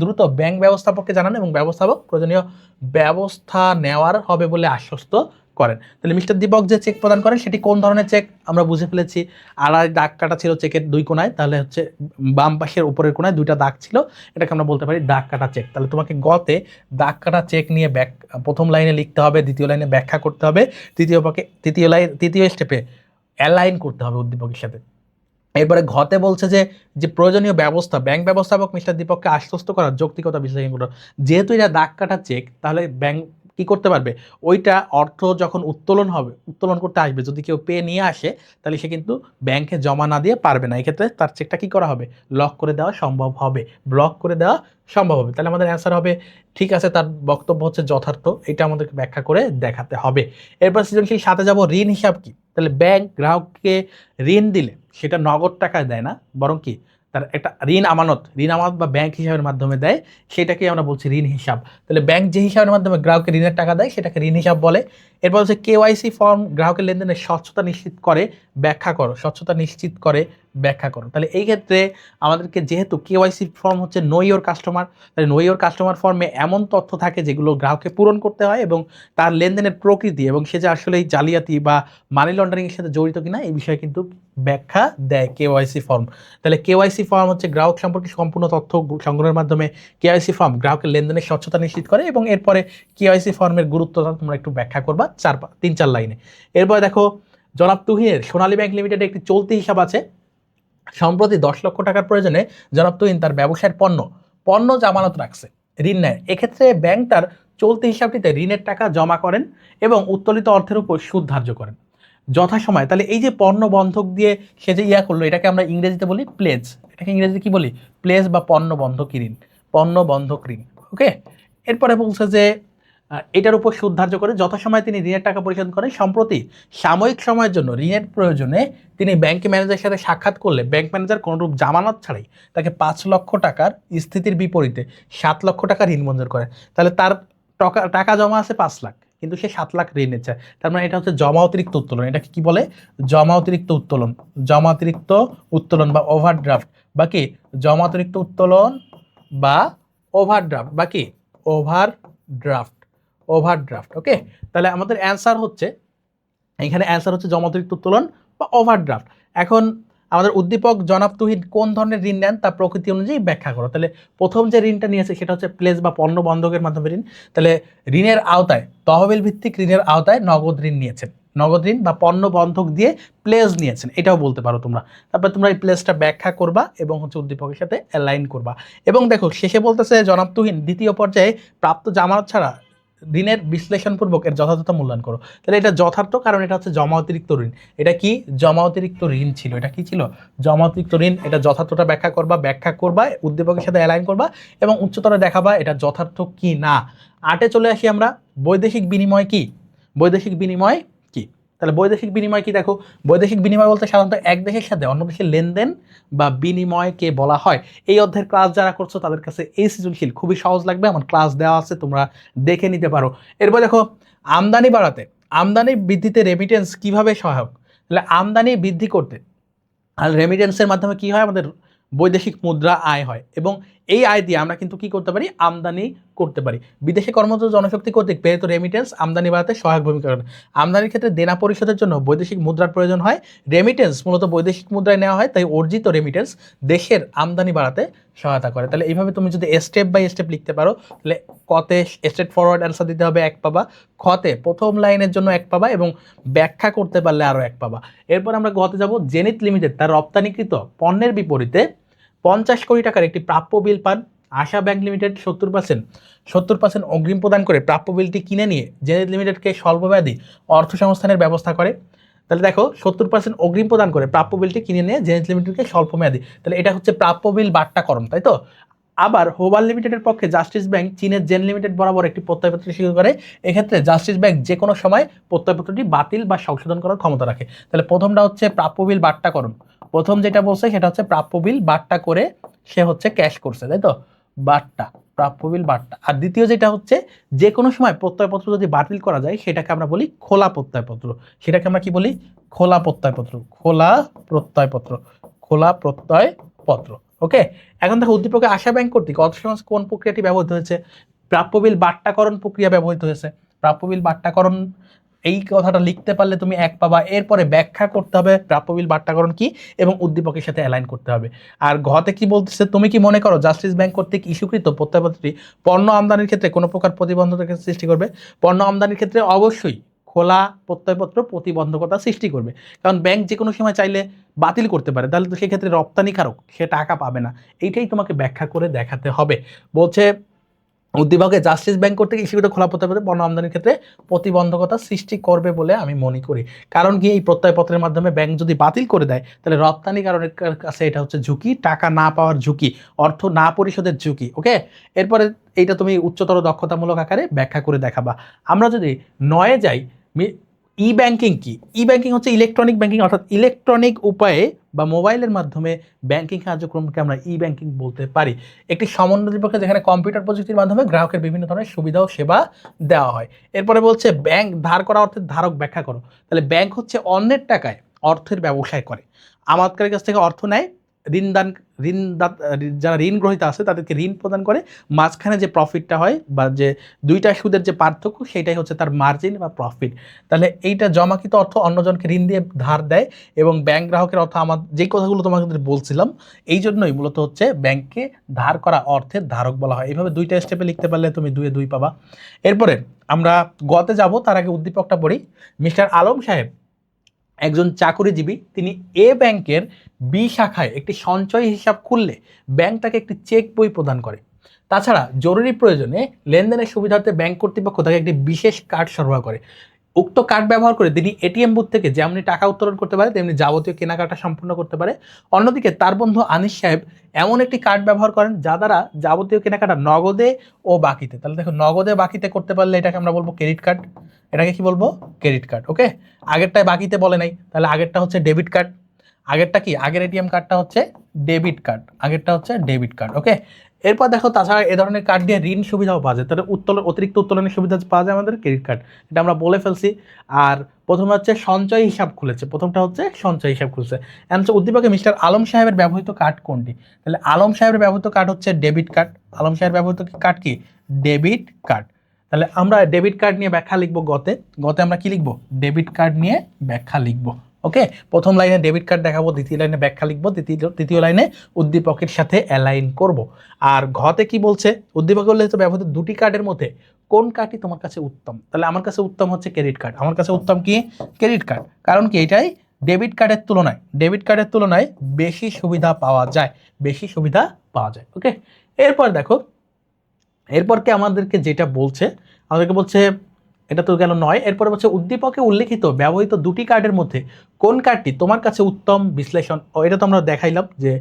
দ্রুত ব্যাংক ব্যবস্থাপককে জানান এবং ব্যবস্থাপক প্রয়োজনীয় ব্যবস্থা নেওয়ার হবে বলে আশ্বস্ত করেন। তাহলে মিস্টার দীপক যে চেক প্রদান করেন সেটি কোন ধরনের চেক আমরা বুঝে ফেলেছি। আড়াই দাগ কাটা ছিল চেকের দুই কোণায়, তাহলে হচ্ছে বাম পাশের উপরের কোণায় দুইটা দাগ ছিল, এটাকে আমরা বলতে পারি দাগ কাটা চেক। তাহলে তোমাকে গতে দাগ কাটা চেক নিয়ে প্রথম লাইনে লিখতে হবে, দ্বিতীয় লাইনে ব্যাখ্যা করতে হবে, তৃতীয় স্টেপে অ্যালাইন করতে হবে উদ্দীপকের সাথে। এরপরে ঘতে বলছে যে প্রয়োজনীয় ব্যবস্থা ব্যাংক ব্যবস্থাপক মিস্টার দীপককে আশ্বস্ত করার যৌক্তিকতা বিশ্লেষণ করো। যেহেতু এটা দাগ কাটা চেক, তাহলে ব্যাংক কি করতে পারবে? ওইটা অর্থ যখন উত্তোলন করতে আসবে, যদি কেউ পে নিয়ে আসে, তাহলে সে কিন্তু ব্যাংকে জমা না দিয়ে পারবে না। এক্ষেত্রে তার চেকটা কি করা হবে? ব্লক করে দেওয়া সম্ভব হবে। তাহলে আমাদের অ্যান্সার হবে ঠিক আছে, তার বক্তব্য হচ্ছে যথার্থ, এটা আমাদেরকে ব্যাখ্যা করে দেখাতে হবে। এরপর সৃজনশীল সাথে যাব ঋণ হিসাব কি। তাহলে ব্যাংক গ্রাহককে ঋণ দিলে সেটা নগদ টাকায় দেয় না, বরং কি তার একটা ঋণ আমানত বা ব্যাংক হিসাবের মাধ্যমে দেয়, সেটাকে আমরা বলছি ঋণ হিসাব। তাহলে ব্যাংক যে হিসাবের মাধ্যমে গ্রাহকের ঋণের টাকা দেয় সেটাকে ঋণ হিসাব বলে। এরপর হচ্ছে কেওয়াইসি ফর্ম গ্রাহকের লেনদেনের স্বচ্ছতা নিশ্চিত করে ব্যাখ্যা করো। তাহলে এই ক্ষেত্রে আমাদেরকে যেহেতু কেওয়াইসি ফর্ম হচ্ছে নো ইওর কাস্টমার, তাহলে নো ইওর কাস্টমার ফর্মে এমন তথ্য থাকে যেগুলো গ্রাহককে পূরণ করতে হয়, এবং তার লেনদেনের প্রকৃতি এবং সে যে আসলে জালিয়াতি বা মানি লন্ডারিংয়ের সাথে জড়িত কিনা এই বিষয়ে কিন্তু ব্যাখ্যা দেয় কেওয়াইসি ফর্ম। তাহলে কেওয়াইসি ফর্ম হচ্ছে গ্রাহক সম্পর্কে সম্পূর্ণ তথ্য সংগ্রহের মাধ্যমে কেওয়াইসি ফর্ম গ্রাহকের লেনদেনের স্বচ্ছতা নিশ্চিত করে। এবং এরপরে কেওয়াইসি ফর্মের গুরুত্বটা তোমরা একটু ব্যাখ্যা করবা 3-4 লাইনে। এরপরে দেখো জনাব তুহিনের সোনালী ব্যাংক লিমিটেডে একটি চলতি হিসাব আছে। সম্প্রতি 10 লক্ষ টাকার প্রয়োজনে জনাব তুহিন তার ব্যবসায়ের পণ্য জামানত রাখছে, ঋণ নেয়। এক্ষেত্রে ব্যাংক তার চলতি হিসাবটিতে ঋণের টাকা জমা করেন এবং উত্তোলিত অর্থের উপর সুদ ধার্য করেন যথাসময়। তাহলে এই যে পণ্য বন্ধক দিয়ে সে যে করলো, এটাকে আমরা ইংরেজিতে বলি প্লেজ। এটাকে ইংরেজিতে কি বলি? প্লেজ বা পণ্য বন্ধক ঋণ। ওকে, এরপরে বলছে যে এটার উপর সুদ ধার্য করে যথাসময় তিনি ঋণের টাকা পরিশোধ করেন। সম্প্রতি সাময়িক সময়ের জন্য ঋণের প্রয়োজনে তিনি ব্যাংক ম্যানেজারের সাথে সাক্ষাৎ করলে ব্যাংক ম্যানেজার কোনোরূপ জামানত ছাড়াই তাকে 5 লক্ষ টাকার স্থিতির বিপরীতে 7 লক্ষ টাকা ঋণ মঞ্জুর করে। তাহলে তার টাকা জমা আছে 5 লাখ, কিন্তু সে 7 লাখ ঋণ নিচ্ছে। তার মানে এটা হচ্ছে জমা অতিরিক্ত উত্তোলন। এটাকে কি বলে? জমা অতিরিক্ত উত্তোলন বা ওভারড্রাফট, বা কি জমা অতিরিক্ত উত্তোলন বা ওভারড্রাফট, বা কি ওভারড্রাফট। ওকে, তাহলে আমাদের অ্যান্সার হচ্ছে জমা অতিরিক্ত উত্তোলন বা ওভারড্রাফট। এখন আমাদের উদ্দীপক জনাব তুহিন কোন ধরনের ঋণ নেন তা প্রকৃতি অনুযায়ী ব্যাখ্যা করো। তাহলে প্রথম যে ঋণটা নিয়েছে সেটা হচ্ছে প্লেস বা পণ্য বন্ধকের মাধ্যমে ঋণ। তাহলে ঋণের আওতায় তহবিল ভিত্তিক ঋণের আওতায় নগদ ঋণ নিয়েছেন, নগদ ঋণ বা পণ্য বন্ধক দিয়ে প্লেস নিয়েছেন, এটাও বলতে পারো তোমরা। তারপর তোমরা এই প্লেসটা ব্যাখ্যা করবা এবং হচ্ছে উদ্দীপকের সাথে অ্যালাইন করবা। এবং দেখো শেষে বলতেছে জনাব তুহিন দ্বিতীয় পর্যায়ে প্রাপ্ত জামানত ছাড়া ঋণের বিশ্লেষণপূর্বক এর যথাযথ মূল্যায়ন করো। তাহলে এটা যথার্থ, কারণ এটা হচ্ছে জমা অতিরিক্ত ঋণ। এটা কি জমা অতিরিক্ত ঋণ ছিল? এটা কি ছিল? জমা অতিরিক্ত ঋণ। এটা যথার্থটা ব্যাখ্যা করবা উদ্দীপকের সাথে অ্যালাইন করবা এবং উচ্চতরে দেখাবা এটা যথার্থ কি না। 8-এ চলে আসি আমরা। বৈদেশিক বিনিময় কি? তাহলে বৈদেশিক বিনিময় কি? দেখো, বৈদেশিক বিনিময় বলতে সাধারণত এক দেশের সাথে অন্য দেশের লেনদেন বা বিনিময়কে বলা হয়। এই অধ্যায়ের ক্লাস যারা করছো তাদের কাছে এই সৃজনশীল খুবই সহজ লাগবে, আমার ক্লাস দেওয়া আছে, তোমরা দেখে নিতে পারো। এরপর দেখো আমদানি বৃদ্ধিতে রেমিটেন্স কিভাবে সহায়ক। তাহলে আমদানি বৃদ্ধি করতে আর রেমিটেন্সের মাধ্যমে কি হয়? আমাদের বৈদেশিক মুদ্রা আয় হয়, এবং এই আয় দিয়ে আমরা কিন্তু কি করতে পারি, আমদানি করতে পারি। বিদেশে কর্মরত জনশক্তি কর্তৃক প্রেরিত রেমিটেন্স আমদানি বাড়াতে সহায়ক ভূমিকা রাখে। আমদানির ক্ষেত্রে দেনা পরিশোধের জন্য বৈদেশিক মুদ্রার প্রয়োজন হয়। রেমিটেন্স মূলত বৈদেশিক মুদ্রায় নেওয়া হয়, তাই অর্জিত রেমিটেন্স দেশের আমদানি বাড়াতে সহায়তা করে। তাহলে এইভাবে তুমি যদি স্টেপ বাই স্টেপ লিখতে পারো, তাহলে কতে স্ট্রেট ফরওয়ার্ড অ্যান্সার দিতে হবে 1 পাবা, খতে প্রথম লাইনের জন্য 1 পাবা এবং ব্যাখ্যা করতে পারলে আরও 1 পাবা। এরপর আমরা গতে যাব, জেনিথ লিমিটেড তার রপ্তানিকৃত পণ্যের বিপরীতে 50 কোটি টাকার একটি প্রাপ্য বিল পান। আশা ব্যাংক লিমিটেড 70% অগ্রিম প্রদান করে প্রাপ্য বিলটি কিনে নিয়ে জেনিথ লিমিটেডকে স্বল্পমেয়াদী অর্থ সংস্থানের ব্যবস্থা করে। তাহলে দেখো 70% অগ্রিম প্রদান করে প্রাপ্য বিলটি কিনে নিয়ে জেনিথ লিমিটেডকে স্বল্পমেয়াদী, তাহলে এটা হচ্ছে প্রাপ্য বিল বাট্টাকরণ, তাই তো। আবার হোবাল লিমিটেডের পক্ষে জাস্টিস ব্যাংক চীনের জেন লিমিটেড বরাবর একটি প্রত্যয়পত্র স্বীকার করে। এক্ষেত্রে জাস্টিস ব্যাংক যে কোনো সময় প্রত্যয়পত্রটি বাতিল বা সংশোধন করার ক্ষমতা রাখে। তাহলে প্রথমটা হচ্ছে প্রাপ্য বিল বাট্টাকরণ, প্রথম যেটা বলছে সেটা হচ্ছে প্রাপ্য বিল বাট্টা করে সে হচ্ছে ক্যাশ করছে, তাই তো, বাট্টা, প্রাপ্য বিল বাট্টা। আর দ্বিতীয় যেটা হচ্ছে যে কোনো সময় প্রত্যয়পত্র যদি বাতিল করা যায় সেটাকে আমরা বলি খোলা প্রত্যয়পত্র, সেটাকে আমরা কি বলি, খোলা প্রত্যয়পত্র, খোলা প্রত্যয়পত্র, খোলা প্রত্যয়পত্র। ওকে, এখন দেখো উদ্দীপকে আশা ব্যাংক কর্তৃক অর্থ সমাজ কোন প্রক্রিয়াটি ব্যবহৃত হয়েছে, প্রাপ্য বিল বাট্টাকরণ প্রক্রিয়া ব্যবহৃত হয়েছে। প্রাপ্য বিল বাট্টাকরণ এই কথাটা লিখতে পারলে তুমি 1 পাবা। এরপরে ব্যাখ্যা করতে হবে প্রাপ্য বিল বাট্টাকরণ কি এবং উদ্দীপকের সাথে অ্যালাইন করতে হবে। আর ঘতে কি বলতেছে, তুমি কি মনে করো জাস্টিস ব্যাংক কর্তৃক ইস্যুকৃত প্রত্যয়পত্রটি পণ্য আমদানির ক্ষেত্রে কোনো প্রকার প্রতিবন্ধকতা সৃষ্টি করবে? পণ্য আমদানির ক্ষেত্রে অবশ্যই খোলা প্রত্যয়পত্র প্রতিবন্ধকতা সৃষ্টি করবে, কারণ ব্যাংক যে কোনো সময় চাইলে বাতিল করতে পারে, তাহলে তো সেক্ষেত্রে রপ্তানিকারক সে টাকা পাবে না। এইটাই তোমাকে ব্যাখ্যা করে দেখাতে হবে। বলছে উদ্দীপকে জাস্টিস ব্যাংক কর্তৃক ইস্যুকৃত খোলা প্রত্যয়পত্রে পণ্য আমদানির ক্ষেত্রে প্রতিবন্ধকতা সৃষ্টি করবে বলে আমি মনে করি। কারণ কি, এই প্রত্যয়পত্রের মাধ্যমে ব্যাংক যদি বাতিল করে দেয় তাহলে রপ্তানিকারকের কাছে এটা হচ্ছে ঝুঁকি, টাকা না পাওয়ার ঝুঁকি, অর্থ না পরিশোধের ঝুঁকি। ওকে, এরপরে এইটা তুমি উচ্চতর দক্ষতামূলক আকারে ব্যাখ্যা করে দেখাবা। আমরা যদি 9 যাই, ই ব্যাংকিং কি? ই ব্যাংকিং হচ্ছে ইলেকট্রনিক ব্যাংকিং, অর্থাৎ ইলেকট্রনিক উপায়ে বা মোবাইলের মাধ্যমে ব্যাংকিং কার্যক্রমকে আমরা ই ব্যাংকিং বলতে পারি। একটি সমন্বয় পক্ষে যেখানে কম্পিউটার প্রযুক্তির মাধ্যমে গ্রাহকের বিভিন্ন ধরনের সুবিধা ও সেবা দেওয়া হয়। এরপরে বলছে ব্যাংক ধার করা অর্থের ধারক ব্যাখ্যা করো। তাহলে ব্যাংক হচ্ছে অন্যের টাকায় অর্থের ব্যবসায় করে, আমাদের কাছ থেকে অর্থ নেয়, যারা ঋণ গ্রহীতা আছে তাদেরকে ঋণ প্রদান করে, মাঝখানে যে প্রফিটটা হয় বা যে দুইটা সুদের যে পার্থক্য সেটাই হচ্ছে তার মার্জিন বা প্রফিট। তাহলে এইটা জমাকৃত অর্থ অন্যজনকে ঋণ দিয়ে ধার দেয় এবং ব্যাংক গ্রাহকের অর্থ, আমার যেই কথাগুলো তোমাদের বলছিলাম এই জন্যই মূলত হচ্ছে ব্যাংককে ধার করা অর্থের ধারক বলা হয়। এইভাবে দুইটা স্টেপে লিখতে পারলে তুমি 2-এ 2 পাবা। এরপরে আমরা গতে যাব, তার আগে উদ্দীপকটা পড়ি। মিস্টার আলম সাহেব একজন চাকুরিজীবী, তিনি এ ব্যাংকের বি শাখায় একটি সঞ্চয় হিসাব খুললে ব্যাংক তাকে একটি চেক বই প্রদান করে। তাছাড়া জরুরি প্রয়োজনে লেনদেনের সুবিধার্থে ব্যাংক কর্তৃপক্ষ তাকে একটি বিশেষ কার্ড সরবরাহ করে। উক্ত কার্ড ব্যবহার করে তিনি এটিএম বুথ থেকে যেমনি টাকা উত্তোলন করতে পারে তেমনি যাবতীয় কেনাকাটা সম্পূর্ণ করতে পারে। অন্যদিকে তার বন্ধু আনিস সাহেব এমন একটি কার্ড ব্যবহার করেন যা দ্বারা যাবতীয় কেনাকাটা নগদে ও বাকিতে, তাহলে দেখো নগদে বাকিতে করতে পারলে এটাকে আমরা বলবো ক্রেডিট কার্ড, এটাকে কি বলবো, ক্রেডিট কার্ড। ওকে, আগেরটায় বাকিতে বলে নাই, তাহলে আগেরটা হচ্ছে ডেবিট কার্ড। আগেরটা কি, আগের এটিএম কার্ডটা হচ্ছে ডেবিট কার্ড, আগেরটা হচ্ছে ডেবিট কার্ড। ওকে, এরপর দেখো তাছাড়া এ ধরনের কার্ড দিয়ে ঋণ সুবিধাও পাওয়া যায়, তাহলে অতিরিক্ত উত্তোলনের সুবিধা পাওয়া যায় আমাদের ক্রেডিট কার্ড, এটা আমরা বলে ফেলছি। আর প্রথমে হচ্ছে সঞ্চয় হিসাব খুলেছে, প্রথমটা হচ্ছে সঞ্চয় হিসাব খুলছে। হচ্ছে উদ্দীপকে মিস্টার আলম সাহেবের ব্যবহৃত কার্ড কোনটি? তাহলে আলম সাহেবের ব্যবহৃত কার্ড হচ্ছে ডেবিট কার্ড। আলম সাহেবের ব্যবহৃত কার্ড কি, ডেবিট কার্ড। তাহলে আমরা ডেবিট কার্ড নিয়ে ব্যাখ্যা লিখবো গতে আমরা কি লিখবো, ডেবিট কার্ড নিয়ে ব্যাখ্যা লিখবো। ওকে, প্রথম লাইনে ডেবিট কার্ড দেখাবো, দ্বিতীয় লাইনে ব্যাখ্যা লিখবো, তৃতীয় লাইনে উদ্দীপকের সাথে অ্যালাইন করব। আর ঘতে কি বলছে, উদ্দীপকে বললে তো ব্যবহৃত দুটি কার্ডের মধ্যে কোন কার্ডটি তোমার কাছে উত্তম? তাহলে আমার কাছে উত্তম হচ্ছে ক্রেডিট কার্ড, আমার কাছে উত্তম কি, ক্রেডিট কার্ড। কারণ কি, এটাই ডেবিট কার্ডের তুলনায় বেশি সুবিধা পাওয়া যায়, ওকে, এরপর দেখো, এরপরকে আমাদেরকে যেটা বলছে, আমাদেরকে বলছে এটা তো গেল 9। এরপরে বলছে উদ্দীপকে উল্লেখিত ব্যবহৃত দুটি কার্ডের মধ্যে কোন কার্ডটি তোমার কাছে উত্তম বিশ্লেষণ, এটা তো আমরা দেখাইলাম যে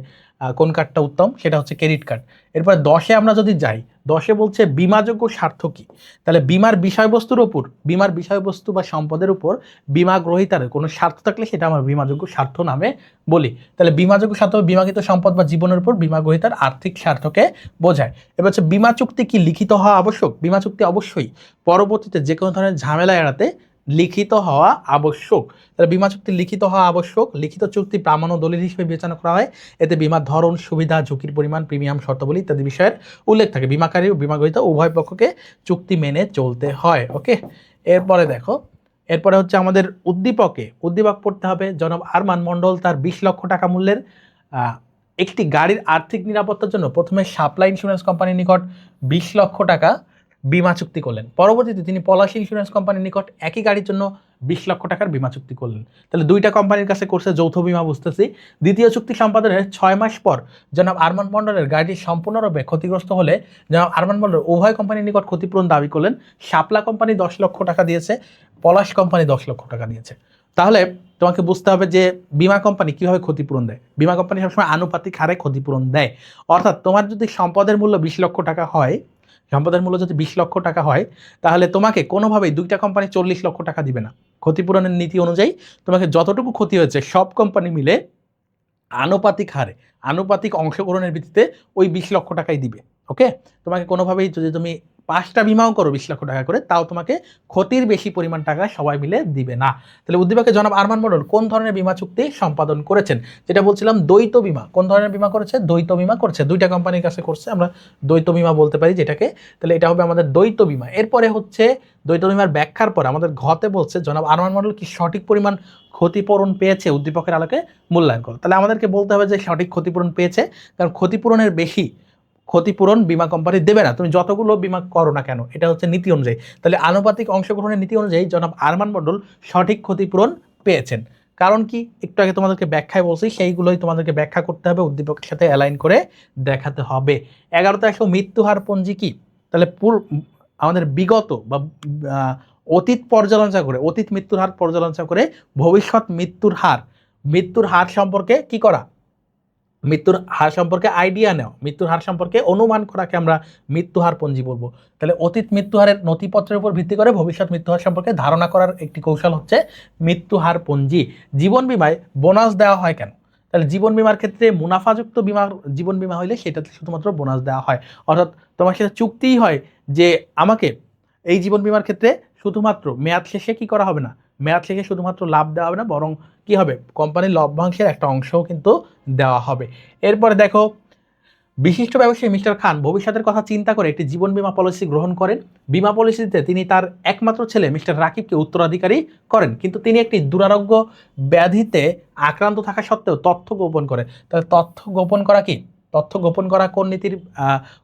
কোন কার্ডটা উত্তম, সেটা হচ্ছে ক্রেডিট কার্ড। এরপর 10-এ আমরা যদি যাই, 10-এ বলছে বিমাযোগ্য স্বার্থ কি? তাহলে বিমার বিষয়বস্তু বা সম্পদের উপর বিমা গ্রহীতার কোনো স্বার্থ থাকলে সেটা আমরা বিমাযোগ্য স্বার্থ নামে বলি। তাহলে বিমাযোগ্য স্বার্থ বিমাকৃত সম্পদ বা জীবনের উপর বিমা গ্রহীতার আর্থিক স্বার্থকে বোঝায়। এবার হচ্ছে বিমা চুক্তি কি লিখিত হওয়া আবশ্যক? বিমা চুক্তি অবশ্যই পরবর্তীতে যে কোনো ধরনের ঝামেলা এড়াতে লিখিত হওয়া আবশ্যক। তাহলে বীমা চুক্তি লিখিত হওয়া আবশ্যক। লিখিত চুক্তি প্রামাণ্য দলিল হিসেবে বিবেচনা করা হয়। এতে বীমার ধরন, সুবিধা, ঝুঁকির পরিমাণ, প্রিমিয়াম, শর্তাবলী ইত্যাদি বিষয়ের উল্লেখ থাকে। বীমাকারী ও বীমা গ্রহীতা উভয় পক্ষকে চুক্তি মেনে চলতে হয়। ওকে, এরপরে দেখো, এরপরে হচ্ছে আমাদের উদ্দীপক পড়তে হবে। জনাব আরমান মণ্ডল তার 20 লক্ষ টাকা মূল্যের একটি গাড়ির আর্থিক নিরাপত্তার জন্য প্রথমে সাপ্লাই ইন্স্যুরেন্স কোম্পানির নিকট 20 লক্ষ টাকা বীমা চুক্তি করলেন। পরবর্তীতে তিনি পলাশ ইন্স্যুরেন্স কোম্পানির নিকট একই গাড়ির জন্য 20 লক্ষ টাকার বীমা চুক্তি করলেন। তাহলে দুইটা কোম্পানির কাছে করছে যৌথ বীমা, বুঝতেছি। দ্বিতীয় চুক্তি সম্পাদনের 6 মাস পর জনাব আরমান মণ্ডলের গাড়িটি সম্পূর্ণরূপে ক্ষতিগ্রস্ত হলে জনাব আরমান মণ্ডল উভয় কোম্পানির নিকট ক্ষতিপূরণ দাবি করলেন। শাপলা কোম্পানি 10 লক্ষ টাকা দিয়েছে, পলাশ কোম্পানি 10 লক্ষ টাকা দিয়েছে। তাহলে তোমাকে বুঝতে হবে যে বীমা কোম্পানি কিভাবে ক্ষতিপূরণ দেয়। বীমা কোম্পানি সবসময় আনুপাতিক হারে ক্ষতিপূরণ দেয়। অর্থাৎ তোমার যদি সম্পদের মূল্য 20 লক্ষ টাকা হয়, সম্পদের মূল্য যদি 20 লক্ষ টাকা হয়, তাহলে তোমাকে কোনোভাবেই দুইটা কোম্পানি 40 লক্ষ টাকা দিবে না। ক্ষতিপূরণের নীতি অনুযায়ী তোমাকে যতটুকু ক্ষতি হয়েছে সব কোম্পানি মিলে আনুপাতিক হারে, আনুপাতিক অংশগ্রহণের ভিত্তিতে ওই 20 লক্ষ টাকাই দিবে। ওকে, তোমাকে কোনোভাবেই যদি তুমি 5টা বিমাও করো 20 লক্ষ টাকা করে, তাও তোমাকে ক্ষতির বেশি পরিমাণ টাকা সবাই মিলে দিবে না। তাহলে উদ্দীপকে জনাব আরমান মণ্ডল কোন ধরনের বীমা চুক্তি সম্পাদন করেছেন? যেটা বলছিলাম দ্বৈত বীমা। কোন ধরনের বীমা করেছে? দ্বৈত বীমা করেছে, দুইটা কোম্পানির কাছে করছে, আমরা দ্বৈত বীমা বলতে পারি যেটাকে। তাহলে এটা হবে আমাদের দ্বৈত বীমা। এরপরে হচ্ছে দ্বৈত বীমার ব্যাখ্যার পর আমাদের ঘতে বলছে জনাব আরমান মণ্ডল কি সঠিক পরিমাণ ক্ষতিপূরণ পেয়েছে উদ্দীপকের আলোকে মূল্যায়ন করো। তাহলে আমাদেরকে বলতে হবে যে সঠিক ক্ষতিপূরণ পেয়েছে, কারণ ক্ষতিপূরণের বেশি ক্ষতিপূরণ বীমা কোম্পানি দেবে না, তুমি যতগুলো বীমা করো না কেন। এটা হচ্ছে নীতি অনুযায়ী। তাহলে আনুপাতিক অংশগ্রহণের নীতি অনুযায়ী জনাব আরমান মণ্ডল সঠিক ক্ষতিপূরণ পেয়েছেন। কারণ কি, একটু আগে তোমাদেরকে ব্যাখ্যায় বলছি, সেইগুলোই তোমাদেরকে ব্যাখ্যা করতে হবে, উদ্দীপকের সাথে অ্যালাইন করে দেখাতে হবে। 11তে আসো মৃত্যুহার পঞ্জি কি। তাহলে আমাদের বিগত বা অতীত পর্যালোচনা করে, অতীত মৃত্যুর হার পর্যালোচনা করে ভবিষ্যৎ মৃত্যুর হার সম্পর্কে কি করা, মৃত্যুর হার সম্পর্কে আইডিয়া নেওয়া, মৃত্যুর হার সম্পর্কে অনুমান করাকে আমরা মৃত্যুহার পঞ্জি বলবো। তাহলে অতীত মৃত্যুহারের নথিপত্রের উপর ভিত্তি করে ভবিষ্যৎ মৃত্যুহার সম্পর্কে ধারণা করার একটি কৌশল হচ্ছে মৃত্যুহার পঞ্জি। জীবন বীমায় বোনাস দেওয়া হয় কেন? তাহলে জীবন বীমার ক্ষেত্রে মুনাফাযুক্ত বীমার জীবন বীমা হইলে সেটাতে শুধুমাত্র বোনাস দেওয়া হয়। অর্থাৎ তোমার সাথে চুক্তিই হয় যে আমাকে এই জীবন বীমার ক্ষেত্রে শুধুমাত্র মেয়াদ শেষে কি করা হবে না, মেয়াদ শেষে শুধুমাত্র লাভ দেওয়া হবে না, বরং কি হবে, কোম্পানির লভ্যাংশের একটা অংশও কিন্তু দেওয়া হবে। এরপরে দেখো, বিশিষ্ট ব্যবসায়ী মিস্টার খান ভবিষ্যতের কথা চিন্তা করে একটি জীবন বীমা পলিসি গ্রহণ করেন। বীমা পলিসিতে তিনি তার একমাত্র ছেলে মিস্টার রাকিবকে উত্তরাধিকারী করেন, কিন্তু তিনি একটি দুরারোগ্য ব্যাধিতে আক্রান্ত থাকা সত্ত্বেও তথ্য গোপন করে। তাহলে তথ্য গোপন করা কি, তথ্য গোপন করা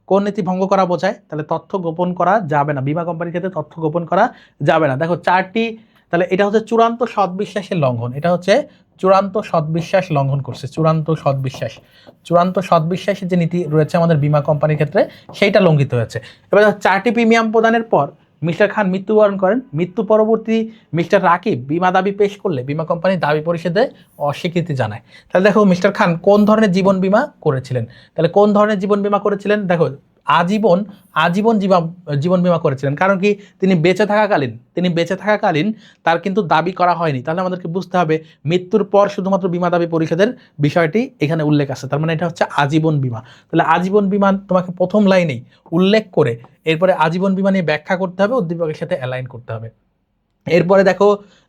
কোন নীতি ভঙ্গ করা বোঝায়? তাহলে তথ্য গোপন করা যাবে না, বীমা কোম্পানির ক্ষেত্রে তথ্য গোপন করা যাবে না। দেখো 4টি, তাহলে এটা হচ্ছে চূড়ান্ত সৎবিশ্বাসের লঙ্ঘন। এটা হচ্ছে চূড়ান্ত সৎবিশ্বাস লঙ্ঘন করছে, চূড়ান্ত সৎবিশ্বাসের যে নীতি রয়েছে আমাদের বীমা কোম্পানির ক্ষেত্রে সেইটা লঙ্ঘিত হয়েছে। এবার 4টি প্রিমিয়াম প্রদানের পর মিস্টার খান মৃত্যুবরণ করেন। মৃত্যু পরবর্তী মিস্টার রাকিব বীমা দাবি পেশ করলে বীমা কোম্পানি দাবি পরিশোধে অস্বীকৃতি জানায়। তাহলে দেখো মিস্টার খান কোন ধরনের জীবন বীমা করেছিলেন? তাহলে কোন ধরনের জীবন বীমা করেছিলেন? দেখো আজীবন জীবন বীমা করেছিলেন। কারণ কি, তিনি বেঁচে থাকাকালীন তার কিন্তু দাবি করা হয়নি। তাহলে আমাদেরকে বুঝতে হবে মৃত্যুর পর শুধুমাত্র বীমা দাবি পরিশোধের বিষয়টি এখানে উল্লেখ আছে, তার মানে এটা হচ্ছে আজীবন বীমা। তাহলে আজীবন বীমা তোমাকে প্রথম লাইনেই উল্লেখ করে এরপরে আজীবন বীমা নিয়ে ব্যাখ্যা করতে হবে, উদ্দীপকের সাথে অ্যালাইন করতে হবে। এরপরে দেখো,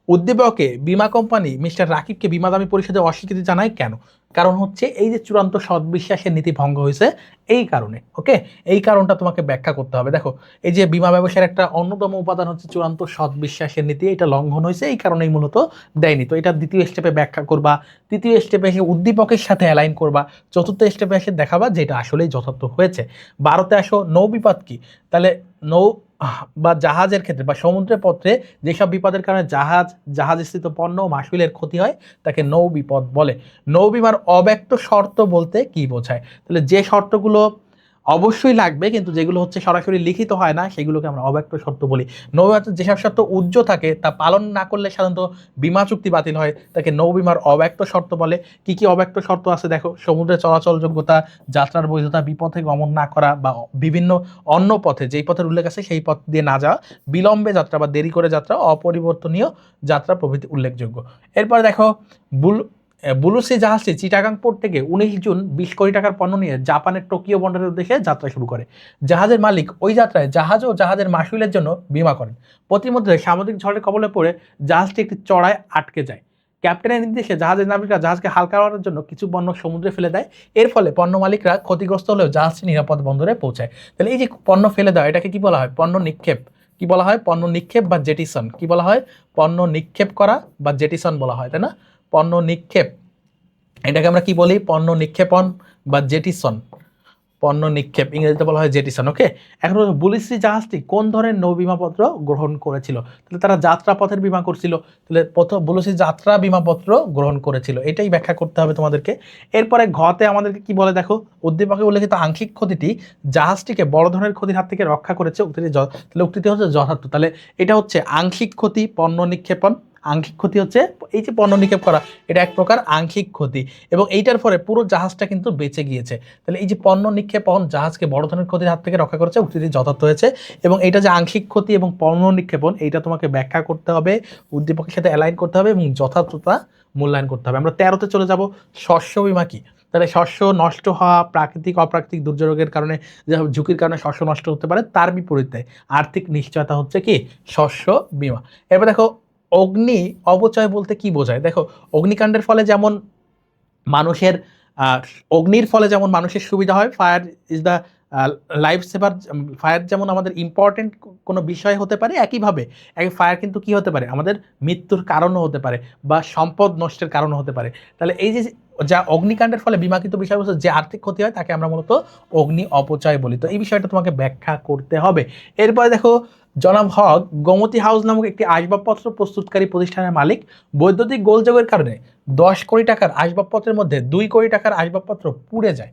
উদ্দীপকে বীমা কোম্পানি মিস্টার রাকিবকে বীমা দাবি পরিশোধে অস্বীকৃতি জানায় কেন? কারণ হচ্ছে এই যে চূড়ান্ত সৎবিশ্বাসের নীতি ভঙ্গ হয়েছে এই কারণে। ওকে, এই কারণটা তোমাকে ব্যাখ্যা করতে হবে। দেখো, এই যে বীমা ব্যবসার একটা অন্যতম উপাদান হচ্ছে চূড়ান্ত সৎবিশ্বাসের নীতি, এটা লঙ্ঘন হয়েছে, এই কারণেই মূলত দেয়নি। তো এটা দ্বিতীয় স্টেপে ব্যাখ্যা করবা, তৃতীয় স্টেপে এসে উদ্দীপকের সাথে অ্যালাইন করবা, চতুর্থ স্টেপে এসে দেখাবা যে এটা আসলেই যথার্থ হয়েছে। 12তে আসো নৌ বিপদ কি। তাহলে নৌ বা জাহাজের ক্ষেত্রে বা সমুদ্রের পথে যেসব বিপদের কারণে জাহাজস্থিত পণ্য ও মাসুলের ক্ষতি হয় তাকে নৌ বিপদ বলে। নৌ বিমার অব্যক্ত শর্ত বলতে কি বোঝায়? তাহলে যে শর্তগুলো অবশ্যই লাগবে কিন্তু যেগুলো হচ্ছে সরাসরি লিখিত হয় না সেগুলোকে আমরা অব্যক্ত শর্ত বলি। নৌ বিমাতে যেসব শর্ত উজ্জ্ব থাকে তা পালন না করলে সাধারণত বীমা চুক্তি বাতিল হয়, তাকে নৌ বিমার অব্যক্ত শর্ত বলে। কি কি অব্যক্ত শর্ত আছে দেখো, সমুদ্রে চলাচল যোগ্যতা, যাত্রার বৈধতা, বিপথে গমন না করা বা বিভিন্ন অন্য পথে যেই পথের উল্লেখ আছে সেই পথ দিয়ে না যাওয়া, বিলম্বে যাত্রা বা দেরি করে যাত্রা, অপরিবর্তনীয় যাত্রা প্রভৃতি উল্লেখযোগ্য। এরপর দেখো বুলুসি জাহাজটি চিটাগাং পোর্ট থেকে 19 জুন 20 কোটি টাকার পণ্য নিয়ে জাপানের টোকিও বন্দরের উদ্দেশ্যে যাত্রা শুরু করে। জাহাজের মালিক ওই যাত্রায় জাহাজ ও জাহাজের মাশুলের জন্য বীমা করেন। প্রতিমধ্যে সামুদ্রিক ঝড়ের কবলে পড়ে জাহাজটি একটি চড়ায় আটকে যায়। ক্যাপ্টেনের নির্দেশে জাহাজের নাবিকরা জাহাজকে হালকা করার জন্য কিছু পণ্য সমুদ্রে ফেলে দেয়। এর ফলে পণ্য মালিকরা ক্ষতিগ্রস্ত হলেও জাহাজটি নিরাপদ বন্দরে পৌঁছায়। তাহলে এই যে পণ্য ফেলে দেওয়া, এটাকে কি বলা হয়? পণ্য নিক্ষেপ। কি বলা হয়? পণ্য নিক্ষেপ বা জেটিসন। কি বলা হয়? পণ্য নিক্ষেপ করা বা জেটিসন বলা হয়, তাই না? পণ্য নিক্ষেপ, এটাকে আমরা কি বলি? পণ্য নিক্ষেপণ বা জেটিসন। পণ্য নিক্ষেপ ইংরেজিতে বলা হয় জেটিসন। ওকে, এখন বুলুসি জাহাজটি কোন ধরনের নৌ বিমাপত্র গ্রহণ করেছিল? তাহলে তারা যাত্রাপথের বিমা করছিল। তাহলে প্রথম বুলুসি যাত্রা বিমাপত্র গ্রহণ করেছিল, এটাই ব্যাখ্যা করতে হবে তোমাদেরকে। এরপরে ঘতে আমাদেরকে কি বলে দেখো, উদ্দীপকে উল্লেখিত আংশিক ক্ষতিটি জাহাজটিকে বড় ধরনের ক্ষতির হাত থেকে রক্ষা করেছে। উক্তিটি তাহলে উক্তিটি হচ্ছে যথার্থ। তাহলে এটা হচ্ছে আংশিক ক্ষতি, পণ্য নিক্ষেপণ। আংশিক ক্ষতি হচ্ছে এই যে পণ্য নিক্ষেপ করা, এটা এক প্রকার আংশিক ক্ষতি, এবং এইটার ফলে পুরো জাহাজটা কিন্তু বেঁচে গিয়েছে। তাহলে এই যে পণ্য নিক্ষেপণ জাহাজকে বড় ধরনের ক্ষতির হাত থেকে রক্ষা করেছে, উক্তিটি যথার্থ হয়েছে। এবং এটা যে আংশিক ক্ষতি এবং পণ্য নিক্ষেপণ, এইটা তোমাকে ব্যাখ্যা করতে হবে, উদ্দীপকের সাথে অ্যালাইন করতে হবে এবং যথার্থতা মূল্যায়ন করতে হবে। আমরা 13তে চলে যাব। শস্য বীমা কি? তাহলে শস্য নষ্ট হওয়া, প্রাকৃতিক অপ্রাকৃতিক দুর্যোগের কারণে যে ঝুঁকির কারণে শস্য নষ্ট হতে পারে, তার বিপরীতে আর্থিক নিশ্চয়তা হচ্ছে কি? শস্য বীমা। এবার দেখো, অগ্নি অপচয় বলতে কি বোঝায়? দেখো, অগ্নিকাণ্ডের ফলে যেমন মানুষের অগ্নির ফলে যেমন মানুষের সুবিধা হয়, fire is the life saver. Fire যেমন আমাদের ইম্পর্টেন্ট কোনো বিষয় হতে পারে, একইভাবে ফায়ার কিন্তু কি হতে পারে? আমাদের মৃত্যুর কারণও হতে পারে বা সম্পদ নষ্টের কারণও হতে পারে। তাহলে এই যে যা অগ্নিকাণ্ডের ফলে বিমাকৃত বিষয়বস্তু যে আর্থিক ক্ষতি হয়, তাকে আমরা মূলত অগ্নি অপচয় বলি। তো এই বিষয়টা তোমাকে ব্যাখ্যা করতে হবে। এরপরে দেখো, জনাব হক গোমতী হাউস নামক একটি আসবাবপত্র প্রস্তুতকারী প্রতিষ্ঠানের মালিক। বৈদ্যুতিক গোলযোগের কারণে 10 কোটি টাকার আসবাবপত্রের মধ্যে 2 কোটি টাকার আসবাবপত্র পুড়ে যায়।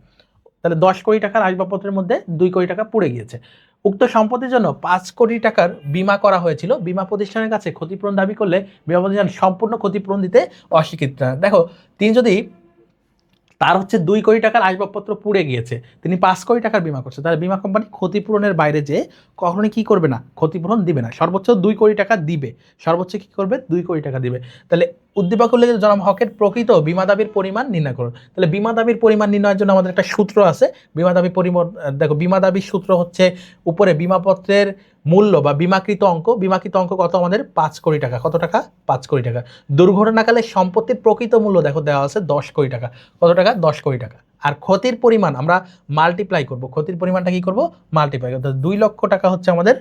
তাহলে 10 কোটি টাকার আসবাবপত্রের মধ্যে 2 কোটি টাকা পুড়ে গিয়েছে। উক্ত সম্পত্তির জন্য 5 কোটি টাকার বীমা করা হয়েছিল। বীমা প্রতিষ্ঠানের কাছে ক্ষতিপূরণ দাবি করলে বীমা প্রতিষ্ঠান সম্পূর্ণ ক্ষতিপূরণ দিতে অস্বীকৃত। দেখো, তিনি যদি তার হচ্ছে 2 কোটি টাকার আসবাবপত্র পুড়ে গিয়েছে, তিনি 5 কোটি টাকার বীমা করছে, তাহলে বীমা কোম্পানি ক্ষতিপূরণের বাইরে যে কখনোই কি করবে না? ক্ষতিপূরণ দিবে না। সর্বোচ্চ 2 কোটি টাকা দিবে, সর্বোচ্চ কি করবে? 2 কোটি টাকা দিবে। তাহলে উদ্দীপক উল্লেখিত জনাব হকের প্রকৃত বীমা দাবির পরিমাণ নির্ণয় করুন। তাহলে বীমা দাবির পরিমাণ নির্ণয়ের জন্য আমাদের একটা সূত্র আছে। বীমা দাবি পরিমাণ, দেখো বীমা দাবির সূত্র হচ্ছে উপরে বিমাপত্রের মূল্য বা বিমাকৃত অঙ্ক। বিমাকৃত অঙ্ক কত? আমাদের 5 কোটি টাকা। কত টাকা? 5 কোটি টাকা। দুর্ঘটনাকালে সম্পত্তির প্রকৃত মূল্য দেখো দেওয়া আছে 10 কোটি টাকা। কত টাকা? 10 কোটি টাকা। আর ক্ষতির পরিমাণ আমরা মাল্টিপ্লাই করব। ক্ষতির পরিমাণটা কি করব? মাল্টিপ্লাই করব। 2 লক্ষ টাকা হচ্ছে আমাদের,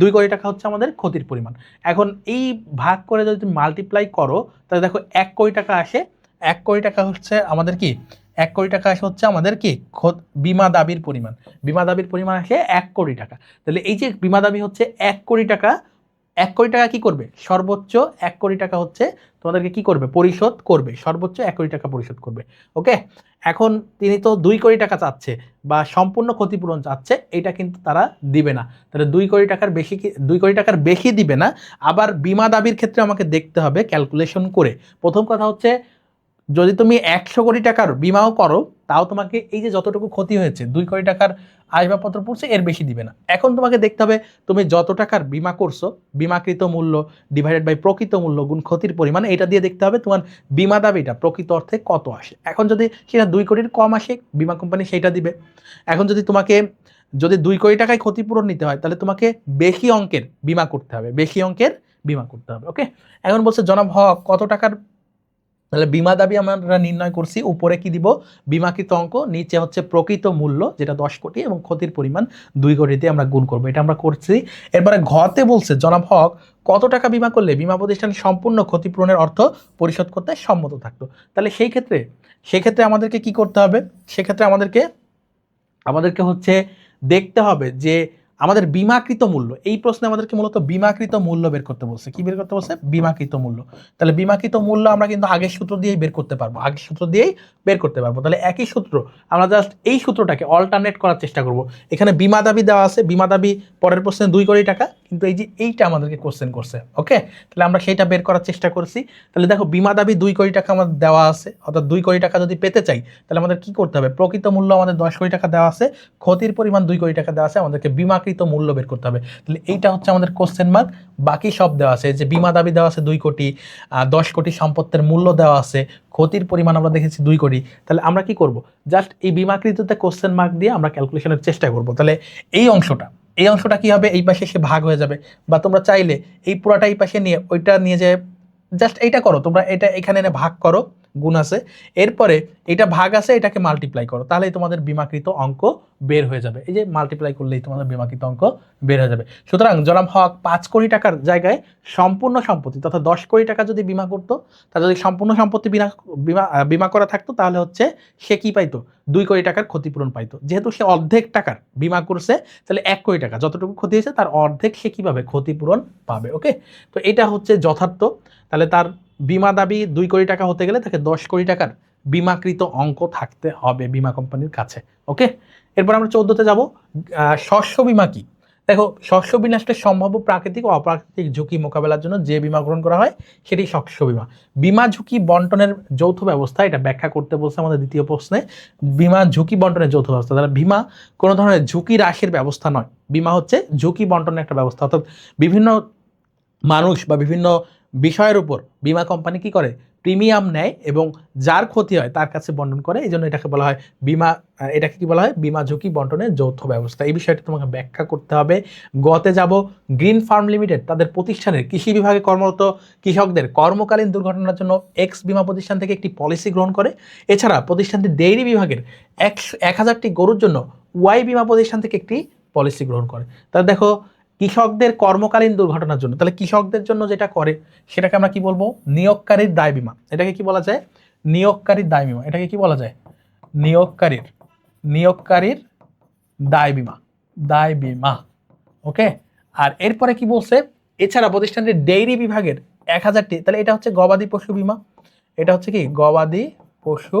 2 কোটি টাকা হচ্ছে আমাদের ক্ষতির পরিমাণ। এখন এই ভাগ করে যদি তুমি মাল্টিপ্লাই করো, তাহলে দেখো 1 কোটি টাকা আসে। 1 কোটি টাকা হচ্ছে আমাদের কি? 1 কোটি টাকা আসে হচ্ছে আমাদের কি? বীমা দাবির পরিমাণ। বীমা দাবির পরিমাণ আসে 1 কোটি টাকা। তাহলে এই যে বীমা দাবি হচ্ছে 1 কোটি টাকা, 1 কোটি টাকা কি করবে? সর্বোচ্চ 1 কোটি টাকা হচ্ছে তোমাদেরকে কি করবে? পরিশোধ করবে। সর্বোচ্চ 1 কোটি টাকা পরিশোধ করবে। ওকে, এখন তিনি তো 2 কোটি টাকা চাচ্ছে বা সম্পূর্ণ ক্ষতিপূরণ চাচ্ছে, এটা কিন্তু তারা দিবে না। তাহলে 2 কোটি টাকার বেশি, 2 কোটি টাকার বেশি দিবে না। আবার বীমা দাবির ক্ষেত্রে আমাকে দেখতে হবে ক্যালকুলেশন করে। প্রথম কথা হচ্ছে, যদি তুমি 100 কোটি টাকার বিমাও করো, তাও তোমাকে এই যে যতটুকু ক্ষতি হয়েছে 2 কোটি টাকার আসবাবপত্র পড়ছে, এর বেশি দিবে না। এখন তোমাকে দেখতে হবে তুমি যত টাকার বিমা করছো, বিমাকৃত মূল্য ডিভাইডেড বাই প্রকৃত মূল্য গুণ ক্ষতির পরিমাণ, এটা দিয়ে দেখতে হবে তোমার বিমা দাবিটা প্রকৃত অর্থে কত আসে। এখন যদি সেটা 2 কোটির কম আসে, বিমা কোম্পানি সেইটা দিবে। এখন যদি তোমাকে 2 কোটি টাকায় ক্ষতিপূরণ নিতে হয়, তাহলে তোমাকে বেশি অঙ্কের বিমা করতে হবে, বেশি অঙ্কের বিমা করতে হবে। ওকে, এখন বলছে জনাব হক কত টাকার, তাহলে বীমা দাবি আমরা নির্ণয় করছি। উপরে কি দিব? বিমাকৃত অঙ্ক, নিচে হচ্ছে প্রকৃত মূল্য যেটা 10 কোটি এবং ক্ষতির পরিমাণ 2 কোটি দিয়ে আমরা গুণ করবো, এটা আমরা করছি। এরপরে ঘতে বলছে জনাব হক কত টাকা বিমা করলে বীমা প্রতিষ্ঠান সম্পূর্ণ ক্ষতিপূরণের অর্থ পরিশোধ করতে সম্মত থাকতো। তাহলে সেক্ষেত্রে আমাদেরকে কি করতে হবে? সেক্ষেত্রে আমাদেরকে হচ্ছে দেখতে হবে যে আমাদের বিমাকৃত মূল্য, এই প্রশ্নে আমাদেরকে মূলত বিমাকৃত মূল্য বের করতে বলছে। কি বের করতে বলছে? বিমাকৃত মূল্য। তাহলে বিমাকৃত মূল্য আমরা কিন্তু আগের সূত্র দিয়েই বের করতে পারবো। তাহলে একই সূত্র, আমরা জাস্ট এই সূত্রটাকে অল্টারনেট করার চেষ্টা করব। এখানে বিমা দাবি দেওয়া আছে, বিমা দাবি পরের প্রশ্নে 2 কোটি টাকা, কিন্তু এই যে এইটা আমাদেরকে কোশ্চেন করছে। ওকে, তাহলে আমরা সেইটা বের করার চেষ্টা করছি। তাহলে দেখো বিমা দাবি 2 কোটি টাকা আমাদের দেওয়া আছে, অর্থাৎ 2 কোটি টাকা যদি পেতে চাই তাহলে আমাদের কি করতে হবে? প্রকৃত মূল্য আমাদের 10 কোটি টাকা দেওয়া আছে, ক্ষতির পরিমাণ 2 কোটি টাকা দেওয়া আছে, আমাদেরকে বিমাকৃত মূল্য বের করতে হবে। তাহলে এইটা হচ্ছে আমাদের কোশ্চেন মার্ক। বাকি সব দেওয়া আছে, যে বিমা দাবি দেওয়া আছে 2 কোটি, 10 কোটি সম্পত্তির মূল্য দেওয়া আছে, ক্ষতির পরিমাণ আমরা দেখেছি 2 কোটি। তাহলে আমরা কি করব? জাস্ট এই বিমাকৃততে কোশ্চেন মার্ক দিয়ে আমরা ক্যালকুলেশনের চেষ্টা করব। তাহলে এই অংশটা কি হবে? এই পাশে এসে ভাগ হয়ে যাবে, বা তোমরা চাইলে এই পুরাটা এই পাশে নিয়ে ওইটা নিয়ে যে জাস্ট এইটা করো, তোমরা এটা এখানে এনে ভাগ করো, গুণ আছে, এরপরে এটা ভাগ আছে, এটাকে মাল্টিপ্লাই করো, তাহলেই তোমাদের বিমাকৃত অঙ্ক বের হয়ে যাবে। এই যে মাল্টিপ্লাই করলেই তোমাদের বিমাকৃত অঙ্ক বের হয়ে যাবে। সুতরাং জনাব হক 5 কোটি টাকার জায়গায় সম্পূর্ণ সম্পত্তি তথা 10 কোটি টাকা যদি বিমা করতো, তা যদি সম্পূর্ণ সম্পত্তি বিমা করা থাকতো, তাহলে হচ্ছে সে কি পাইতো? 2 কোটি টাকার ক্ষতিপূরণ পাইতো। যেহেতু সে অর্ধেক টাকার বিমা করছে, তাহলে 1 কোটি টাকা যতটুকু ক্ষতি হয়েছে তার অর্ধেক সে কিভাবে ক্ষতিপূরণ পাবে। ওকে, তো এটা হচ্ছে যথার্থ। তাহলে তার বিমা দাবি 2 কোটি টাকা হতে গেলে তাকে 10 কোটি টাকার বিমাকৃত অঙ্ক থাকতে হবে বিমা কোম্পানির কাছে। ওকে, এরপর আমরা 14তে যাব। শস্য বিমা কি? দেখো, শস্য বিনষ্টের সম্ভাব্য প্রাকৃতিক ও অপ্রাকৃতিক ঝুঁকি মোকাবেলার জন্য যে বিমা গ্রহণ করা হয় সেটি শস্য বিমা। বিমা ঝুঁকি বন্টনের যৌথ ব্যবস্থা, এটা ব্যাখ্যা করতে বলছে আমাদের দ্বিতীয় প্রশ্নে। বিমা ঝুঁকি বন্টনের যৌথ ব্যবস্থা, তাহলে বিমা কোনো ধরনের ঝুঁকি হ্রাসের ব্যবস্থা নয়, বিমা হচ্ছে ঝুঁকি বন্টনের একটা ব্যবস্থা। অর্থাৎ বিভিন্ন মানুষ বা বিভিন্ন বিষয়ের উপর বিমা কোম্পানি কি করে? প্রিমিয়াম নেয় এবং যার ক্ষতি হয় তার কাছে বন্টন করে। এই জন্য এটাকে বলা হয় বিমা, এটাকে কি বলা হয়? বিমা ঝুঁকি বন্টনের যৌথ ব্যবস্থা। এই বিষয়টা তোমাকে ব্যাখ্যা করতে হবে। গতে যাব। গ্রিন ফার্ম লিমিটেড তাদের প্রতিষ্ঠানের কৃষি বিভাগে কর্মরত কৃষকদের কর্মকালীন দুর্ঘটনার জন্য এক্স বিমা প্রতিষ্ঠান থেকে একটি পলিসি গ্রহণ করে। এছাড়া প্রতিষ্ঠানটি ডেইরি বিভাগের 1000টি গরুর জন্য ওয়াই বিমা প্রতিষ্ঠান থেকে একটি পলিসি গ্রহণ করে। তাহলে দেখো, কৃষকদের কর্মকালীন দুর্ঘটনার জন্য, তাহলে কৃষকদের জন্য যেটা করে সেটাকে আমরা কি বলবো? নিয়োগকারীর দায় বিমা। এটাকে কি বলা যায়? নিয়োগকারীর দায় বিমা। এটাকে কি বলা যায়? নিয়োগকারীর দায় বিমা, দায় বিমা। ওকে, আর এরপরে কি বলছে? এছাড়া প্রতিষ্ঠানটির ডেইরি বিভাগের 1000টি, তাহলে এটা হচ্ছে গবাদি পশু বিমা। এটা হচ্ছে কি? গবাদি পশু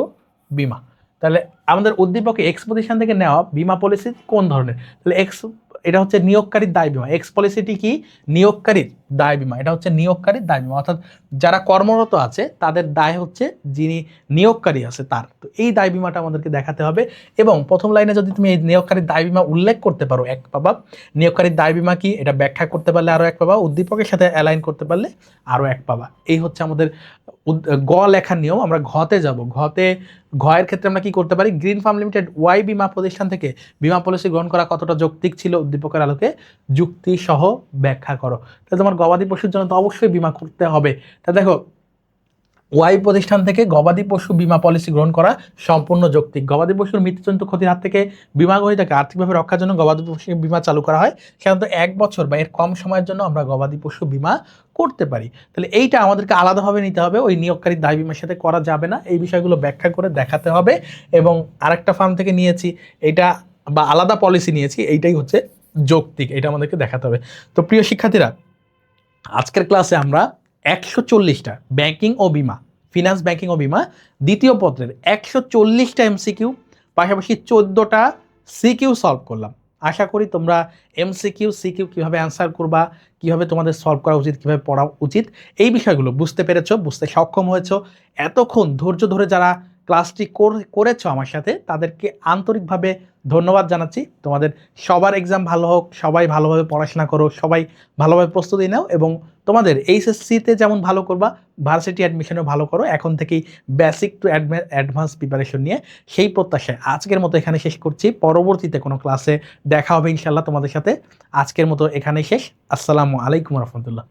বিমা। তাহলে আমাদের উদ্দীপকে এক্স প্রতিষ্ঠান থেকে নেওয়া বিমা পলিসি কোন ধরনের? তাহলে এক্স, এটা হচ্ছে নিয়োগকারীর দায় বিমা। এক্স পলিসিটি কি? নিয়োগকারীর দায় বিমা। এটা হচ্ছে নিয়োগকারীর দায় বিমা, অর্থাৎ যারা কর্মরত আছে তাদের দায় হচ্ছে যিনি নিয়োগকারী আছে তার। তো এই দায় বিমাটা আমাদেরকে দেখাতে হবে, এবং প্রথম লাইনে যদি তুমি এই নিয়োগকারীর দায় বিমা উল্লেখ করতে পারো 1 পাবা। নিয়োগকারীর দায় বিমা কি এটা ব্যাখ্যা করতে পারলে আরও 1 পাবা। উদ্দীপকের সাথে অ্যালাইন করতে পারলে আরও 1 পাবা। এই হচ্ছে আমাদের গ লেখার নিয়ম। আমরা ঘতে যাব। ঘয়ের ক্ষেত্রে আমরা কি করতে পারি? গ্রিন ফার্ম লিমিটেড ওয়াই বিমা প্রতিষ্ঠান থেকে বিমা পলিসি গ্রহণ করা কতটা যৌক্তিক ছিল? উদ্দীপকের আলোকে যুক্তি সহ ব্যাখ্যা করো। তাহলে তোমার গবাদি পশুর জন্য তো অবশ্যই বিমা করতে হবে। তা দেখো, ওয়াই প্রতিষ্ঠান থেকে গবাদি পশু বিমা পলিসি গ্রহণ করা সম্পূর্ণ যৌক্তিক। গবাদি পশুর মৃত্যুজনিত ক্ষতির হাত থেকে বিমা গ্রহীতাকে আর্থিকভাবে রক্ষার জন্য গবাদি পশু বিমা চালু করা হয়। সাধারণত 1 বছর বা এর কম সময়ের জন্য আমরা গবাদি পশু বিমা করতে পারি। তাহলে এইটা আমাদেরকে আলাদাভাবে নিতে হবে, ওই নিয়োগকারীর দায় বিমার সাথে করা যাবে না। এই বিষয়গুলো ব্যাখ্যা করে দেখাতে হবে। এবং আরেকটা ফার্ম থেকে নিয়েছি এইটা, বা আলাদা পলিসি নিয়েছি, এইটাই হচ্ছে যৌক্তিক, এটা আমাদেরকে দেখাতে হবে। তো প্রিয় শিক্ষার্থীরা, আজকের ক্লাসে আমরা 140টা ব্যাংকিং ও বিমা, ফিনান্স ব্যাংকিং ও বিমা দ্বিতীয় পত্রের 140টা এমসিকিউ, পাশাপাশি 14টা সিকিউ সলভ করলাম। আশা করি তোমরা এমসিকিউ সিকিউ কীভাবে অ্যান্সার করবা, কীভাবে তোমাদের সলভ করা উচিত, কীভাবে পড়া উচিত, এই বিষয়গুলো বুঝতে পেরেছো, বুঝতে সক্ষম হয়েছো। এতক্ষণ ধৈর্য ধরে যারা ক্লাসটি করেছো আমার সাথে, তাদেরকে আন্তরিকভাবে ধন্যবাদ জানাচ্ছি। তোমাদের সবার এক্সাম ভালো হোক, সবাই ভালোভাবে পড়াশোনা করো, সবাই ভালোভাবে প্রস্তুতি নাও, এবং তোমাদের এইচএসসিতে যেমন ভালো করবা, ভার্সিটি অ্যাডমিশনেও ভালো করো। এখন থেকেই বেসিক টু অ্যাডভান্স প্রিপারেশন নিয়ে, সেই প্রত্যাশায় আজকের মতো এখানে শেষ করছি। পরবর্তীতে কোনো ক্লাসে দেখা হবে ইনশাল্লাহ তোমাদের সাথে। আজকের মতো এখানেই শেষ। আসসালামু আলাইকুম রহমতুল্লাহ।